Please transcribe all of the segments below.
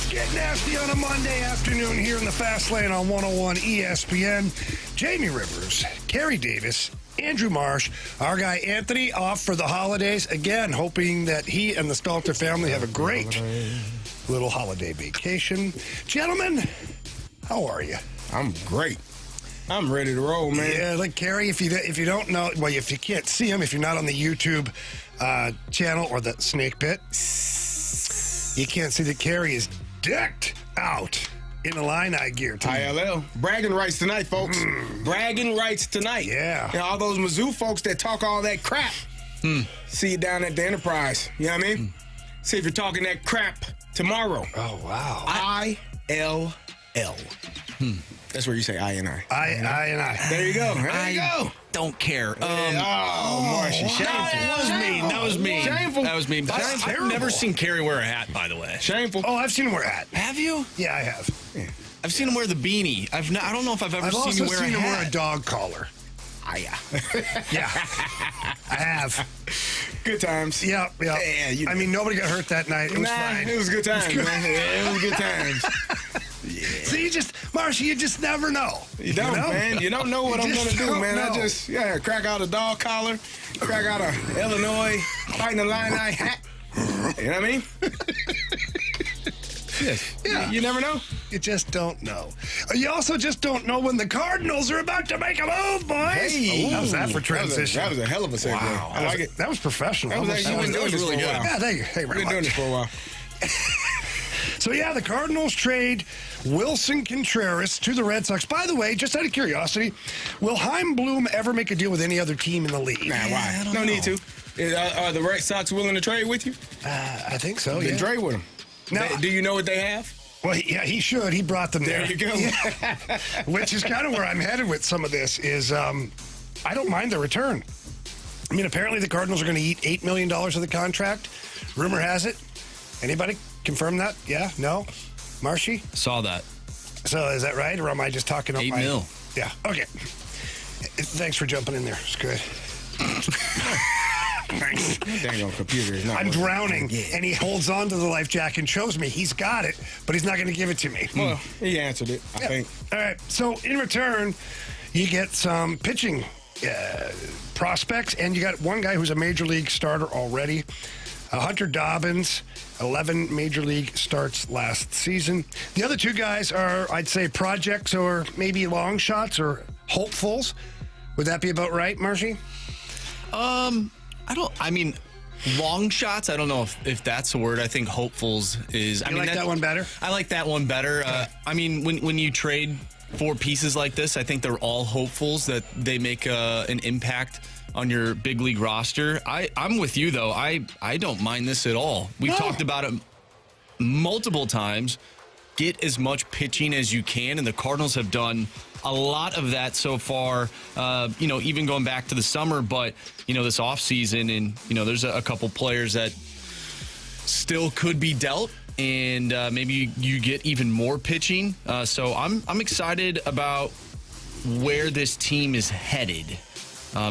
Get nasty on a Monday afternoon here in the Fast Lane on 101 ESPN. Jamie Rivers, Carey Davis, Andrew Marsh, our guy Anthony off for the holidays. Again, hoping that he and the Stalter family have a great little holiday vacation. Gentlemen, how are you? I'm great. I'm ready to roll, man. Yeah, like Carey, if you don't know, well, if you can't see him, if you're not on the YouTube channel or the snake pit, you can't see that Carey is decked out in Illini gear tonight. ILL. Bragging rights tonight, folks. Bragging rights tonight. Yeah. You know, all those Mizzou folks that talk all that crap. See you down at the Enterprise. You know what I mean? See if you're talking that crap tomorrow. Oh, wow. ILL. That's where you say I and I. I. There you go. There you go. Don't care. Marcia, shameful. That was mean. Shameful. That was mean. But I've never seen Carey wear a hat, by the way. Shameful. Oh, I've seen him wear a hat. Have you? Yeah, I have. I've seen him wear the beanie. I don't know if I've ever seen him wear a hat. I've also seen him wear a dog collar. Yeah. Yeah, I have. Good times. Yeah. Yeah, I mean, nobody got hurt that night. It was fine. It was good times, man. It was good times. So Marcia, you just never know. You don't, man. You don't know what I'm going to do, man. Know. I just, crack out a dog collar, crack out a Illinois Fighting Illini hat. You know what I mean? Yeah. You never know. You just don't know. You also just don't know when the Cardinals are about to make a move, boys. Hey. How's that for transition? That was a hell of a segue. Wow. I like it. That was professional. That was really good. Yeah, thank you. Hey, We've been doing this for a while. So, the Cardinals trade Willson Contreras to the Red Sox. By the way, just out of curiosity, will Chaim Bloom ever make a deal with any other team in the league? Nah, why? No need to. Are the Red Sox willing to trade with you? I think so, Then trade with them. No. Do you know what they have? Well, he should. He brought them there. There you go. Yeah. Which is kind of where I'm headed with some of this is I don't mind the return. I mean, apparently the Cardinals are going to eat $8 million of the contract. Rumor has it. Anybody confirm that? Yeah? No? Marshy? Saw that. So is that right? Or am I just talking up 8 my... mil. Yeah. Okay. Thanks for jumping in there. It's good. Thanks. Dang old computer is not I'm working. drowning, and he holds on to the life jacket and shows me he's got it, but he's not going to give it to me. Well, he answered it, I think. All right. So in return, you get some pitching prospects, and you got one guy who's a major league starter already. Hunter Dobbins, 11 major league starts last season. The other two guys are, I'd say, projects or maybe long shots or hopefuls. Would that be about right, Marshy? Long shots, I don't know if that's a word. I think hopefuls is... You like that one better? I like that one better. When you trade four pieces like this, I think they're all hopefuls that they make an impact on your big league roster. I'm with you, though. I don't mind this at all. We've talked about it multiple times. Get as much pitching as you can, and the Cardinals have done a lot of that so far, even going back to the summer, but, this offseason, and, there's a couple players that still could be dealt, and maybe you get even more pitching. So I'm excited about where this team is headed.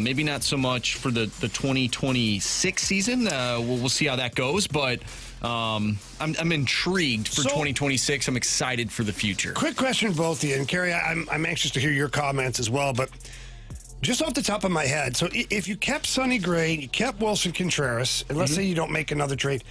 Maybe not so much for the 2026 season. We'll see how that goes, but I'm intrigued for 2026. I'm excited for the future. Quick question, both of you, and Carey, I'm anxious to hear your comments as well. But just off the top of my head, so if you kept Sonny Gray, you kept Willson Contreras, and let's say you don't make another trade,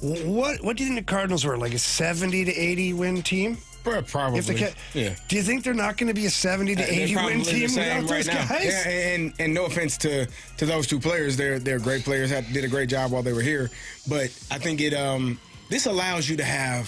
what do you think the Cardinals were, like a 70 to 80 win team? Probably. Do you think they're not going to be a 70 to 80 win team without those guys? Yeah, and no offense to those two players, they're great players. Did a great job while they were here. But I think this allows you to have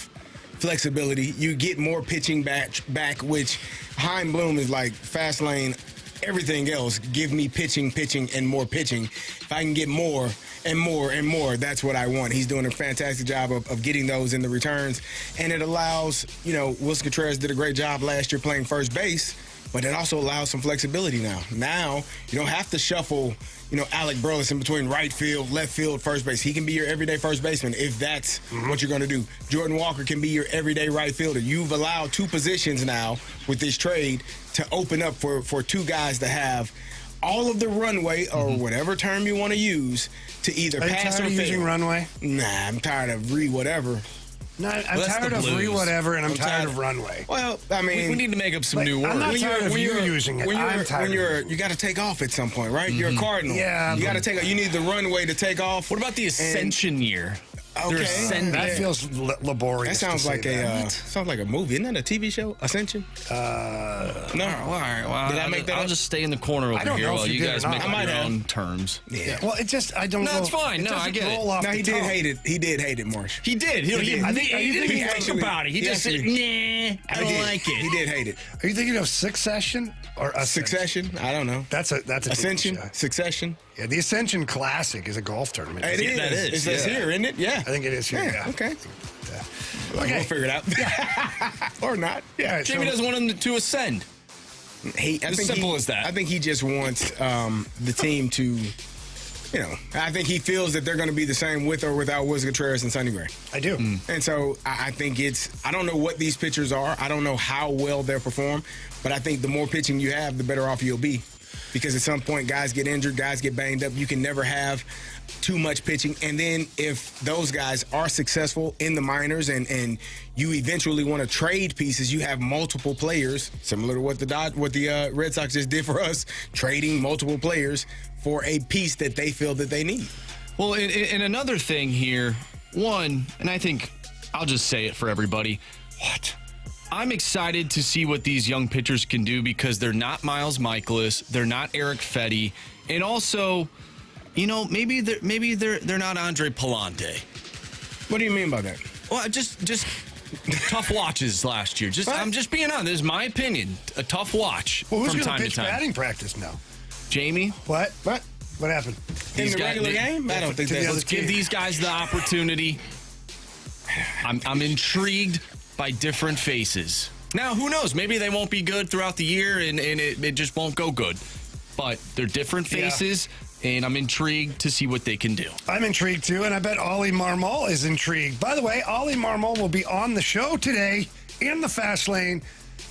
flexibility. You get more pitching back, which Chaim Bloom is like fast lane. Everything else, give me pitching, and more pitching. If I can get more and more and more, that's what I want. He's doing a fantastic job of getting those in the returns. And it allows, Willson Contreras did a great job last year playing first base, but it also allows some flexibility now. Now, you don't have to shuffle, Alec Burleson between right field, left field, first base. He can be your everyday first baseman if that's what you're going to do. Jordan Walker can be your everyday right fielder. You've allowed two positions now with this trade to open up for two guys to have all of the runway, or whatever term you want to use, to either pass or fail. Using runway? Nah, I'm tired of whatever. No, I'm Well, that's tired the of Blues. whatever, and I'm tired of runway. Well, I mean, We need to make up some new words. I'm not tired of you using it. I'm tired of you got to take off at some point, right? You're a Cardinal. Yeah, you got to take. You need the runway to take off. What about the ascension year? They're Okay. ascending. That feels laborious. That sounds to say like that. sounds like a movie. Isn't that a TV show? Ascension? No. All right, well, Did I make that I'll up? just stay in the corner over don't here know if while you you did or guys not. make I up might your have. own terms. Yeah. Well, it just I don't. No, know. it's fine. No, I doesn't get it. roll off No, the he did tongue. hate it. He did hate it, Marsh. He did. He did. didn't Are you think actually- about it. He just said, actually- nah, I don't like He it. did hate it. Are you thinking of Succession or Ascension? Succession? I don't know. That's a TV Ascension? show. Succession? Yeah, the Ascension Classic is a golf tournament. It is. that is, It's yeah. here, isn't it? Yeah. I think it is here. Yeah. Okay. Okay. We'll figure it out. Or not. Yeah. Jamie doesn't want him to ascend. Simple as that. I think he just wants the team to, I think he feels that they're going to be the same with or without Willson Contreras and Sonny Gray. I do. And so I think I don't know what these pitchers are. I don't know how well they'll perform, but I think the more pitching you have, the better off you'll be. Because at some point, guys get injured, guys get banged up. You can never have too much pitching. And then if those guys are successful in the minors and you eventually want to trade pieces, you have multiple players, similar to what the Red Sox just did for us, trading multiple players for a piece that they feel that they need. Well, and another thing here, and I think I'll just say it for everybody. What? I'm excited to see what these young pitchers can do because they're not Miles Michaelis, they're not Eric Fetty, and also, maybe they're not Andre Palante. What do you mean by that? Well, just tough watches last year. I'm just being honest. This is my opinion. A tough watch Well, who's from going time to to pitch time. batting practice now? Jamie, What? What happened? In These the guys- regular game? I don't think to the that's... other let's give these guys the opportunity. I'm intrigued by different faces. Now, who knows? Maybe they won't be good throughout the year and it just won't go good. But they're different faces, and I'm intrigued to see what they can do. I'm intrigued too, and I bet Ollie Marmol is intrigued. By the way, Ollie Marmol will be on the show today in the Fast Lane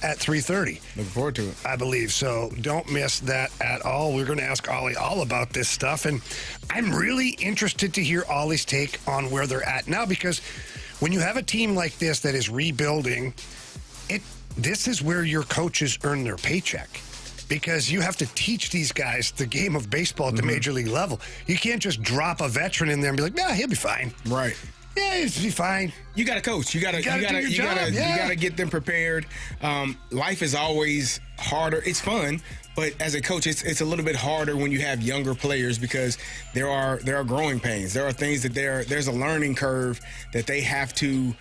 at 3:30. Looking forward to it. I believe so. Don't miss that at all. We're going to ask Ollie all about this stuff, and I'm really interested to hear Ollie's take on where they're at now, because when you have a team like this that is rebuilding, this is where your coaches earn their paycheck, because you have to teach these guys the game of baseball at the major league level. You can't just drop a veteran in there and be like, "Yeah, he'll be fine." Right. Yeah, he'll be fine. You got to coach. You got to get them prepared. Life is always harder. It's fun, but as a coach, it's a little bit harder when you have younger players, because there are growing pains. There are things that there's a learning curve that they have to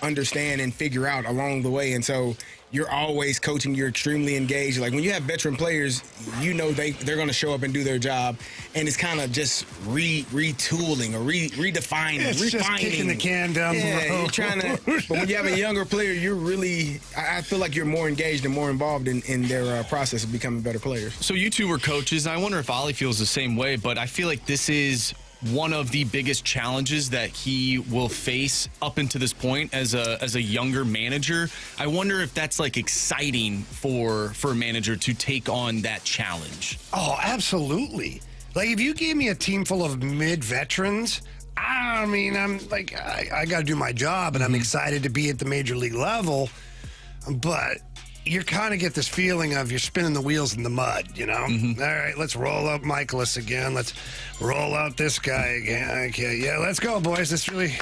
understand and figure out along the way. And so you're always coaching. You're extremely engaged. Like when you have veteran players, they're going to show up and do their job, and it's kind of just retooling or redefining, It's refining. just kicking the can down the road. You're trying to. But when you have a younger player, you're really. I feel like you're more engaged and more involved in their process of becoming better players. So you two were coaches. I wonder if Ollie feels the same way, but I feel like this is one of the biggest challenges that he will face up until this point as a younger manager. I wonder if that's like exciting for a manager to take on that challenge. Oh, absolutely. Like if you gave me a team full of mid-veterans, I mean, I'm like, I got to do my job, and I'm excited to be at the major league level, but you kind of get this feeling of you're spinning the wheels in the mud, All right, let's roll out Michaelis again. Let's roll out this guy again. Okay, yeah, let's go, boys. This really...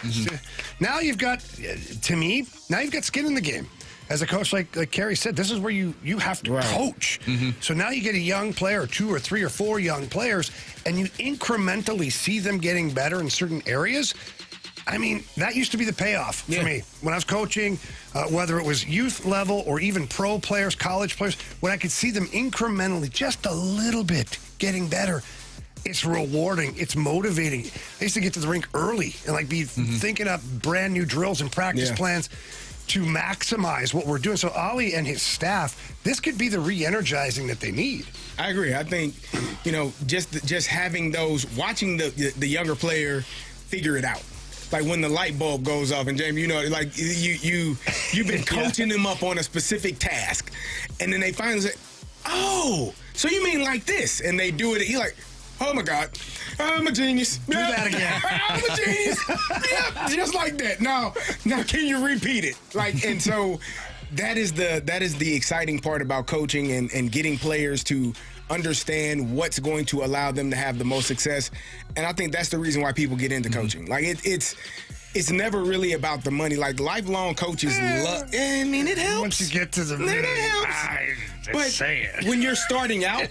Now you've got, to me, you've got skin in the game. As a coach, like Carey said, this is where you have to coach. So now you get a young player, or 2 or 3 or 4 young players, and you incrementally see them getting better in certain areas. I mean, that used to be the payoff for me. When I was coaching, whether it was youth level or even pro players, college players, when I could see them incrementally, just a little bit, getting better, it's rewarding. It's motivating. I used to get to the rink early and be thinking up brand new drills and practice plans to maximize what we're doing. So Ollie and his staff, this could be the re-energizing that they need. I agree. I think, just having those, watching the younger player figure it out. Like when the light bulb goes off, and Jamie, you've been coaching them up on a specific task, and then they finally say, "Oh, so you mean like this?" And they do it. You're like, Oh my God, I'm a genius. Do that again. I'm a genius. Yeah, just like that. Now, can you repeat it? And so that is the exciting part about coaching and getting players to understand what's going to allow them to have the most success. And I think that's the reason why people get into coaching. It's never really about the money. Lifelong coaches love. I mean, it helps. Once you get to the it helps. When you're starting out,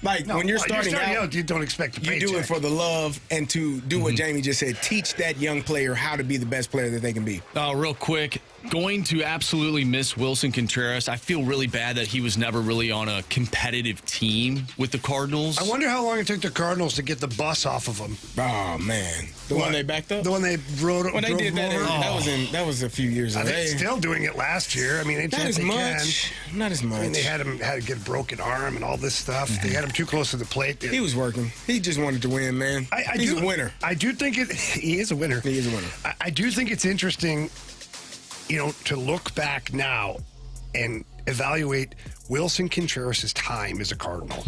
when you're starting out, you don't expect to pay. You do it for the love and to do what Jamie just said. Teach that young player how to be the best player that they can be. Real quick, going to absolutely miss Willson Contreras. I feel really bad that he was never really on a competitive team with the Cardinals. I wonder how long it took the Cardinals to get the bus off of him. Oh man, the one they backed up. The one they rode. When they did that, that was a few years ago. They're still doing it last year. I mean, not as much. Not as much. I mean, they had to get a broken arm and all this stuff. They had him too close to the plate. He was working. He just wanted to win, man. He's a winner. I do think he is a winner. He is a winner. I do think it's interesting, to look back now and evaluate Willson Contreras' time as a Cardinal.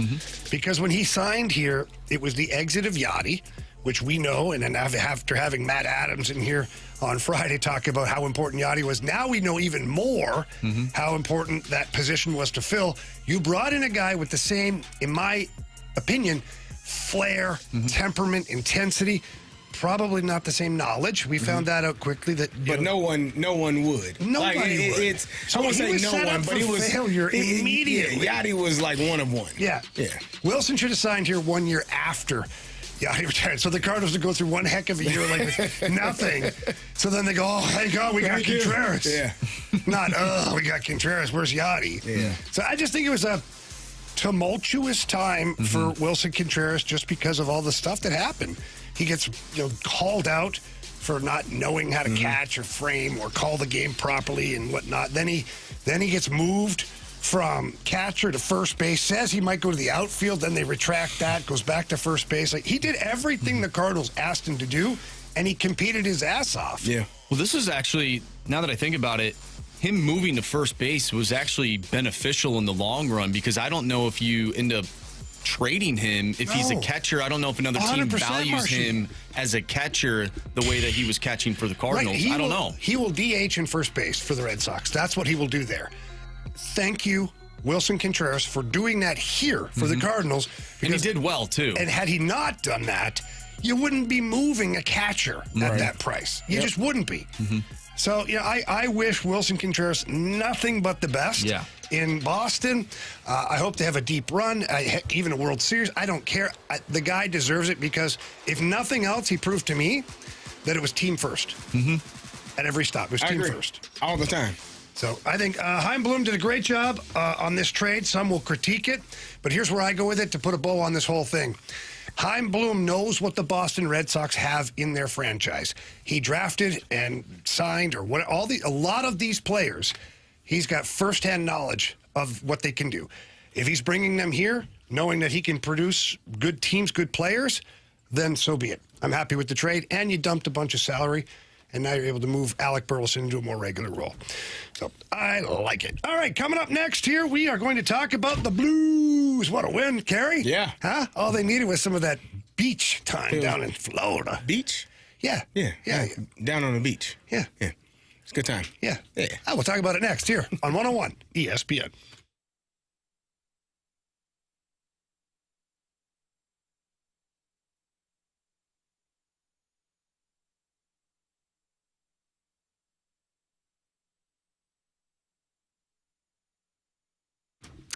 Because when he signed here, it was the exit of Yachty, which we know, and then after having Matt Adams in here on Friday talk about how important Yachty was, now we know even more how important that position was to fill. You brought in a guy with the same, in my opinion, flair, temperament, intensity. Probably not the same knowledge. We found that out quickly. But no one would. Nobody would. I won't say no one, but he was failure immediately. Yachty was like one of one. Yeah. Willson should have signed here 1 year after Yachty retired. So the Cardinals would go through one heck of a year with nothing. So then they go, oh, thank God we got Contreras. Yeah. Not, we got Contreras. Where's Yachty? Yeah. So I just think it was a tumultuous time for Willson Contreras just because of all the stuff that happened. He gets called out for not knowing how to catch or frame or call the game properly and whatnot. Then he gets moved from catcher to first base, says he might go to the outfield, then they retract that, goes back to first base. He did everything the Cardinals asked him to do, and he competed his ass off. Yeah. Well, this is actually, now that I think about it, him moving to first base was actually beneficial in the long run, because I don't know if you end up trading him if he's a catcher. I don't know if another team values him as a catcher the way that he was catching for the Cardinals. I don't know. He will DH in first base for the Red Sox. That's what he will do there. Thank you, Willson Contreras, for doing that here for the Cardinals. And he did well, too. And had he not done that, you wouldn't be moving a catcher at that price. You just wouldn't be. So, I wish Willson Contreras nothing but the best in Boston. I hope they have a deep run, even a World Series. I don't care. The guy deserves it because, if nothing else, he proved to me that it was team first at every stop. It was team first. All the time. So I think Chaim Bloom did a great job on this trade. Some will critique it, but here's where I go with it to put a bow on this whole thing. Chaim Bloom knows what the Boston Red Sox have in their franchise. He drafted and signed a lot of these players. He's got firsthand knowledge of what they can do. If he's bringing them here, knowing that he can produce good teams, good players, then so be it. I'm happy with the trade, and you dumped a bunch of salary, and now you're able to move Alec Burleson into a more regular role. So I like it. All right, coming up next here, we are going to talk about the Blues. What a win, Carey. Yeah. Huh? All they needed was some of that beach time down in Florida. Beach? Yeah. Yeah. Down on the beach. Yeah. It's a good time. Yeah. We'll talk about it next here on 101 ESPN.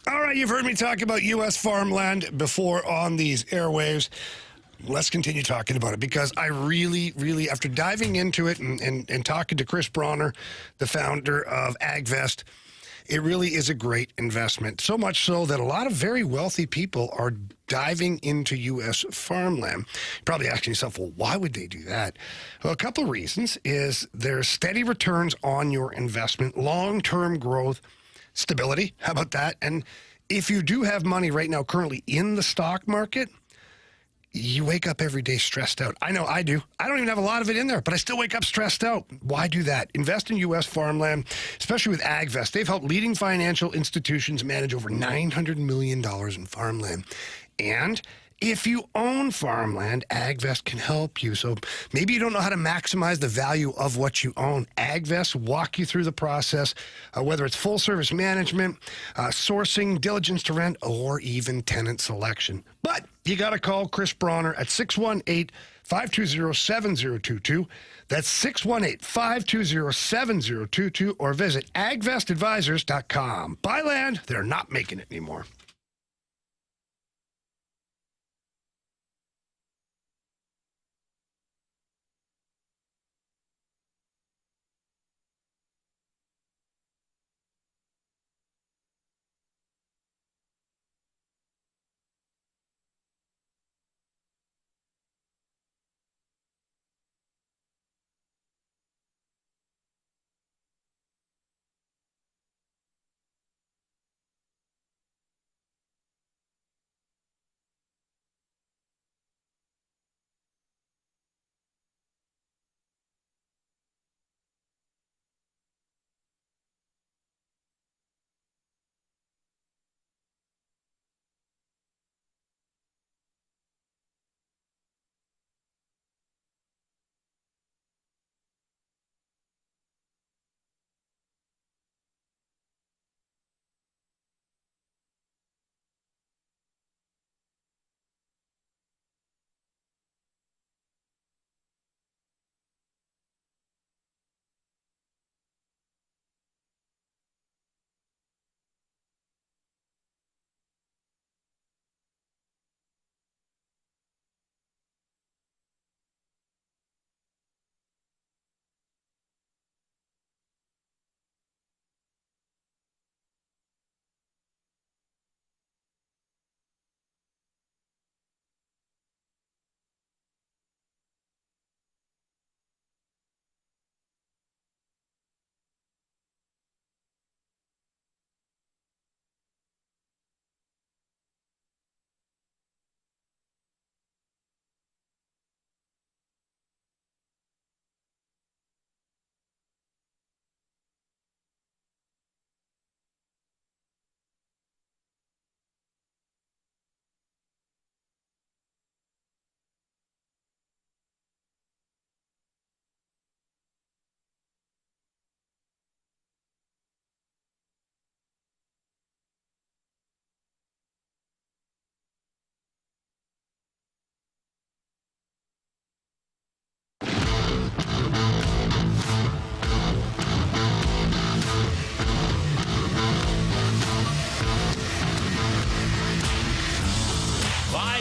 All right, you've heard me talk about U.S. farmland before on these airwaves. Let's continue talking about it, because I really, after diving into it and talking to Chris Bronner, the founder of AgVest, it really is a great investment. So much so that a lot of very wealthy people are diving into U.S. farmland. You're probably asking yourself, well, why would they do that? Well, a couple of reasons is there's steady returns on your investment, long-term growth, stability. How about that? And if you do have money right now currently in the stock market, you wake up every day stressed out. I know I do. I don't even have a lot of it in there, but I still wake up stressed out. Why do that? Invest in U.S. farmland, especially with AgVest. They've helped leading financial institutions manage over $900 million in farmland. And If you own farmland, AgVest can help you. So maybe you don't know how to maximize the value of what you own. AgVest will walk you through the process, whether it's full service management, sourcing, diligence to rent, or even tenant selection. But you got to call Chris Bronner at 618-520-7022. That's 618-520-7022, or visit agvestadvisors.com. Buy land, they're not making it anymore.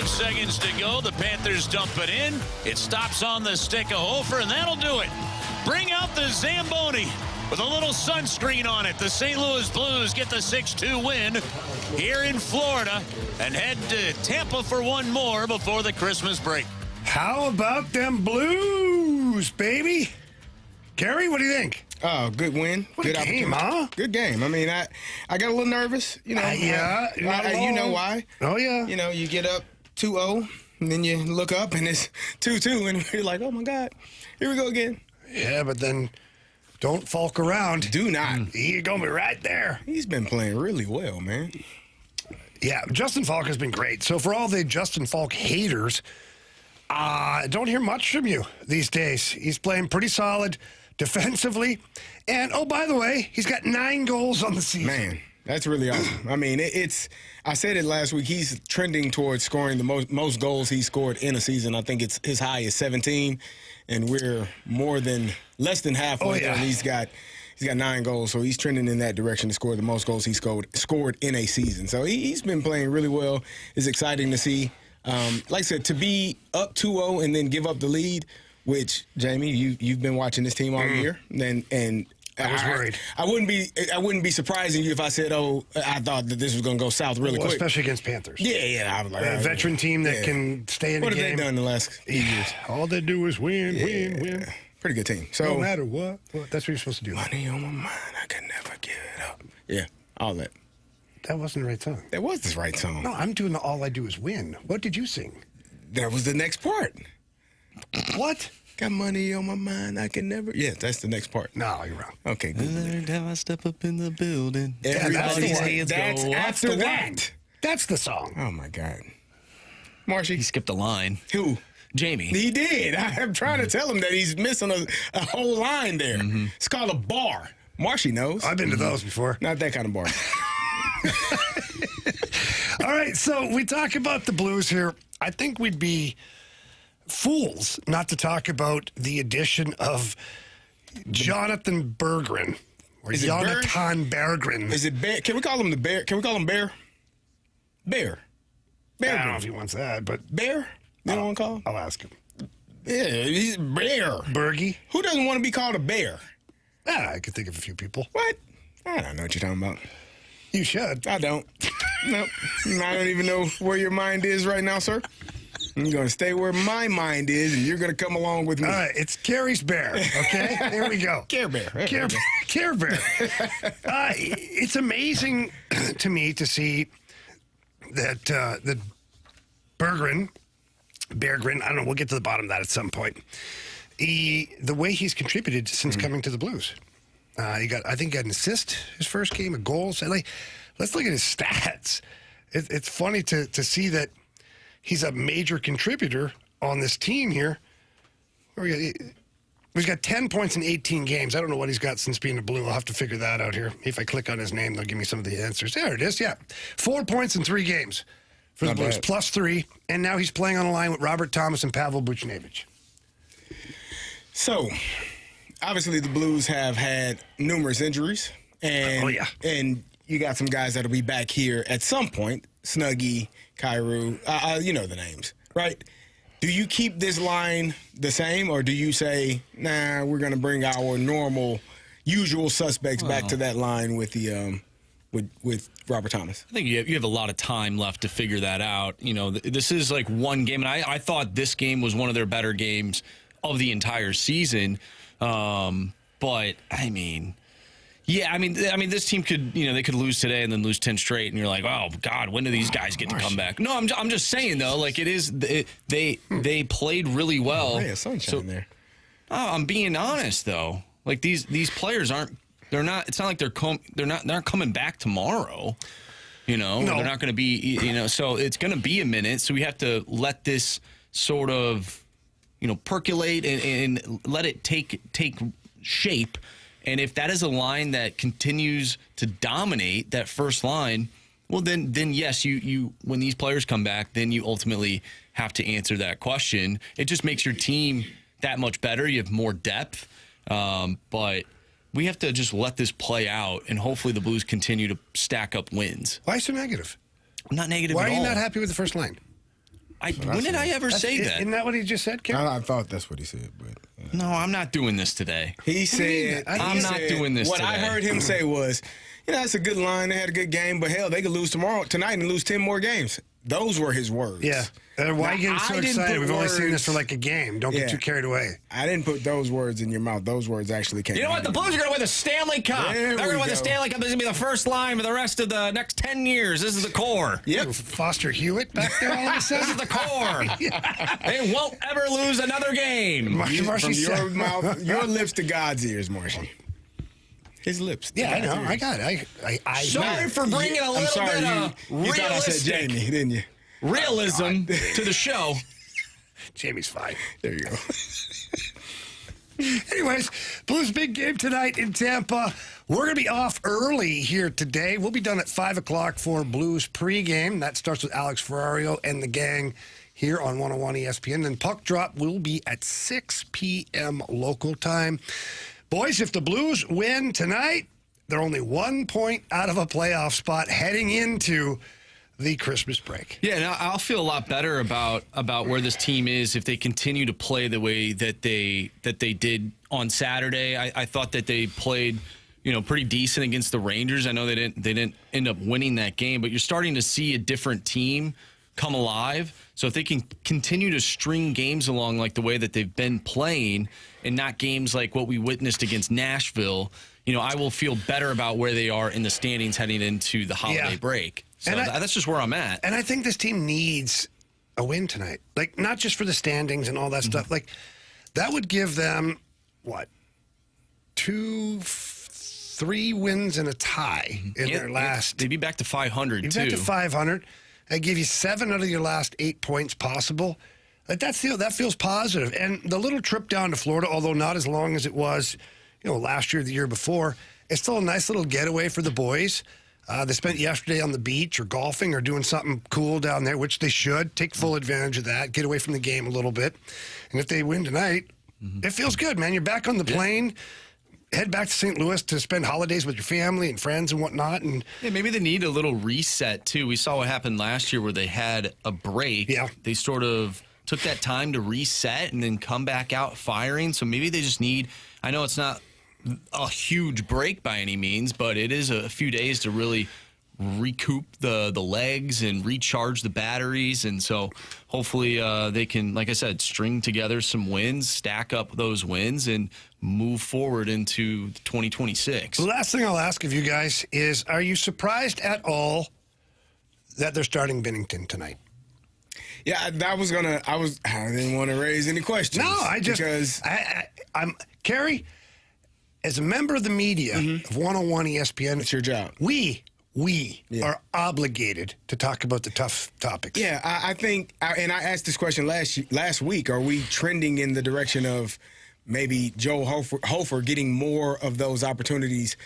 Seconds to go. The Panthers dump it in. It stops on the stick of Hofer, and that'll do it. Bring out the Zamboni with a little sunscreen on it. The St. Louis Blues get the 6-2 win here in Florida and head to Tampa for one more before the Christmas break. How about them Blues, baby? Carey, what do you think? Oh, good win. What good a game, huh? Good game. I mean, I got a little nervous. You know, yeah. you know why? Oh, yeah. You know, you get up 2-0, and then you look up, and it's 2-2, and you're like, oh, my God, here we go again. Yeah, but then don't falk around. Do not. He's going to be right there. He's been playing really well, man. Yeah, Justin Falk has been great. So for all the Justin Falk haters, don't hear much from you these days. He's playing pretty solid defensively. And, oh, by the way, he's got 9 goals on the season. Man, that's really awesome. I mean, I said it last week. He's trending towards scoring the most goals he scored in a season. I think it's his high is 17, and we're less than halfway there. And he's got 9 goals, so he's trending in that direction to score the most goals he scored in a season. So he's been playing really well. It's exciting to see. Like I said, to be up 2-0 and then give up the lead, which, Jamie, you've been watching this team all year, and I was worried. I wouldn't be surprising you if I said, "Oh, I thought that this was going to go south really quick." Especially against Panthers. Yeah. I was like, a veteran team that can stay in the game. What have they done the last few years? All they do is win, win. Pretty good team. So no matter what, that's what you're supposed to do. Money on my mind, I can never give it up. Yeah, all that. That wasn't the right song. That was the right song. No, I'm doing the All I Do Is Win. What did you sing? That was the next part. What? Got money on my mind, I can never. Yeah, that's the next part. No, you're wrong. Okay, good. Every time I step up in the building, Everybody's that's hands the go one. after that. That's the song. Oh my God. Marshy? He skipped a line. Who? Jamie. He did. I'm trying to tell him that he's missing a whole line there. It's called a bar. Marshy knows. I've been to those before. Not that kind of bar. All right, so we talk about the Blues here. I think we'd be fools not to talk about the addition of Jonathan Berggren. Or Is it Jonathan Berggren. Is it Bear? Can we call him the Bear? Can we call him Bear? Bear. I don't know if he wants that, but Bear? You don't want to call him? I'll ask him. Yeah, he's Bear. Bergie? Who doesn't want to be called a bear? I could think of a few people. What? I don't know what you're talking about. You should. I don't. Nope. I don't even know where your mind is right now, sir. I'm going to stay where my mind is, and you're going to come along with me. All right, it's Carey's Bear, okay? There we go. Care Bear. Care Bear. It's amazing to me to see that the Berggren, I don't know, we'll get to the bottom of that at some point. The way he's contributed since coming to the Blues. I think he got an assist his first game, a goal. So let's look at his stats. It's funny to see that he's a major contributor on this team here. He's got 10 points in 18 games. I don't know what he's got since being a Blue. I'll have to figure that out here. If I click on his name, they'll give me some of the answers. There it is, yeah. 4 points in 3 games for the Blues, +3. And now he's playing on a line with Robert Thomas and Pavel Buchnevich. So, obviously the Blues have had numerous injuries. And, and you got some guys that'll be back here at some point. Snuggie, Carey, you know the names, right? Do you keep this line the same, or do you say, nah, we're going to bring our normal, usual suspects back to that line with the with Robert Thomas? I think you have a lot of time left to figure that out. You know, this is like one game, and I thought this game was one of their better games of the entire season. But I mean, yeah, I mean, this team could, they could lose today and then lose 10 straight, and you're like, oh God, when do these guys get to come back? No, I'm just saying though, like they played really well. Ray of sunshine there. Oh, I'm being honest though. Like these players they're not. It's not like they're not coming back tomorrow. They're not going to be. So it's going to be a minute. So we have to let this sort of, percolate and let it take shape. And if that is a line that continues to dominate that first line, well, then yes, you when these players come back, then you ultimately have to answer that question. It just makes your team that much better. You have more depth, but we have to just let this play out, and hopefully the Blues continue to stack up wins. Why so negative? I'm not negative Why at all. are you not happy with the first line? When did I ever say that? Isn't that what he just said, Carey? I thought that's what he said, but No, I'm not doing this today. he said I'm not doing this What today. I heard him say was, it's a good line. They had a good game, but hell, they could lose tonight and lose 10 more games. Those were his words. Yeah. Why are you getting so excited? We've only seen this for like a game. Don't get too carried away. I didn't put those words in your mouth. Those words actually came. You know what? The Blues are going to win the Stanley Cup. They're going to win the Stanley Cup. This is going to be the first line for the rest of the next 10 years. This is the core. Yep. Foster Hewitt back there all of a sudden? This is the core. They won't ever lose another game. Marshy From your said- mouth, your lips to God's ears, Marshy. His lips. Yeah, I know. God's I ears. got it. I Sorry for bringing a little bit of you thought I said realistic Jamie, didn't you? realism to the show. Jamie's fine. There you go. Anyways, Blues big game tonight in Tampa. We're going to be off early here today. We'll be done at 5 o'clock for Blues pregame. That starts with Alex Ferrario and the gang here on 101 ESPN. Then puck drop will be at 6 p.m. local time. Boys, if the Blues win tonight, they're only 1 point out of a playoff spot heading into the Christmas break. Yeah, and I'll feel a lot better about where this team is if they continue to play the way that they did on Saturday. I thought that they played, pretty decent against the Rangers. I know they didn't end up winning that game, but you're starting to see a different team come alive. So if they can continue to string games along like the way that they've been playing, and not games like what we witnessed against Nashville, I will feel better about where they are in the standings heading into the holiday break. So that's just where I'm at. And I think this team needs a win tonight. Like, not just for the standings and all that stuff. Like, that would give them, 3 wins and a tie in their last. They'd be back to 500, You'd too. back to 500. I give you 7 out of your last 8 points possible. That feels positive. And the little trip down to Florida, although not as long as it was, last year, the year before, it's still a nice little getaway for the boys. They spent yesterday on the beach or golfing or doing something cool down there, which they should. Take full advantage of that. Get away from the game a little bit. And if they win tonight, it feels good, man. You're back on the plane. Head back to St. Louis to spend holidays with your family and friends and whatnot. And maybe they need a little reset, too. We saw what happened last year where they had a break. Yeah. They sort of took that time to reset and then come back out firing. So maybe they just need, I know it's not a huge break by any means, but it is a few days to really recoup the legs and recharge the batteries. And so hopefully they can, like I said, string together some wins, stack up those wins, and move forward into 2026. The last thing I'll ask of you guys is, are you surprised at all that they're starting Binnington tonight? Yeah, I didn't want to raise any questions. No, I'm Carey, as a member of the media of 101 ESPN, it's your job. We are obligated to talk about the tough topics. Yeah, I think, and I asked this question last week, are we trending in the direction of maybe Joel Hofer getting more of those opportunities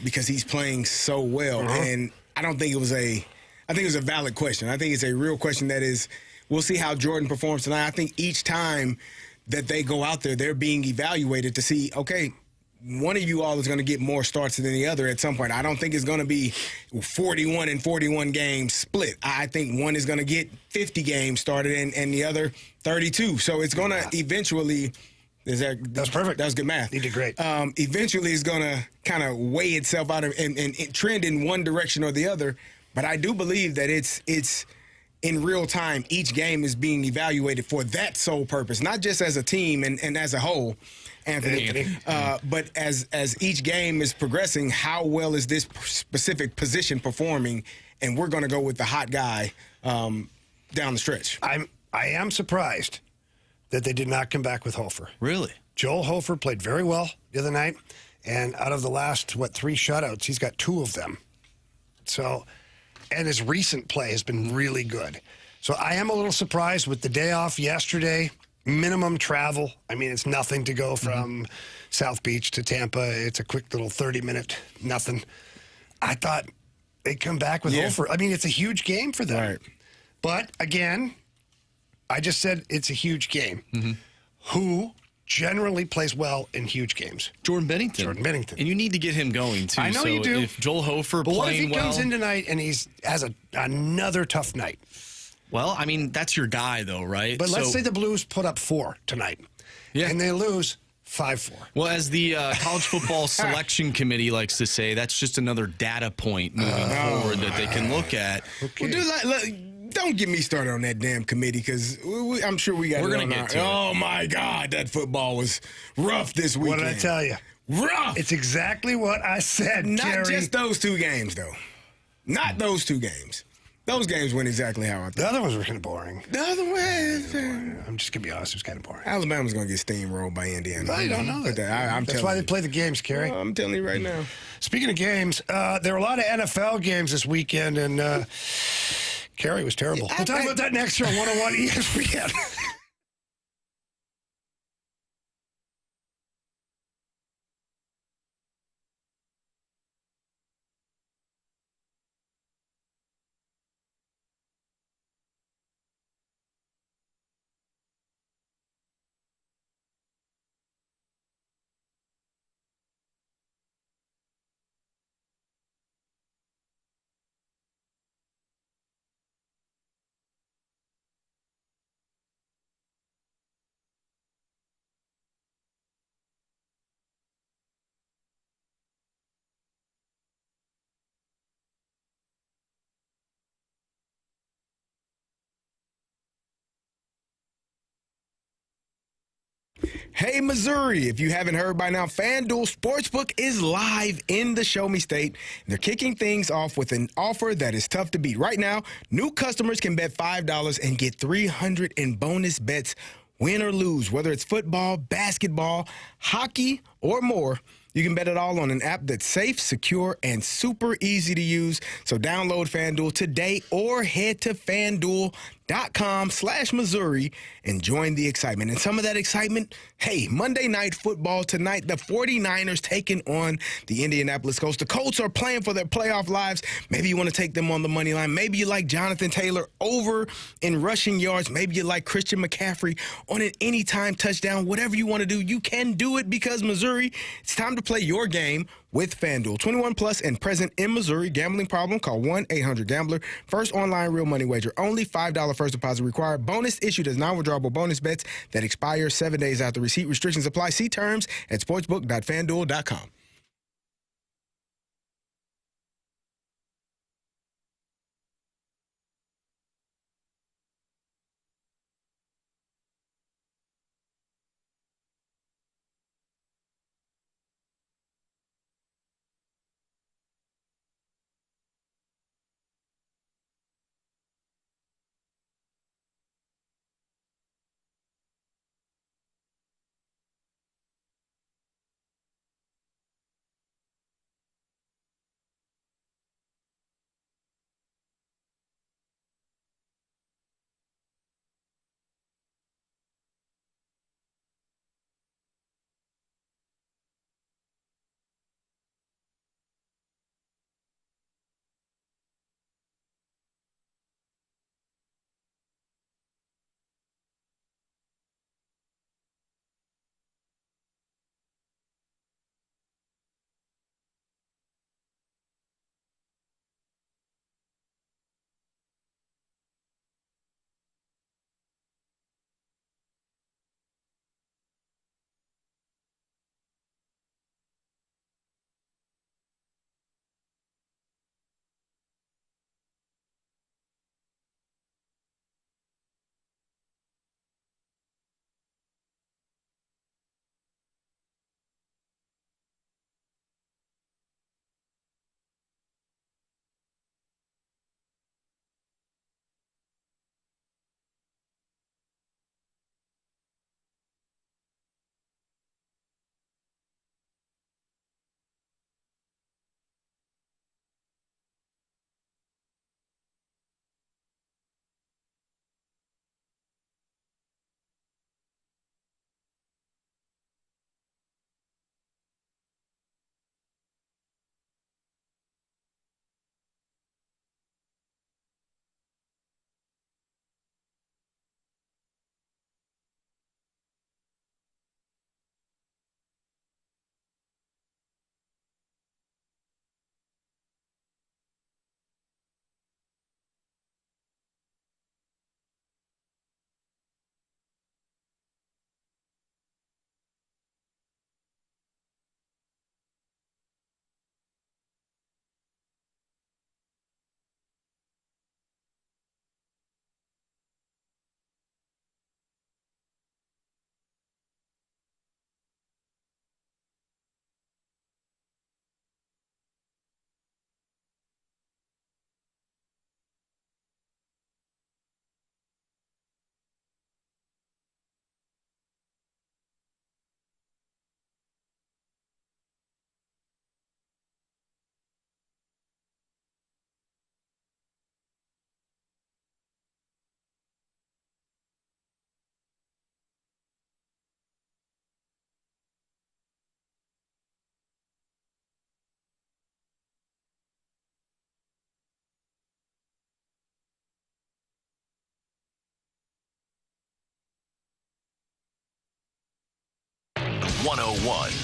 because he's playing so well? And I don't think I think it was a valid question. I think it's a real question that is, we'll see how Jordan performs tonight. I think each time that they go out there, they're being evaluated to see, okay, one of you all is going to get more starts than the other at some point. I don't think it's going to be 41 and 41 games split. I think one is going to get 50 games started and the other 32. So it's going to eventually – that's perfect. That was good math. You did great. Eventually it's going to kind of weigh itself out and trend in one direction or the other. But I do believe that it's in real time, each game is being evaluated for that sole purpose, not just as a team and as a whole, Anthony. But as each game is progressing, how well is this specific position performing? And we're going to go with the hot guy down the stretch. I am surprised that they did not come back with Hofer. Really? Joel Hofer played very well the other night, and out of the last, 3 shutouts, he's got 2 of them. So, and his recent play has been really good. So I am a little surprised with the day off yesterday, minimum travel. I mean, it's nothing to go from South Beach to Tampa. It's a quick little 30-minute nothing. I thought they'd come back with Hofer. I mean, it's a huge game for them. Right. But, again, I just said it's a huge game. Who generally plays well in huge games? Jordan Binnington. And you need to get him going, too. I know so you do. If Joel Hofer but playing well... what if he comes in tonight and he has another tough night? Well, I mean, that's your guy, though, right? But let's say the Blues put up 4 tonight. Yeah. And they lose 5-4. Well, as the College Football Selection Committee likes to say, that's just another data point moving forward that they can look at. Okay. Well, don't get me started on that damn committee because I'm sure we got. We're gonna get to it. Oh my God, that football was rough this weekend. What did I tell you? Rough. It's exactly what I said, Not Carey. just those 2 games, though. Not those 2 games. Those games went exactly how I thought. The other ones were kind of boring. The other ones. I'm just going to be honest, it was kind of boring. Alabama's going to get steamrolled by Indiana. Well, you don't know that. That's why they play the games, Carey. I'm telling you right now. Speaking of games, there were a lot of NFL games this weekend, and Carey was terrible. We'll talk about that next year on 101 ESPN. Hey, Missouri, if you haven't heard by now, FanDuel Sportsbook is live in the Show Me State. They're kicking things off with an offer that is tough to beat. Right now, new customers can bet $5 and get $300 in bonus bets, win or lose, whether it's football, basketball, hockey, or more, you can bet it all on an app that's safe, secure, and super easy to use. So download FanDuel today or head to FanDuel.com/Missouri and join the excitement. And some of that excitement, hey, Monday Night Football tonight, the 49ers taking on the Indianapolis Colts. The Colts are playing for their playoff lives. Maybe you want to take them on the money line. Maybe you like Jonathan Taylor over in rushing yards. Maybe you like Christian McCaffrey on an anytime touchdown. Whatever you want to do, you can do it because Missouri, it's time to play your game with FanDuel. 21 plus and present in Missouri. Gambling problem? Call 1-800-GAMBLER. First online real money wager. Only $5 first deposit required. Bonus issued as non-withdrawable bonus bets that expire 7 days after receipt. Restrictions apply. See terms at sportsbook.fanduel.com.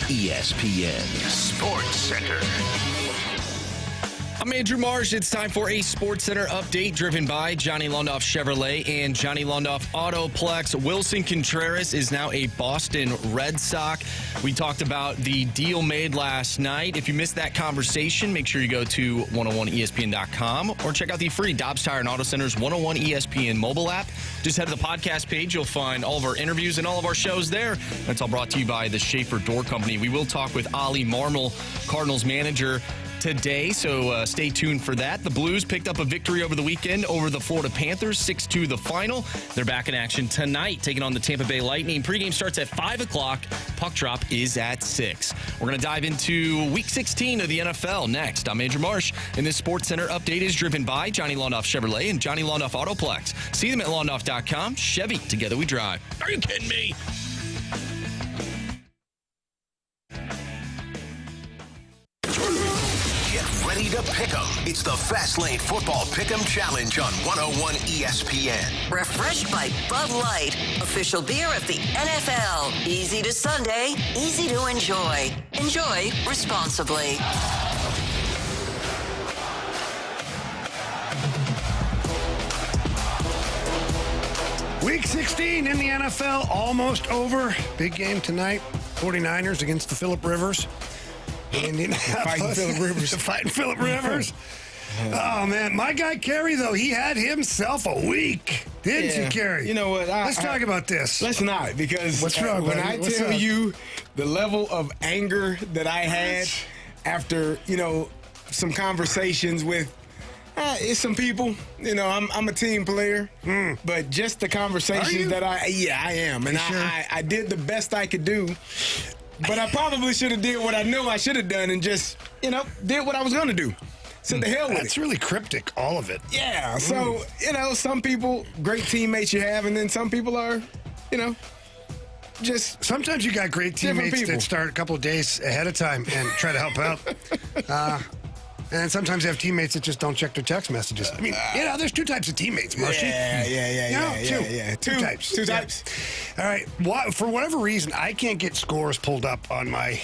ESPN Sports Center. I'm Andrew Marsh. It's time for a Sports Center update driven by Johnny Londoff Chevrolet and Johnny Londoff Autoplex. Willson Contreras is now a Boston Red Sox. We talked about the deal made last night. If you missed that conversation, make sure you go to 101ESPN.com or check out the free Dobbs Tire and Auto Center's 101 ESPN mobile app. Just head to the podcast page. You'll find all of our interviews and all of our shows there. That's all brought to you by the Schaefer Door Company. We will talk with Ali Marmol, Cardinals manager, today, so stay tuned for that. The Blues picked up a victory over the weekend over the Florida Panthers, 6-2 the final. They're back in action tonight, taking on the Tampa Bay Lightning. Pregame starts at 5 o'clock. Puck drop is at 6. We're going to dive into Week 16 of the NFL next. I'm Andrew Marsh, and this Sports Center update is driven by Johnny Londoff Chevrolet and Johnny Londoff Autoplex. See them at londoff.com. Chevy, together we drive. Are you kidding me? Get ready to pick 'em. It's the Fast Lane Football Pick 'em Challenge on 101 ESPN. Refreshed by Bud Light, official beer of the NFL. Easy to Sunday, easy to enjoy. Enjoy responsibly. Week 16 in the NFL, almost over. Big game tonight. 49ers against the Phillip Rivers. Fighting Phillip Rivers. Fighting Phillip Rivers. Oh, man. My guy, Carey, though, he had himself a week. Didn't you, Carey? You know what? Let's talk about this. Let's not, because What's wrong, when buddy? I What's tell up? you the level of anger that I had after, some conversations with it's some people, I'm a team player, but just the conversations that I am. And I did the best I could do, but I probably should have did what I knew I should have done and just, did what I was going to do. So the hell with it. That's really cryptic, all of it. Yeah. So, some people, great teammates you have, and then some people are, just Sometimes you got great Different teammates people. that start a couple of days ahead of time and try to help out. And sometimes you have teammates that just don't check their text messages. I mean, there's two types of teammates, Marshy. Two types. Two types. All right. For whatever reason, I can't get scores pulled up on my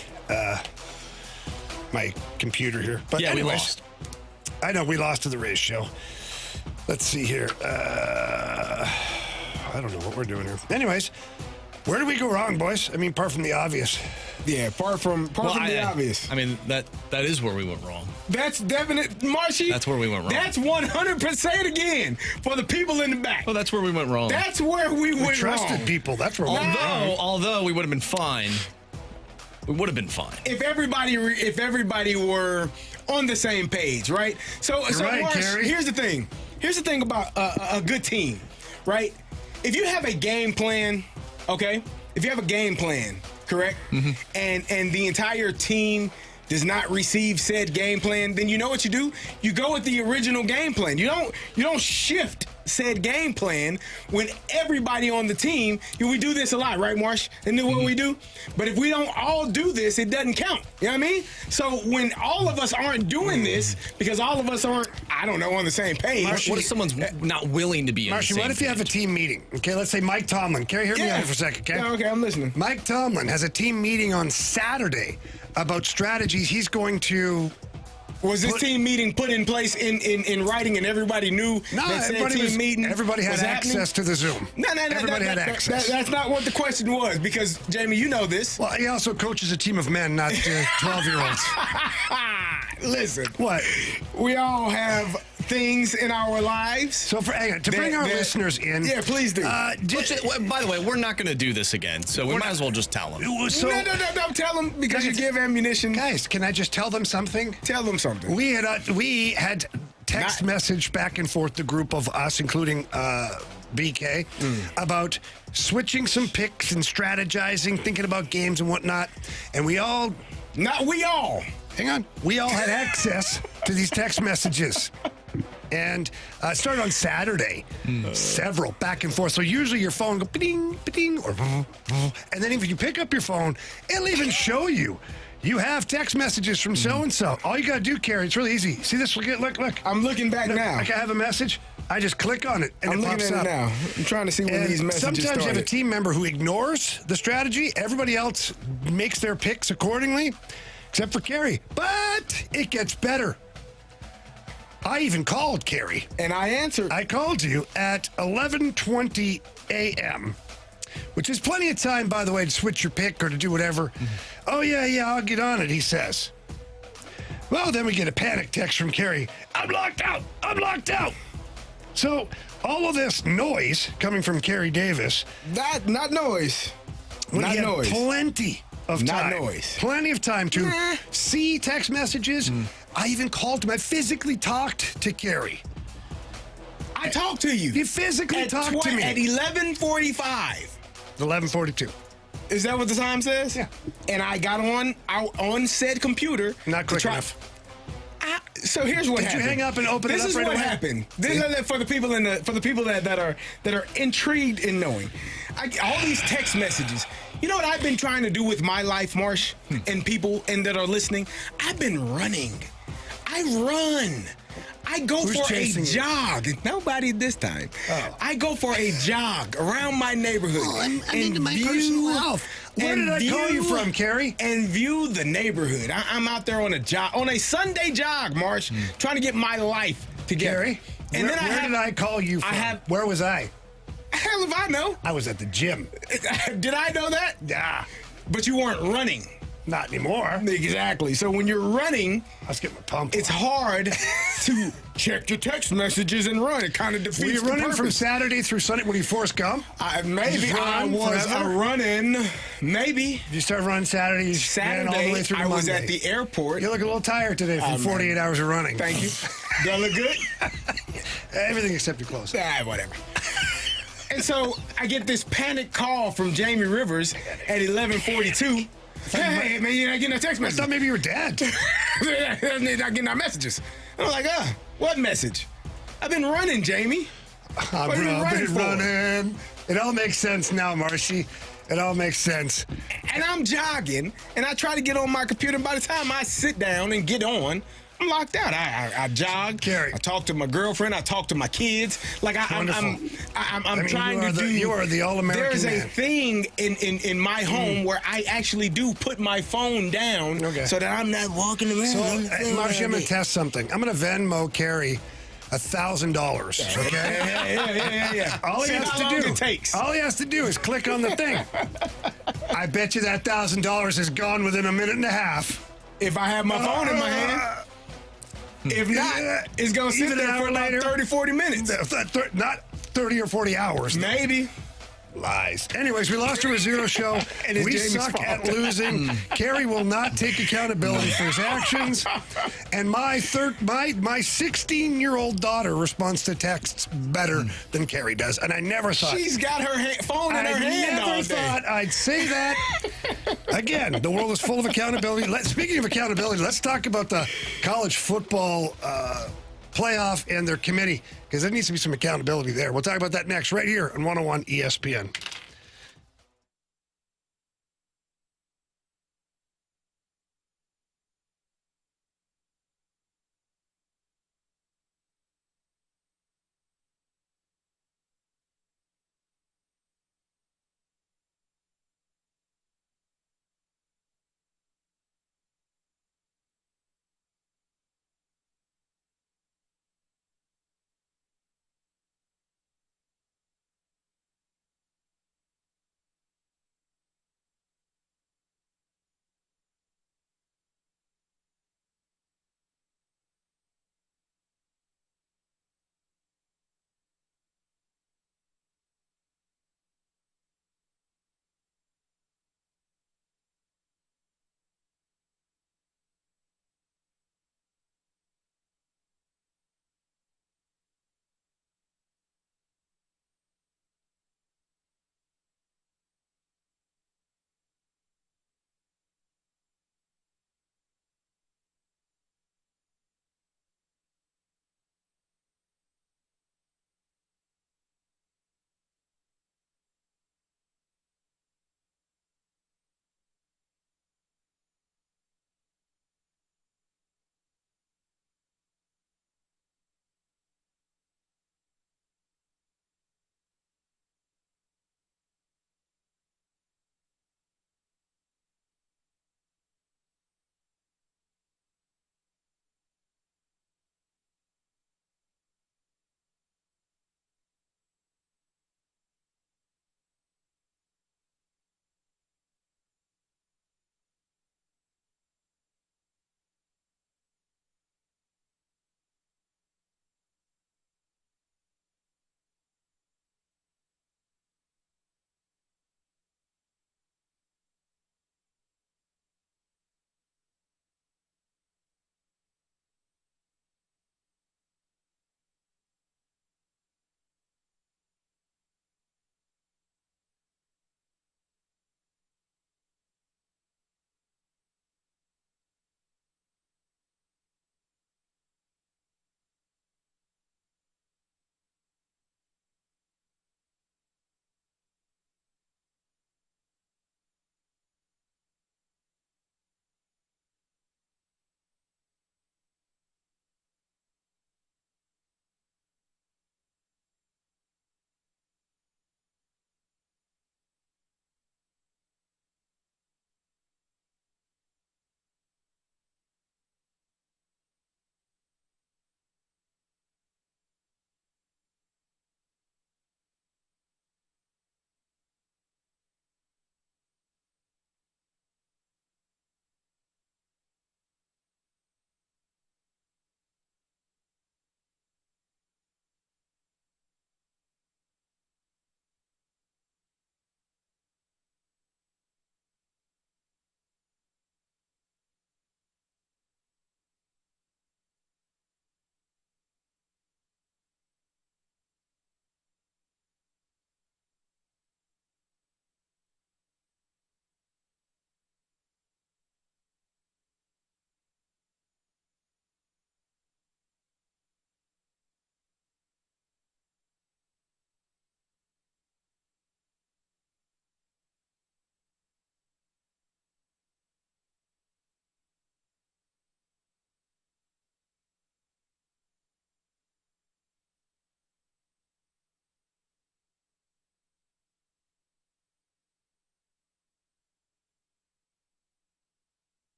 my computer here. But Yeah, we anyways, lost. I know we lost to the Rays show. Let's see here. I don't know what we're doing here. Anyways, where did we go wrong, boys? I mean, apart from the obvious. Yeah, apart from the obvious. I mean, that is where we went wrong. That's definite, Marshy. That's where we went wrong. That's 100% again for the people in the back. Well, that's where we went wrong. That's where we went Trusted wrong. people. That's where we went wrong. Although we would have been fine. We would have been fine. If everybody were on the same page, right? So right, Marsh, Carey. here's the thing. Here's the thing about a good team, right? If you have a game plan, okay? If you have a game plan, correct? Mm-hmm. And the entire team does not receive said game plan, then you know what you do? You go with the original game plan. You don't shift said game plan when everybody on the team, we do this a lot, right, Marsh? Isn't that what we do? But if we don't all do this, it doesn't count. You know what I mean? So when all of us aren't doing this, because all of us aren't, on the same page. What if someone's not willing to be in the Marshy, same what if you have a team meeting? Okay, let's say Mike Tomlin. Carey, hear me out for a second, okay? Yeah, okay, I'm listening. Mike Tomlin has a team meeting on Saturday about strategies he's going to... Was this team meeting put in place in writing and everybody knew that said team meeting everybody had was access happening? to the Zoom. No. Everybody had access. That's not what the question was, because, Jamie, you know this. Well, he also coaches a team of men, not 12-year-olds. Listen. What? We all have things in our lives. So hang on, to bring our listeners in... Yeah, please do. By the way, we're not going to do this again, so we might as well just tell them. So, no, don't tell them, because you give ammunition. guys, can I just tell them something? Tell them something. We had text message back and forth, the group of us, including BK, about switching some picks and strategizing, thinking about games and whatnot. And we all... Not we all. Hang on. We all had access to these text messages. And it started on Saturday. Several back and forth. So usually your phone go ding, ding, or and then if you pick up your phone, it'll even show you. You have text messages from so-and-so. All you got to do, Carey, it's really easy. See this? Look. I'm looking back now. Like I have a message. I just click on it, and I'm it looking pops at up. it now. I'm trying to see when And these messages sometimes started. you have a team member who ignores the strategy. Everybody else makes their picks accordingly, except for Carey. But it gets better. I even called Carey. And I answered. I called you at 11:20 a.m., which is plenty of time, by the way, to switch your pick or to do whatever. Oh, yeah, I'll get on it, he says. Well, then we get a panic text from Carey. I'm locked out. So all of this noise coming from Carey Davis. Not noise. When Not he had noise. of Not time. noise. Plenty of time to see text messages. I even called him. I physically talked to Carey. I talked to you. You physically talked to me. At 11:45. 11:42. Is that what the time says? Yeah. And I got on said computer. Not quick enough. So here's what Did happened. you hang up and open it This up is right what away? happened. This is for the people that are intrigued in knowing. All these text messages. You know what I've been trying to do with my life, Marsh, and people that are listening? I've been running. I run. I go Who's for a chasing you? jog. Nobody this time. Oh. I go for a jog around my neighborhood. I'm into my personal health. Where did I call you from, Carey? And view the neighborhood. I'm out there on a jog, on a Sunday jog, Marsh, trying to get my life together. Carey, And where, where did I call you from? Where was I? Hell if I know. I was at the gym. Did I know that? Yeah. But you weren't running. Not anymore. Exactly. So when you're running, I was getting my pump. it's hard to check your text messages and run. It kind of defeats Were you the running from purpose. Saturday through Sunday when you Forrest Gump? Maybe Just I run was forever? running. Maybe. You started running Saturday, you ran all the way Saturday, through to I was Monday. at the airport. You look a little tired today from Oh, man. 48 hours of running. Thank you. Do I look good? Everything except your clothes. Whatever. And so I get this panic call from Jamie Rivers at 11:42. Hey, man, you're not getting a text I message. thought maybe you were dead. They're not getting our messages. I'm like, what message? I've been running, Jamie. What are you running for? running. It all makes sense now, Marshy. It all makes sense. And I'm jogging, and I try to get on my computer. By the time I sit down and get on, I'm locked out. I jog. Carey. I talk to my girlfriend. I talk to my kids. Like I'm Wonderful. trying you are to do. You are the all-American There's man. a thing in my home where I actually do put my phone down so that I'm not walking around. So, Marshy, I'm going to test something. I'm going to Venmo Carey $1,000. Okay. Yeah. All he See has how to long do. it takes. All he has to do is click on the thing. I bet you that $1,000 is gone within a minute and a half. If I have my phone in my hand. If not, it's going to sit Even an there for hour about later? 30, 40 minutes. Not 30 or 40 hours. Maybe. Lies. Anyways, we lost to a zero show. And it's We Jamie's suck fault. at losing. Carey will not take accountability for his actions. And my 16-year-old daughter responds to texts better than Carey does. And I never thought. She's got her phone in her hand all I never day. thought I'd say that. Again, the world is full of accountability. Speaking of accountability, let's talk about the college football playoff and their committee, because there needs to be some accountability there. We'll talk about that next, right here on 101 ESPN.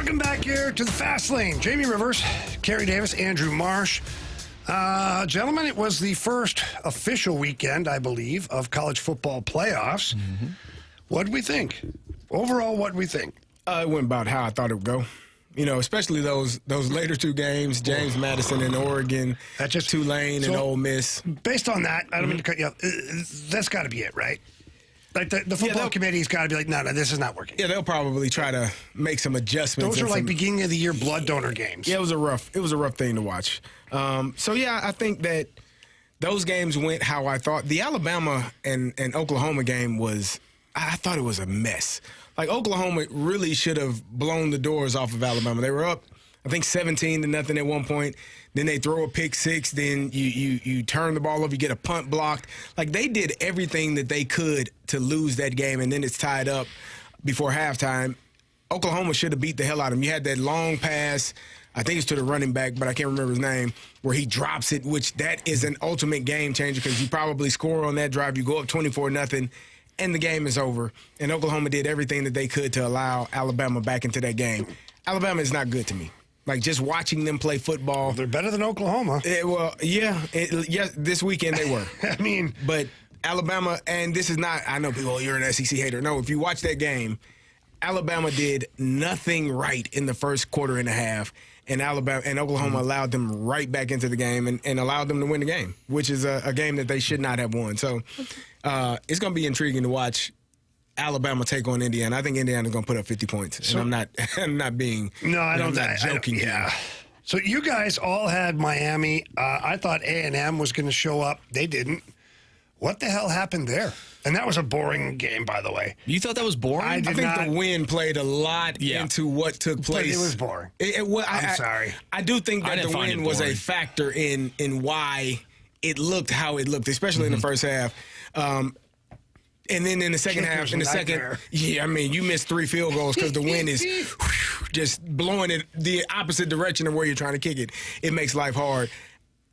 Welcome back here to the Fast Lane. Jamie Rivers, Carey Davis, Andrew Marsh. Gentlemen, it was the first official weekend, I believe, of college football playoffs. Mm-hmm. What did we think? Overall, what did we think? It went about how I thought it would go. You know, especially those later two games, James Madison and Oregon, Tulane and Ole Miss. Based on that, I don't mean to cut you off, that's got to be it, right? Like the football committee's got to be like, no, this is not working. Yeah, they'll probably try to make some adjustments. Those are like beginning of the year blood donor games. Yeah, it was a rough thing to watch. I think that those games went how I thought. The Alabama and Oklahoma game I thought it was a mess. Like, Oklahoma really should have blown the doors off of Alabama. They were up, I think, 17-0 at one point. Then they throw a pick six. Then you turn the ball over. You get a punt blocked. Like, they did everything that they could to lose that game, and then it's tied up before halftime. Oklahoma should have beat the hell out of them. You had that long pass, I think it's to the running back, but I can't remember his name, where he drops it, which that is an ultimate game changer because you probably score on that drive. You go up 24-0. And the game is over. And Oklahoma did everything that they could to allow Alabama back into that game. Alabama is not good to me. Like, just watching them play football. They're better than Oklahoma. This weekend they were. I mean. But Alabama, and this is not, I know people, you're an SEC hater. No, if you watch that game, Alabama did nothing right in the first quarter and a half. And Oklahoma allowed them right back into the game and allowed them to win the game, which is a game that they should not have won. So it's going to be intriguing to watch Alabama take on Indiana. I think Indiana's going to put up 50 points, and I'm not being joking. Yeah. So you guys all had Miami. I thought A&M was going to show up. They didn't. What the hell happened there? And that was a boring game, by the way. You thought that was boring? I think the wind played a lot into what took place. It was boring. I'm sorry. I do think that the wind was a factor in why it looked how it looked, especially in the first half. And then in the second half, you missed 3 field goals because the wind is just blowing it the opposite direction of where you're trying to kick it. It makes life hard.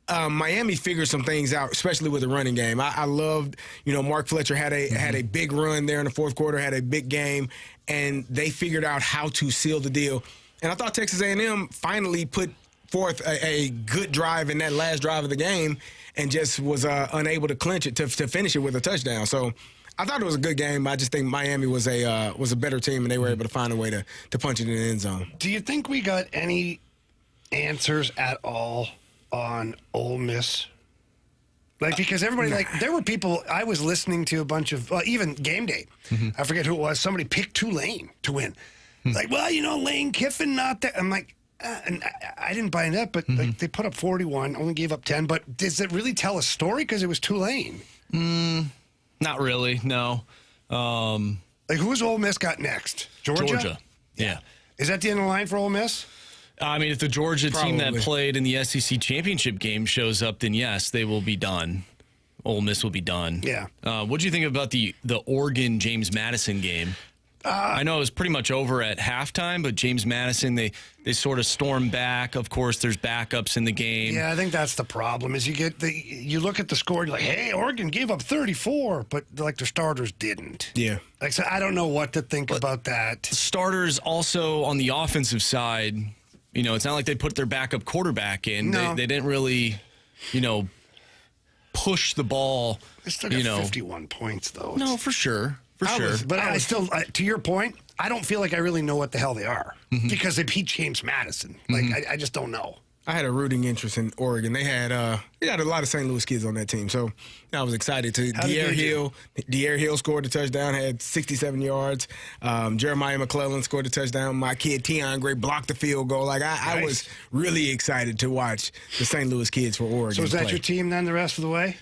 Miami figured some things out, especially with the running game. I loved, Mark Fletcher had a big run there in the fourth quarter, had a big game, and they figured out how to seal the deal. And I thought Texas A&M finally put forth a good drive in that last drive of the game and just was unable to clinch it to finish it with a touchdown. So I thought it was a good game. I just think Miami was a better team, and they were able to find a way to punch it in the end zone. Do you think we got any answers at all on Ole Miss? Because everybody, there were people, I was listening to a bunch of, even game day, I forget who it was, somebody picked Tulane to win. Lane Kiffin not there. I'm like, and I didn't buy that, but they put up 41, only gave up 10. But does it really tell a story? Because it was Tulane. Not really, no. Who's Ole Miss got next? Georgia? Yeah. Is that the end of the line for Ole Miss? I mean, if the Georgia team that played in the SEC championship game shows up, then yes, they will be done. Ole Miss will be done. Yeah. What do you think about the Oregon James Madison game? I know it was pretty much over at halftime, but James Madison, they sort of stormed back. Of course, there's backups in the game. Yeah, I think that's the problem. Is you look at the score, and you're like, hey, Oregon gave up 34, but their starters didn't. Yeah. So I don't know what to think about that. Starters also on the offensive side. It's not like they put their backup quarterback in. No. They didn't really, push the ball. They still got 51 points, though. No, for sure. I still, to your point, I don't feel like I really know what the hell they are because they beat James Madison. I just don't know. I had a rooting interest in Oregon. They had a lot of St. Louis kids on that team, so I was excited to. De'Aaron Hill scored a touchdown, had 67 yards. Jeremiah McClellan scored a touchdown. My kid Tion Gray blocked the field goal. I was really excited to watch the St. Louis kids for Oregon. So is that your team then the rest of the way?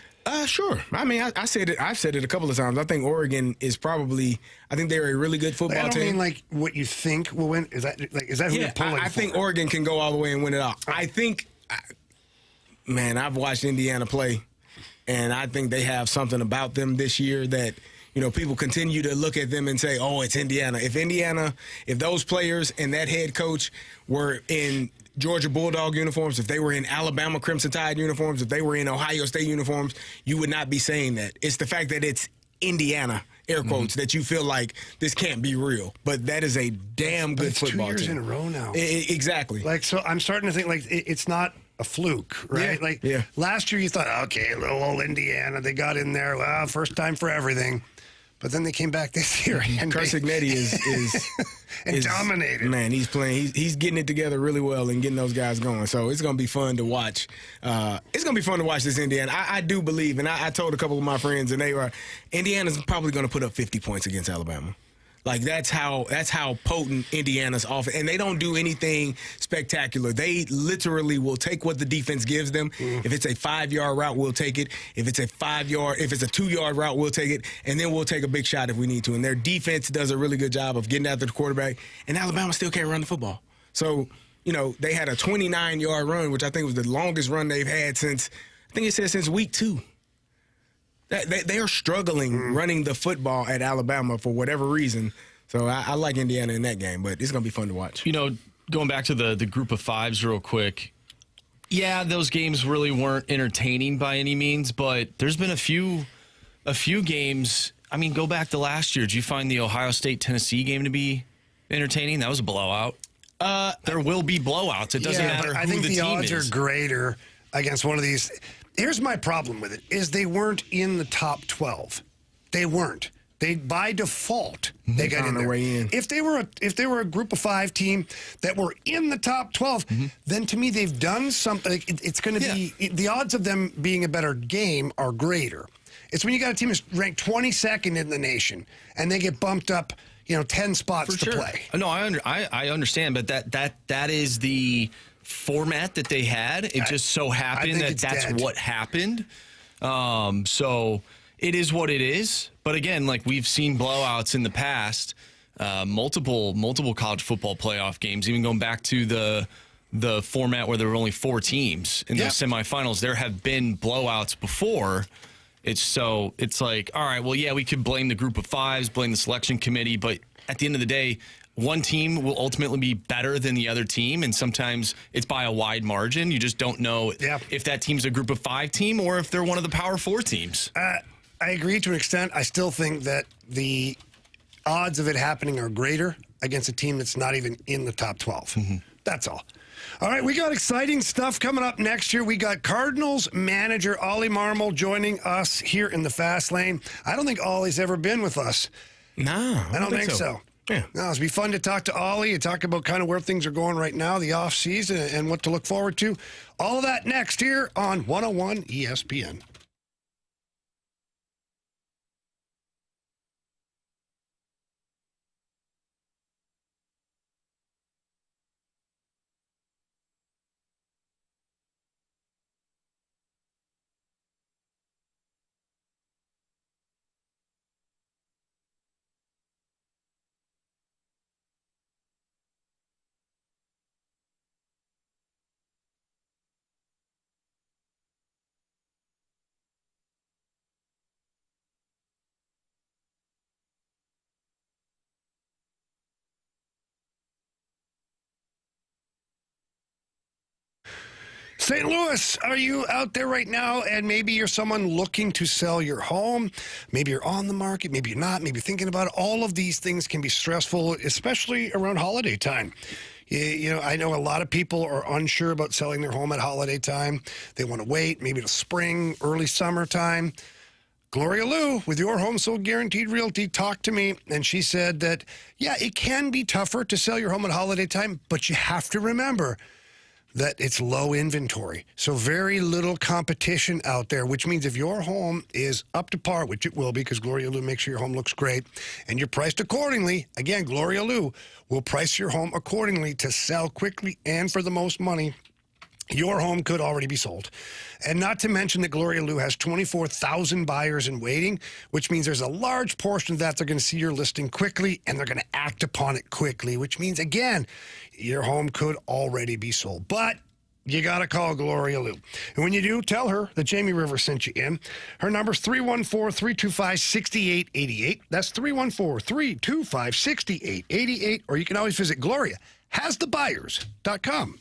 Sure. I mean, I've said it a couple of times. I think Oregon is probably. I think they're a really good football team. I don't mean what you think will win. Is that who you're pulling for? I think Oregon can go all the way and win it all. I think, I've watched Indiana play, and I think they have something about them this year that people continue to look at them and say, "Oh, it's Indiana." If those players and that head coach were in Georgia Bulldog uniforms, if they were in Alabama Crimson Tide uniforms, if they were in Ohio State uniforms, you would not be saying that. It's the fact that it's Indiana. air quotes, that you feel like this can't be real. But that is a damn good football team. It's 2 years in a row now. Exactly. Like, so I'm starting to think, like, it's not a fluke, right? Last year you thought, okay, little old Indiana, they got in there, well, first time for everything. But then they came back this year. And Carsignetti is dominated. Man, he's playing. He's getting it together really well and getting those guys going. So it's going to be fun to watch. It's going to be fun to watch this Indiana. I do believe, and I told a couple of my friends, and they were, Indiana's probably going to put up 50 points against Alabama. Like, that's how potent Indiana's offense. And they don't do anything spectacular. They literally will take what the defense gives them. If it's a 5-yard route, we'll take it. If it's a 2-yard route, we'll take it. And then we'll take a big shot if we need to. And their defense does a really good job of getting after the quarterback. And Alabama still can't run the football. So, they had a 29-yard run, which I think was the longest run they've had since week 2. They are struggling running the football at Alabama for whatever reason. So I like Indiana in that game, but it's going to be fun to watch. Going back to the group of fives real quick, yeah, those games really weren't entertaining by any means, but there's been a few games. I mean, go back to last year. Did you find the Ohio State-Tennessee game to be entertaining? That was a blowout. There will be blowouts. It doesn't matter I who think the the team odds is. are greater against one of these. Here's my problem with it, is they weren't in the top 12. They weren't. By default, they got in there. Way in. If they were a group of 5 team that were in the top 12, then to me they've done something. It's going to be, the odds of them being a better game are greater. It's when you got a team that's ranked 22nd in the nation and they get bumped up, 10 spots to play. No, I understand, but that is the format that they had. It just so happened that's dead. What happened. So it is what it is. But again, like, we've seen blowouts in the past, multiple college football playoff games, even going back to the format where there were only 4 teams in the semifinals. There have been blowouts before. It's like, all right, well, yeah, we could blame the group of 5s, blame the selection committee, but at the end of the day, one team will ultimately be better than the other team, and sometimes it's by a wide margin. You just don't know if that team's a group of 5 team or if they're one of the Power 4 teams. I agree to an extent. I still think that the odds of it happening are greater against a team that's not even in the top 12. That's all. All right, we got exciting stuff coming up next year. We got Cardinals manager Ollie Marmol joining us here in the Fast Lane. I don't think Ollie's ever been with us. No, I don't think so. Yeah. No, it'll be fun to talk to Ollie and talk about kind of where things are going right now, the off season, and what to look forward to. All of that next here on 101 ESPN. St. Louis, are you out there right now and maybe you're someone looking to sell your home? Maybe you're on the market, maybe you're not, maybe you're thinking about it. All of these things can be stressful, especially around holiday time. I know a lot of people are unsure about selling their home at holiday time. They want to wait, maybe till spring, early summertime. Gloria Liu with Your Home Sold Guaranteed Realty talked to me, and she said that, it can be tougher to sell your home at holiday time, but you have to remember that it's low inventory. So very little competition out there, which means if your home is up to par, which it will be because Gloria Liu makes sure your home looks great, and you're priced accordingly, again, Gloria Liu will price your home accordingly to sell quickly and for the most money. Your home could already be sold. And not to mention that Gloria Liu has 24,000 buyers in waiting, which means there's a large portion of that they're going to see your listing quickly and they're going to act upon it quickly, which means, again, your home could already be sold. But you got to call Gloria Liu. And when you do, tell her that Jamie Rivers sent you in. Her number's 314-325-6888. That's 314-325-6888. Or you can always visit GloriaHasTheBuyers.com.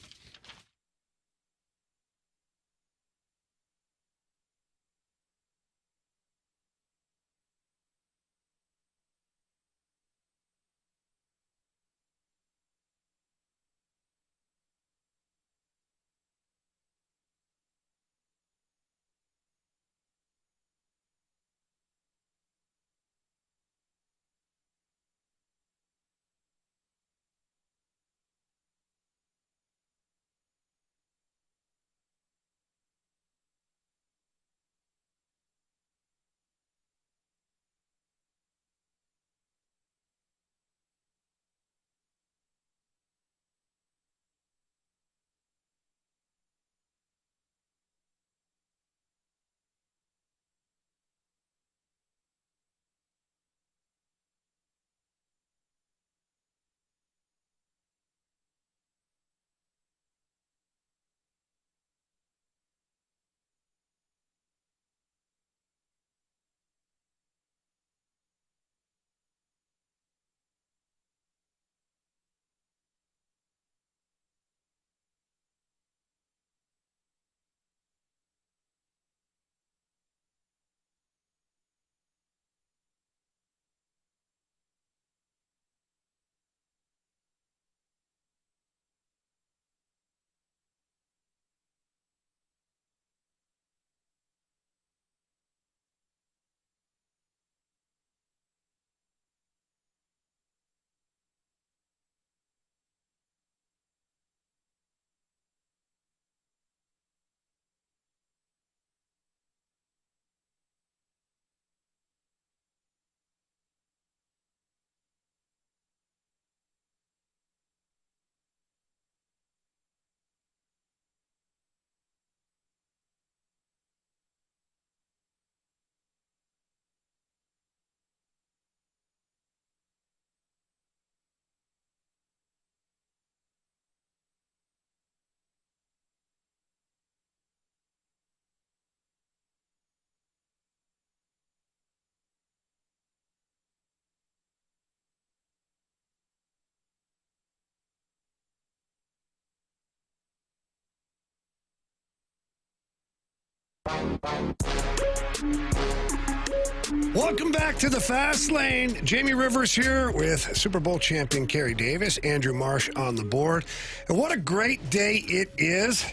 Welcome back to the Fast Lane. Jamie Rivers here with Super Bowl champion Carey Davis, Andrew Marsh on the board. And what a great day it is.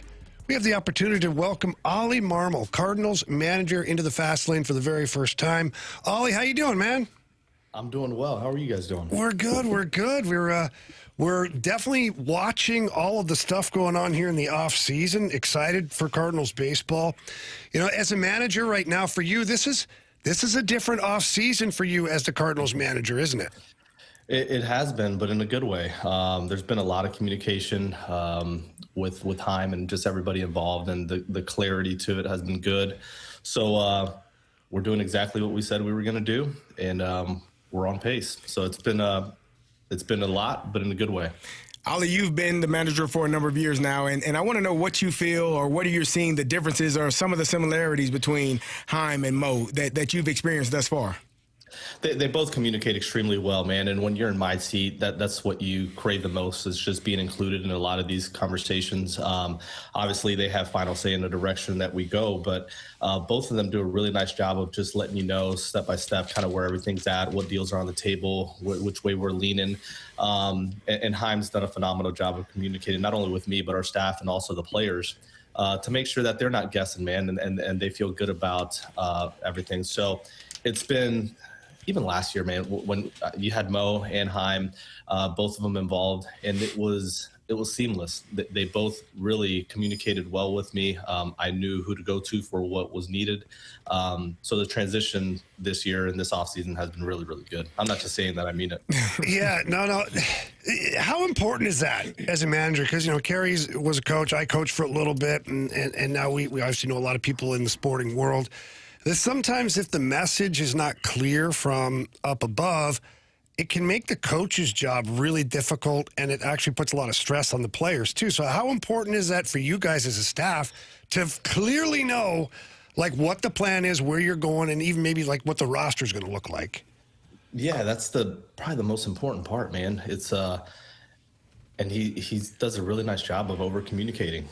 We have the opportunity to welcome Ollie Marmol, Cardinals manager, into the Fast Lane for the very first time. Ollie, how you doing, man? I'm doing well. How are you guys doing? We're good. We're definitely watching all of the stuff going on here in the off season. Excited for Cardinals baseball. You know, as a manager right now for you, this is a different off season for you as the Cardinals manager, isn't it? It has been, but in a good way. There's been a lot of communication with Heim and just everybody involved, and the clarity to it has been good. So we're doing exactly what we said we were going to do, and we're on pace. So it's been a lot, but in a good way. Ollie, you've been the manager for a number of years now, and I want to know what you feel, or what are you seeing the differences or some of the similarities between Heim and Mo that you've experienced thus far? They both communicate extremely well, man. And when you're in my seat, that's what you crave the most, is just being included in a lot of these conversations. Obviously, they have final say in the direction that we go, but both of them do a really nice job of just letting you know step by step kind of where everything's at, what deals are on the table, which way we're leaning. And Heim's done a phenomenal job of communicating, not only with me, but our staff and also the players, to make sure that they're not guessing, man, and they feel good about everything. So it's been... Even last year, man, when you had Mo and Heim, both of them involved, and it was seamless. They both really communicated well with me. I knew who to go to for what was needed. So the transition this year and this offseason has been really, really good. I'm not just saying that, I mean it. Yeah, no. How important is that as a manager? Because, you know, Carey was a coach. I coached for a little bit, and now we obviously know a lot of people in the sporting world. Sometimes if the message is not clear from up above, it can make the coach's job really difficult, and it actually puts a lot of stress on the players too. So how important is that for you guys as a staff to clearly know like what the plan is, where you're going, and even maybe like what the roster is going to look like? Yeah, that's probably the most important part, man. It's and he does a really nice job of over communicating.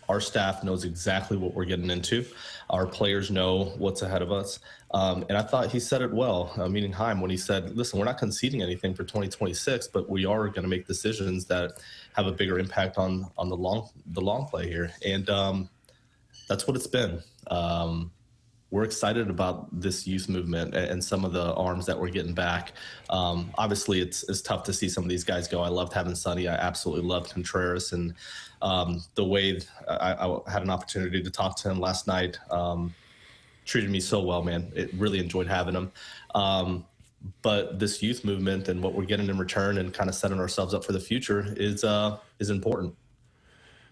Our staff knows exactly what we're getting into. Our players know what's ahead of us. And I thought he said it well, meaning Heim, when he said, listen, we're not conceding anything for 2026, but we are going to make decisions that have a bigger impact on the long play here. And that's what it's been. We're excited about this youth movement and some of the arms that we're getting back. Obviously, it's tough to see some of these guys go. I loved having Sonny. I absolutely loved Contreras. And the way I had an opportunity to talk to him last night, treated me so well, man. It really enjoyed having him. But this youth movement and what we're getting in return and kind of setting ourselves up for the future is important.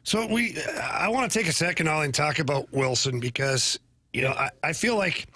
So I want to take a second, Ollie, and talk about Willson, because you know, I feel like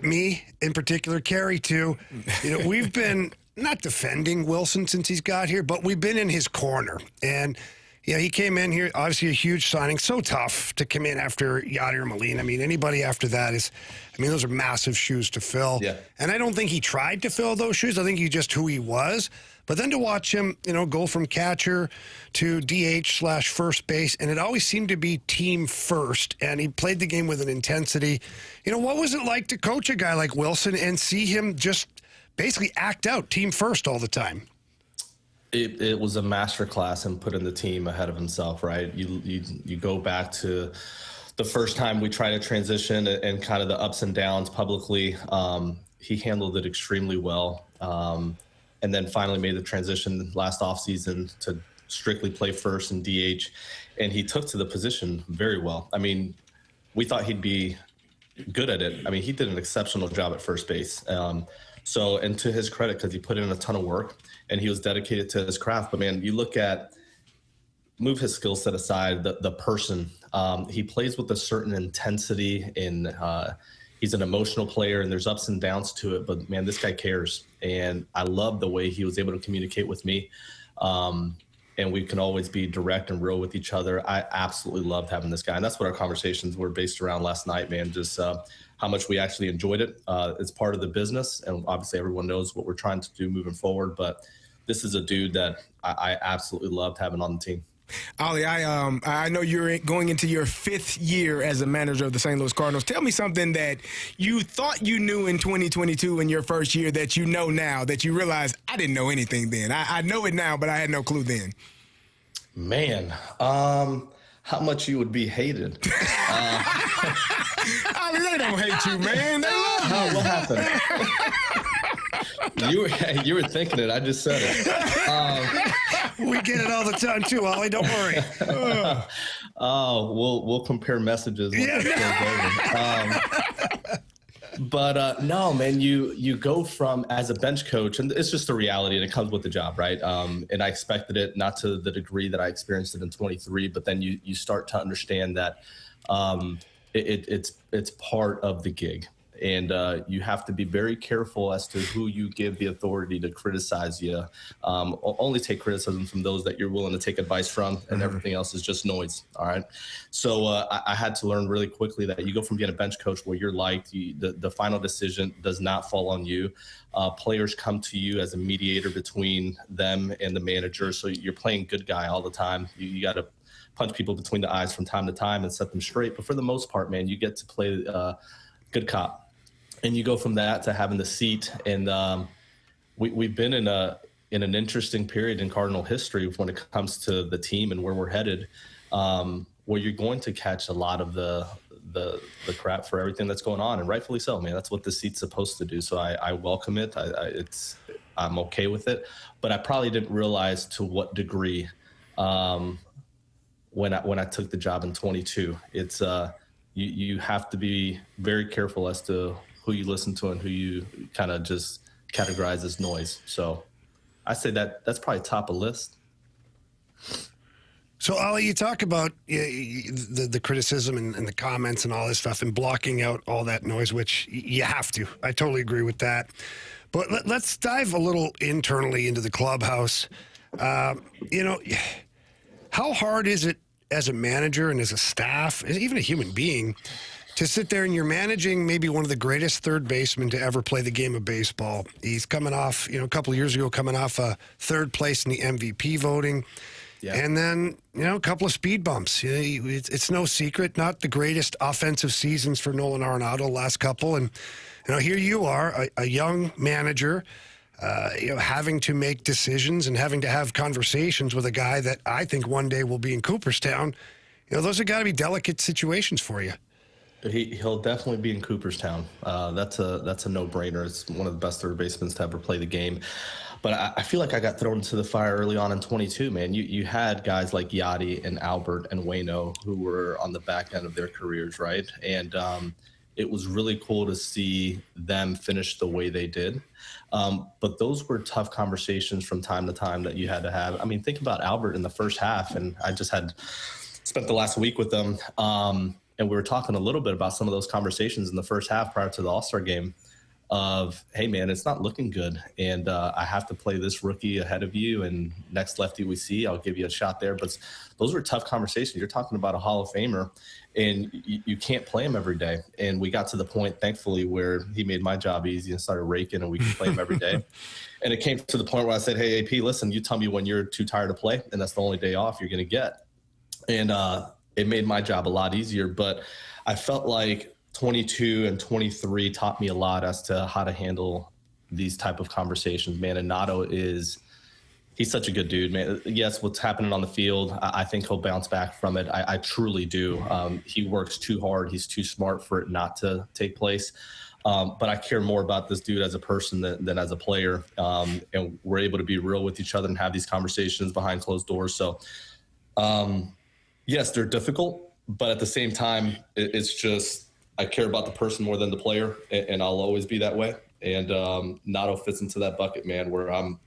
me in particular, Carey too, you know, we've been not defending Willson since he's got here, but we've been in his corner. And, you know, he came in here, obviously a huge signing, so tough to come in after Yadier Molina. I mean, anybody after that those are massive shoes to fill. Yeah. And I don't think he tried to fill those shoes. I think he's just who he was. But then to watch him, you know, go from catcher to DH/first base, and it always seemed to be team first, and he played the game with an intensity. You know, what was it like to coach a guy like Willson and see him just basically act out team first all the time? It was a masterclass in putting the team ahead of himself, right? You go back to the first time we tried to transition and kind of the ups and downs publicly. He handled it extremely well. And then finally made the transition last offseason to strictly play first and DH. And he took to the position very well. I mean, we thought he'd be good at it. I mean, he did an exceptional job at first base. So, and to his credit, because he put in a ton of work and he was dedicated to his craft. But man, you look at, move his skill set aside, the person, he plays with a certain intensity in, he's an emotional player and there's ups and downs to it, but man, this guy cares. And I love the way he was able to communicate with me. And we can always be direct and real with each other. I absolutely loved having this guy. And that's what our conversations were based around last night, man. Just how much we actually enjoyed it. It's part of the business. And obviously everyone knows what we're trying to do moving forward. But this is a dude that I absolutely loved having on the team. Ollie, I know you're going into your 5th year as a manager of the St. Louis Cardinals. Tell me something that you thought you knew in 2022 in your first year that you know now that you realize I didn't know anything then. I know it now, but I had no clue then. Man, how much you would be hated. Ollie, they don't hate you, man. They love you. What happened? You were thinking it. I just said it. We get it all the time too, Ollie. Don't worry. We'll compare messages. But no, man, you go from as a bench coach, and it's just the reality, and it comes with the job, right? And I expected it, not to the degree that I experienced it in 23, but then you start to understand that it's part of the gig. And you have to be very careful as to who you give the authority to criticize you. Only take criticism from those that you're willing to take advice from, and everything else is just noise. All right. So I had to learn really quickly that you go from being a bench coach where you're liked, the final decision does not fall on you. Players come to you as a mediator between them and the manager. So you're playing good guy all the time. You got to punch people between the eyes from time to time and set them straight. But for the most part, man, you get to play good cop. And you go from that to having the seat, and we've been in an interesting period in Cardinal history when it comes to the team and where we're headed, where you're going to catch a lot of the crap for everything that's going on, and rightfully so, man. That's what the seat's supposed to do. So I welcome it. I'm okay with it, but I probably didn't realize to what degree when I took the job in 22. It's you have to be very careful as to who you listen to and who you kind of just categorize as noise. So I say that's probably top of list. So, Ollie, you talk about the criticism and the comments and all this stuff and blocking out all that noise, which you have to. I totally agree with that. But let's dive a little internally into the clubhouse. How hard is it as a manager and as a staff, as even a human being, to sit there and you're managing maybe one of the greatest third basemen to ever play the game of baseball? He's coming off, a couple of years ago, coming off a third place in the MVP voting. Yeah. And then, a couple of speed bumps. It's no secret, not the greatest offensive seasons for Nolan Arenado, last couple. And, here you are, a young manager, having to make decisions and having to have conversations with a guy that I think one day will be in Cooperstown. Those have got to be delicate situations for you. He'll definitely be in Cooperstown. That's a no-brainer. It's one of the best third basemen to ever play the game. But I feel like I got thrown into the fire early on in 22, man. You had guys like Yachty and Albert and Waino who were on the back end of their careers, right? And it was really cool to see them finish the way they did. But those were tough conversations from time to time that you had to have. I mean, think about Albert in the first half, and I just had spent the last week with them. And we were talking a little bit about some of those conversations in the first half prior to the All-Star game of, hey, man, it's not looking good. And I have to play this rookie ahead of you. And next lefty we see, I'll give you a shot there. But those were tough conversations. You're talking about a Hall of Famer, and you can't play him every day. And we got to the point, thankfully, where he made my job easy and started raking, and we could play him every day. And it came to the point where I said, hey, AP, listen, you tell me when you're too tired to play, and that's the only day off you're going to get. And it made my job a lot easier, but I felt like 22 and 23 taught me a lot as to how to handle these type of conversations, man. And Nato he's such a good dude, man. Yes, what's happening on the field, I think he'll bounce back from it. I truly do. He works too hard. He's too smart for it not to take place. But I care more about this dude as a person than as a player. And we're able to be real with each other and have these conversations behind closed doors. So, yes, they're difficult, but at the same time, it's just I care about the person more than the player, and I'll always be that way. And Nato fits into that bucket, man, where I'm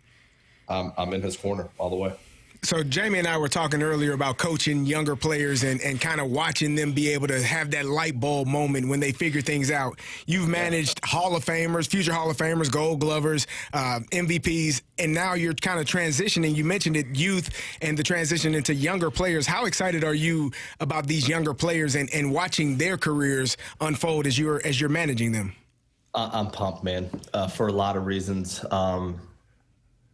in his corner all the way. So Jamie and I were talking earlier about coaching younger players and kind of watching them be able to have that light bulb moment when they figure things out. You've managed Hall of Famers, future Hall of Famers, Gold Glovers, MVPs, and now you're kind of transitioning. You mentioned it, youth and the transition into younger players. How excited are you about these younger players and watching their careers unfold as you're managing them? I'm pumped, man, for a lot of reasons.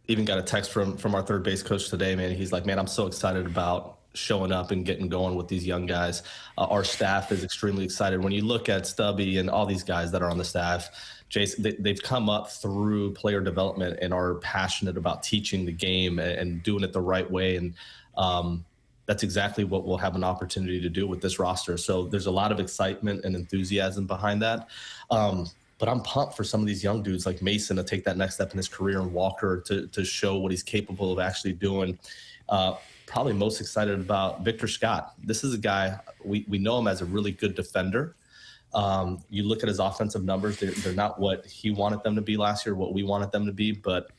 Even got a text from our third base coach today, man. He's like, man, I'm so excited about showing up and getting going with these young guys. Our staff is extremely excited. When you look at Stubby and all these guys that are on the staff, Jason, they've come up through player development and are passionate about teaching the game and doing it the right way. And that's exactly what we'll have an opportunity to do with this roster. So there's a lot of excitement and enthusiasm behind that. But I'm pumped for some of these young dudes like Mason to take that next step in his career, and Walker to show what he's capable of actually doing. Probably most excited about Victor Scott. This is a guy, we know him as a really good defender. You look at his offensive numbers, they're not what he wanted them to be last year, what we wanted them to be, but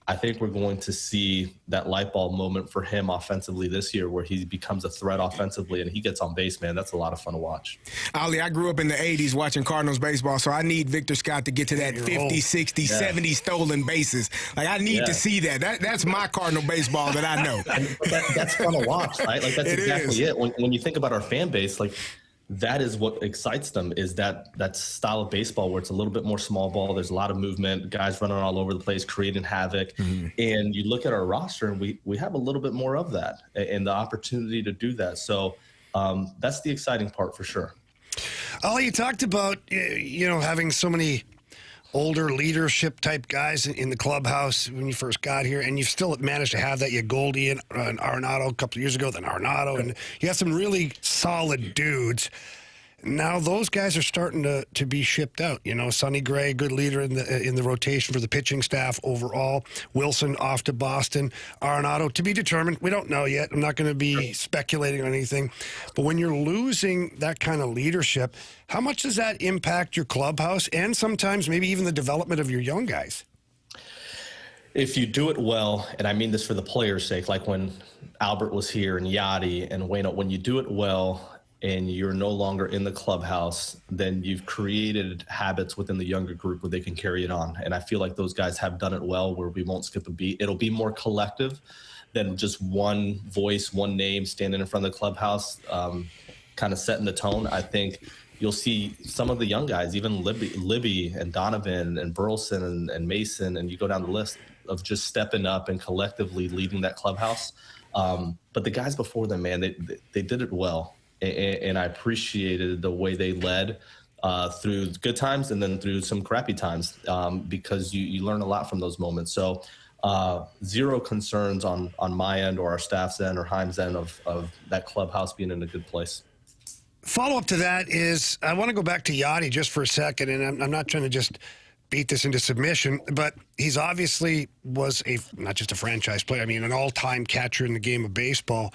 I think we're going to see that light bulb moment for him offensively this year where he becomes a threat offensively and he gets on base, man. That's a lot of fun to watch. Ali, I grew up in the 80s watching Cardinals baseball, so I need Victor Scott to get to that 50, 60, 70 stolen bases. Like, I need to see that. That's my Cardinal baseball that I know. That's fun to watch, right? Like, that's exactly it. When you think about our fan base, like, that is what excites them, is that style of baseball where it's a little bit more small ball. There's a lot of movement, guys running all over the place, creating havoc. Mm-hmm. And you look at our roster and we have a little bit more of that and the opportunity to do that. So that's the exciting part for sure. You talked about, having so many older leadership type guys in the clubhouse when you first got here, and you've still managed to have that. You had Goldie and Arenado a couple of years ago, then Arenado, and you have some really solid dudes. Now those guys are starting to be shipped out. Sonny Gray, good leader in the rotation for the pitching staff overall. Willson off to Boston. Arenado to be determined. We don't know yet. I'm not going to be speculating on anything. But when you're losing that kind of leadership, how much does that impact your clubhouse and sometimes maybe even the development of your young guys? If you do it well, and I mean this for the players' sake, like when Albert was here and Yachty and Waino, when you do it well and you're no longer in the clubhouse, then you've created habits within the younger group where they can carry it on. And I feel like those guys have done it well, where we won't skip a beat. It'll be more collective than just one voice, one name standing in front of the clubhouse, kind of setting the tone. I think you'll see some of the young guys, even Libby and Donovan and Burleson and Mason, and you go down the list of just stepping up and collectively leading that clubhouse. But the guys before them, man, they did it well. And I appreciated the way they led through good times and then through some crappy times, because you learn a lot from those moments. So zero concerns on my end or our staff's end or Heim's end of that clubhouse being in a good place. Follow-up to that is, I want to go back to Yachty just for a second, and I'm not trying to just beat this into submission, but he's obviously was not just a franchise player, I mean, an all-time catcher in the game of baseball.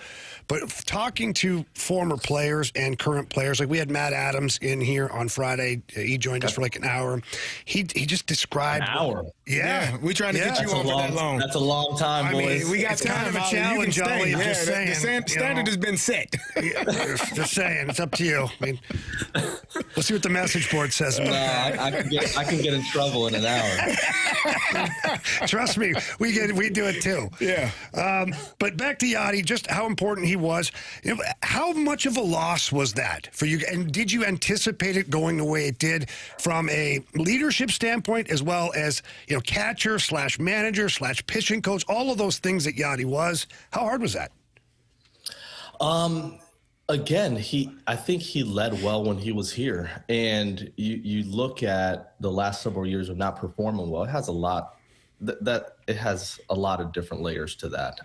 But talking to former players and current players, like we had Matt Adams in here on Friday. He joined us for like an hour. He just described... An hour? Yeah. We trying to get you on for that long. That's a long time, boys. We got time. Kind of a challenge, Ollie. Just saying. The standard has been set. Just saying. It's up to you. I mean, we'll see what the message board says about that. I can get in trouble in an hour. Trust me, we do it too. Yeah. But back to Yachty, just how important he was. How much of a loss was that for you? And did you anticipate it going the way it did from a leadership standpoint, as well as catcher / manager / pitching coach, all of those things that Yachty was? How hard was that? Again, I think he led well when he was here. And you look at the last several years of not performing well, it has a lot of different layers to that.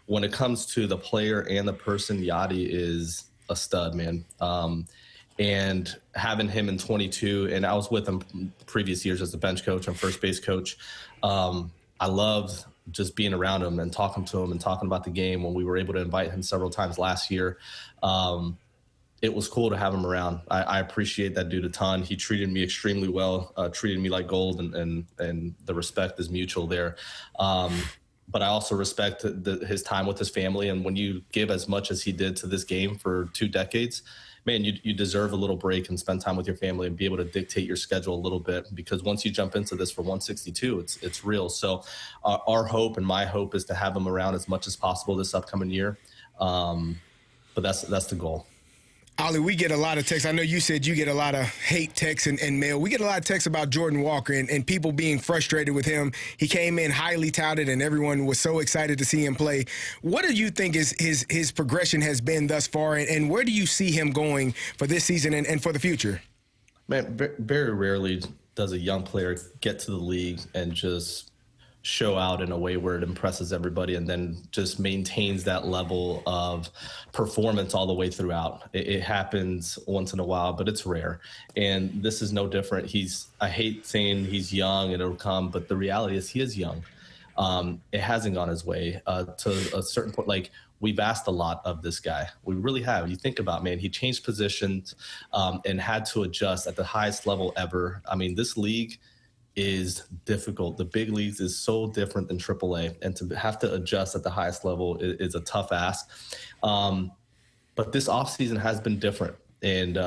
When it comes to the player and the person, Yachty is a stud, man. And having him in 22, and I was with him previous years as a bench coach and first base coach. I loved just being around him and talking to him and talking about the game when we were able to invite him several times last year. It was cool to have him around. I appreciate that dude a ton. He treated me extremely well, treated me like gold, and the respect is mutual there. But I also respect his time with his family. And when you give as much as he did to this game for 2 decades, man, you deserve a little break and spend time with your family and be able to dictate your schedule a little bit, because once you jump into this for 162, it's real. So our hope and my hope is to have him around as much as possible this upcoming year. But that's the goal. Ollie, we get a lot of texts. I know you said you get a lot of hate texts and mail. We get a lot of texts about Jordan Walker and people being frustrated with him. He came in highly touted, and everyone was so excited to see him play. What do you think his progression has been thus far, and where do you see him going for this season and for the future? Man, very rarely does a young player get to the league and just show out in a way where it impresses everybody and then just maintains that level of performance all the way throughout. It happens once in a while, but it's rare. And this is no different. I hate saying he's young and it'll come, but the reality is he is young. It hasn't gone his way to a certain point. Like, we've asked a lot of this guy. We really have. You think about, man, he changed positions and had to adjust at the highest level ever. I mean, this league is difficult. The big leagues is so different than AAA, and to have to adjust at the highest level is a tough ask. But this offseason has been different, and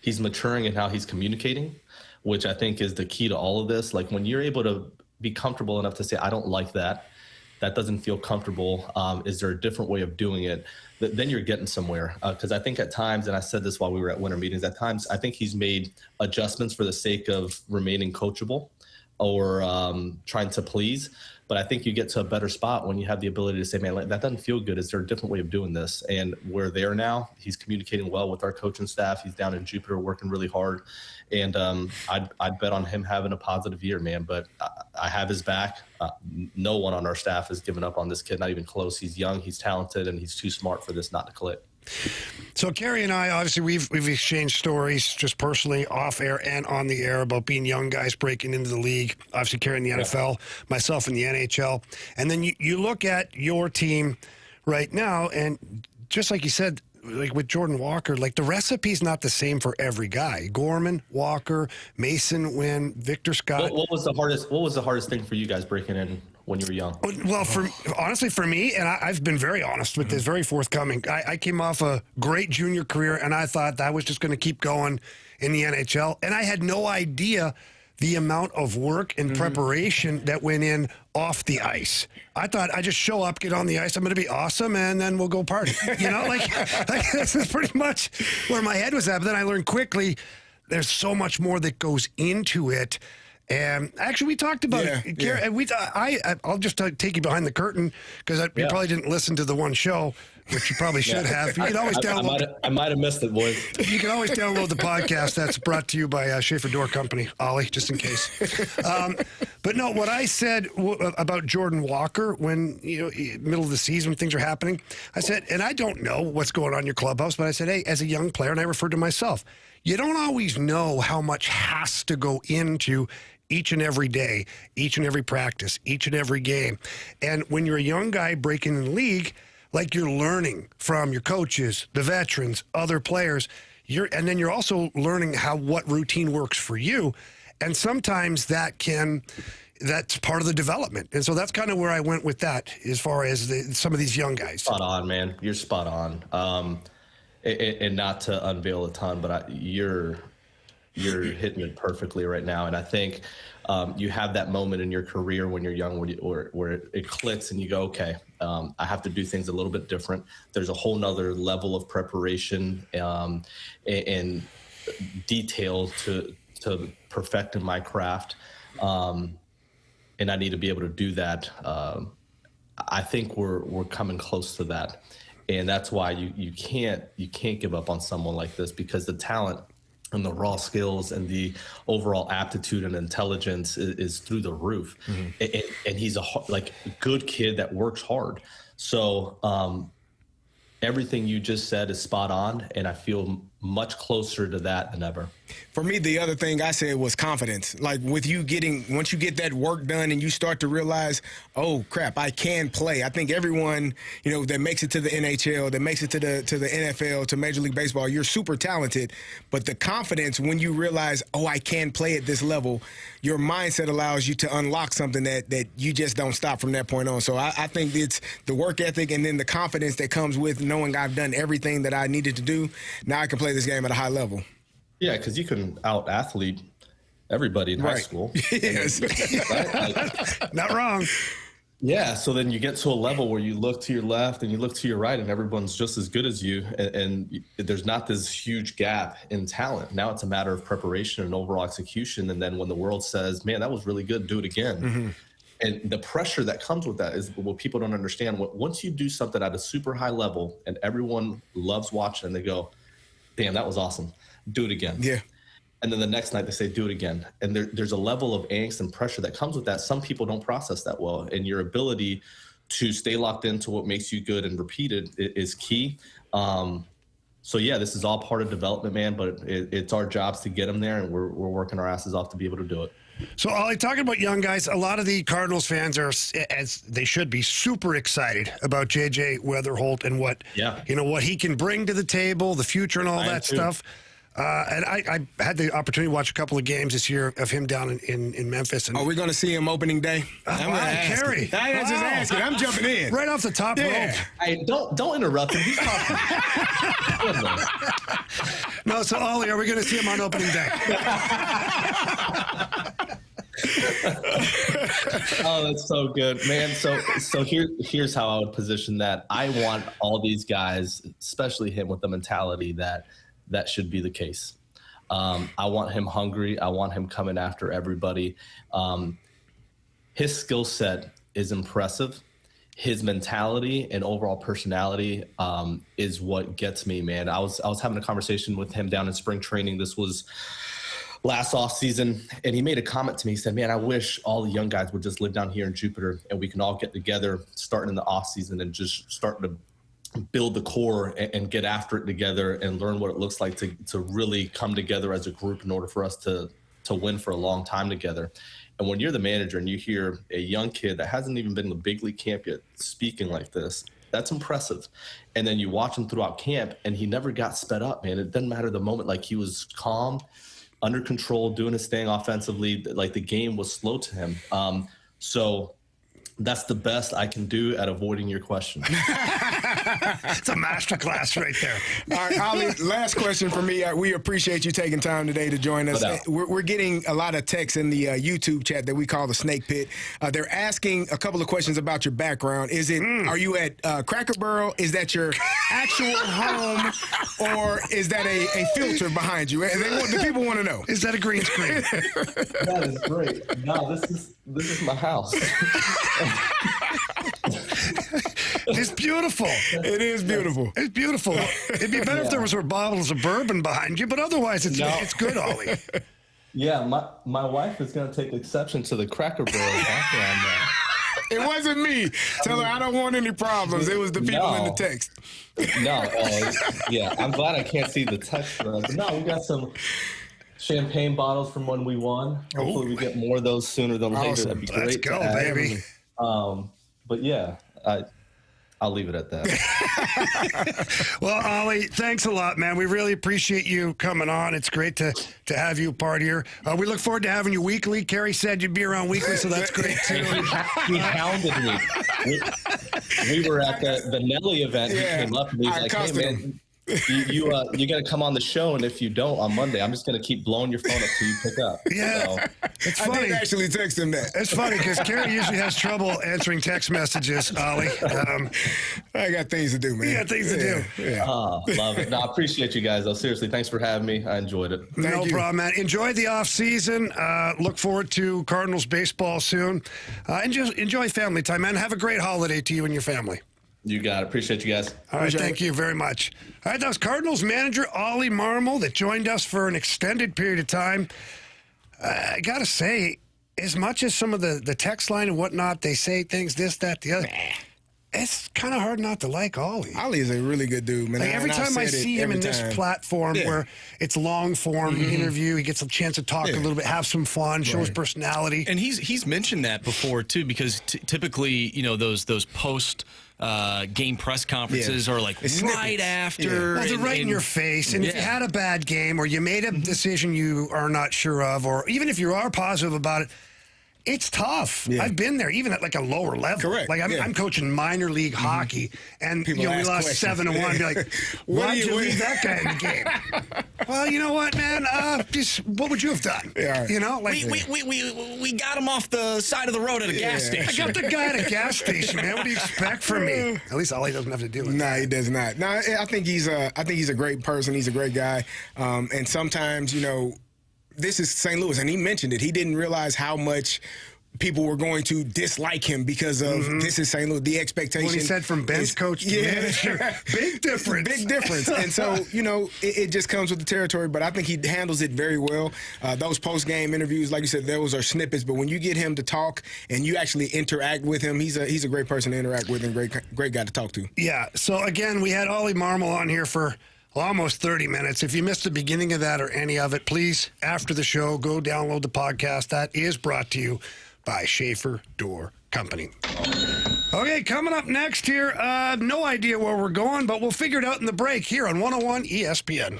he's maturing in how he's communicating, which I think is the key to all of this. Like, when you're able to be comfortable enough to say, I don't like that, that doesn't feel comfortable. Is there a different way of doing it? Then you're getting somewhere. Because I think at times, and I said this while we were at winter meetings, at times I think he's made adjustments for the sake of remaining coachable or trying to please. But I think you get to a better spot when you have the ability to say, man, that doesn't feel good. Is there a different way of doing this? And we're there now. He's communicating well with our coaching staff. He's down in Jupiter working really hard. And I'd bet on him having a positive year, man. But I have his back. No one on our staff has given up on this kid, not even close. He's young, he's talented, and he's too smart for this not to click. So Carey and I, obviously, we've exchanged stories just personally, off air and on the air, about being young guys breaking into the league. Obviously, Carey in the NFL, myself in the NHL. And then you look at your team right now, and just like you said, like with Jordan Walker, like the recipe's not the same for every guy. Gorman, Walker, Mason, Wynn, Victor Scott. What was the hardest thing for you guys breaking in when you were young? Well, honestly, for me, and I've been very honest with this, very forthcoming. I came off a great junior career, and I thought that I was just going to keep going in the NHL, and I had no idea the amount of work and preparation that went in off the ice. I thought I just show up, get on the ice, I'm going to be awesome, and then we'll go party. You know, like this is pretty much where my head was at. But then I learned quickly there's so much more that goes into it. And actually, we talked about it. Gary, I'll just take you behind the curtain, because you probably didn't listen to the one show, which you probably should have. You can always download. I might have missed it, boys. You can always download the podcast. That's brought to you by Schaefer Door Company, Ollie, just in case. But no, what I said about Jordan Walker when, middle of the season when things are happening, I said, and I don't know what's going on in your clubhouse, but I said, hey, as a young player, and I referred to myself, you don't always know how much has to go into each and every day, each and every practice, each and every game. And when you're a young guy breaking in the league, like, you're learning from your coaches, the veterans, other players, and then you're also learning what routine works for you. And sometimes that's part of the development. And so that's kind of where I went with that as far as some of these young guys. Spot on, man. You're spot on. And not to unveil a ton, but you're hitting it perfectly right now. And I think you have that moment in your career when you're young where it clicks and you go, okay, I have to do things a little bit different. There's a whole nother level of preparation and detail to perfect in my craft. And I need to be able to do that. I think we're coming close to that. And that's why you can't give up on someone like this, because the talent and the raw skills and the overall aptitude and intelligence is through the roof. And he's a good kid that works hard. So everything you just said is spot on, and I feel much closer to that than ever. For me, the other thing I said was confidence. Like, with you once you get that work done and you start to realize, oh crap, I can play. I think everyone, that makes it to the NHL, that makes it to the NFL, to Major League Baseball, you're super talented. But the confidence, when you realize, oh, I can play at this level, your mindset allows you to unlock something that you just don't stop from that point on. So I think it's the work ethic and then the confidence that comes with knowing I've done everything that I needed to do. Now I can play this game at a high level. Yeah, because you can out-athlete everybody in high school. Yes. Not wrong. Yeah, so then you get to a level where you look to your left and you look to your right and everyone's just as good as you, and there's not this huge gap in talent. Now it's a matter of preparation and overall execution, and then when the world says, man, that was really good, do it again. Mm-hmm. And the pressure that comes with that is what people don't understand. Once you do something at a super high level and everyone loves watching and they go, damn, that was awesome, do it again. Yeah. And then the next night they say, do it again. And there's a level of angst and pressure that comes with that. Some people don't process that well. And your ability to stay locked into what makes you good and repeat it is key. So, yeah, this is all part of development, man, but it's our jobs to get them there, and we're working our asses off to be able to do it. So, Ollie, talking about young guys, a lot of the Cardinals fans are, as they should be, super excited about J.J. Weatherholt and what he can bring to the table, the future, and all that stuff. And I had the opportunity to watch a couple of games this year of him down in Memphis. And are we going to see him opening day? I'm going to ask Carey. I'm just asking. I'm jumping in. Right off the top rope. Hey, don't interrupt him. He's talking. No, so, Ollie, are we going to see him on opening day? Oh, that's so good, man. So here's how I would position that. I want all these guys, especially him, with the mentality that should be the case. I want him hungry. I want him coming after everybody. His skill set is impressive. His mentality and overall personality is what gets me, man. I was having a conversation with him down in spring training. This was last off season, and he made a comment to me. He said, man, I wish all the young guys would just live down here in Jupiter and we can all get together starting in the off season and just start to build the core and get after it together and learn what it looks like to really come together as a group in order for us to win for a long time together. And when you're the manager and you hear a young kid that hasn't even been in the big league camp yet speaking like this, that's impressive. And then you watch him throughout camp and he never got sped up, man. It doesn't matter the moment. Like, he was calm, under control, doing his thing offensively. Like, the game was slow to him. So that's the best I can do at avoiding your question. It's a masterclass right there. All right, Ollie, last question for me. We appreciate you taking time today to join us. We're getting a lot of texts in the YouTube chat that we call the Snake Pit. They're asking a couple of questions about your background. Is it, are you at Cracker Barrel? Is that your actual home, or is that a filter behind you? The people want to know. Is that a green screen? That is great. No, this is my house. It's beautiful. It is beautiful. It's beautiful. It'd be better if there was bottles of bourbon behind you, but otherwise it's good, Ollie. Yeah, my wife is going to take exception to the Cracker Barrel background now. It wasn't me. Tell her I don't want any problems. It was the people in the text. No, yeah, I'm glad I can't see the text. But no, we got some champagne bottles from when we won. Hopefully we get more of those sooner than later. Awesome. That'd be great. Let's go, baby. But yeah, I'll leave it at that. Well, Ollie, thanks a lot, man. We really appreciate you coming on. It's great to have you part here. We look forward to having you weekly. Carey said you'd be around weekly, so that's great, too. He hounded me. We were at the Nelly event. Yeah, he came up and he was like, hey, man, you got to come on the show, and if you don't on Monday, I'm just going to keep blowing your phone up till you pick up. Yeah, so, it's funny. I did actually text him that. It's funny because Carey usually has trouble answering text messages, Ollie. I got things to do, man. You got things to do. Yeah. Love it. No, I appreciate you guys, though. Seriously, thanks for having me. I enjoyed it. No problem, man. Enjoy the off season. Look forward to Cardinals baseball soon. And just enjoy family time, man. Have a great holiday to you and your family. You got it. Appreciate you guys. All right, thank you very much. All right, that was Cardinals manager Ollie Marmol that joined us for an extended period of time. I got to say, as much as some of the text line and whatnot, they say things, this, that, the other, it's kind of hard not to like Ollie. Ollie is a really good dude, man. Like every time I see him in this platform where it's long form interview, he gets a chance to talk a little bit, have some fun, show his personality. And he's mentioned that before too, because typically, those post game press conferences are like right after. Well, they're right in your face. And if you had a bad game or you made a decision you are not sure of, or even if you are positive about it, It's tough. Yeah. I've been there, even at like a lower level. Correct. Like I'm coaching minor league hockey, and People we ask lost questions. 7-1. Be like, why'd you leave that guy in the game? Well, you know what, man? Just what would you have done? Yeah. You know, like We got him off the side of the road at a gas Yeah. I station. got the guy at a gas station, man. What do you expect from me? At least Ollie doesn't have to do it. No, he does not. No, I think he's a great person. He's a great guy. And sometimes, this is St. Louis, and he mentioned it. He didn't realize how much people were going to dislike him because of this is St. Louis. The expectation. When he said from bench coach to manager, big difference. Big difference. And so, it just comes with the territory, but I think he handles it very well. Those post-game interviews, like you said, those are snippets, but when you get him to talk and you actually interact with him, he's a great person to interact with and great guy to talk to. Yeah. So, again, we had Ollie Marmol on here for almost 30 minutes. If you missed the beginning of that or any of it, please, after the show, go download the podcast. That is brought to you by Schaefer Door Company. Okay, coming up next here, no idea where we're going, but we'll figure it out in the break here on 101 ESPN.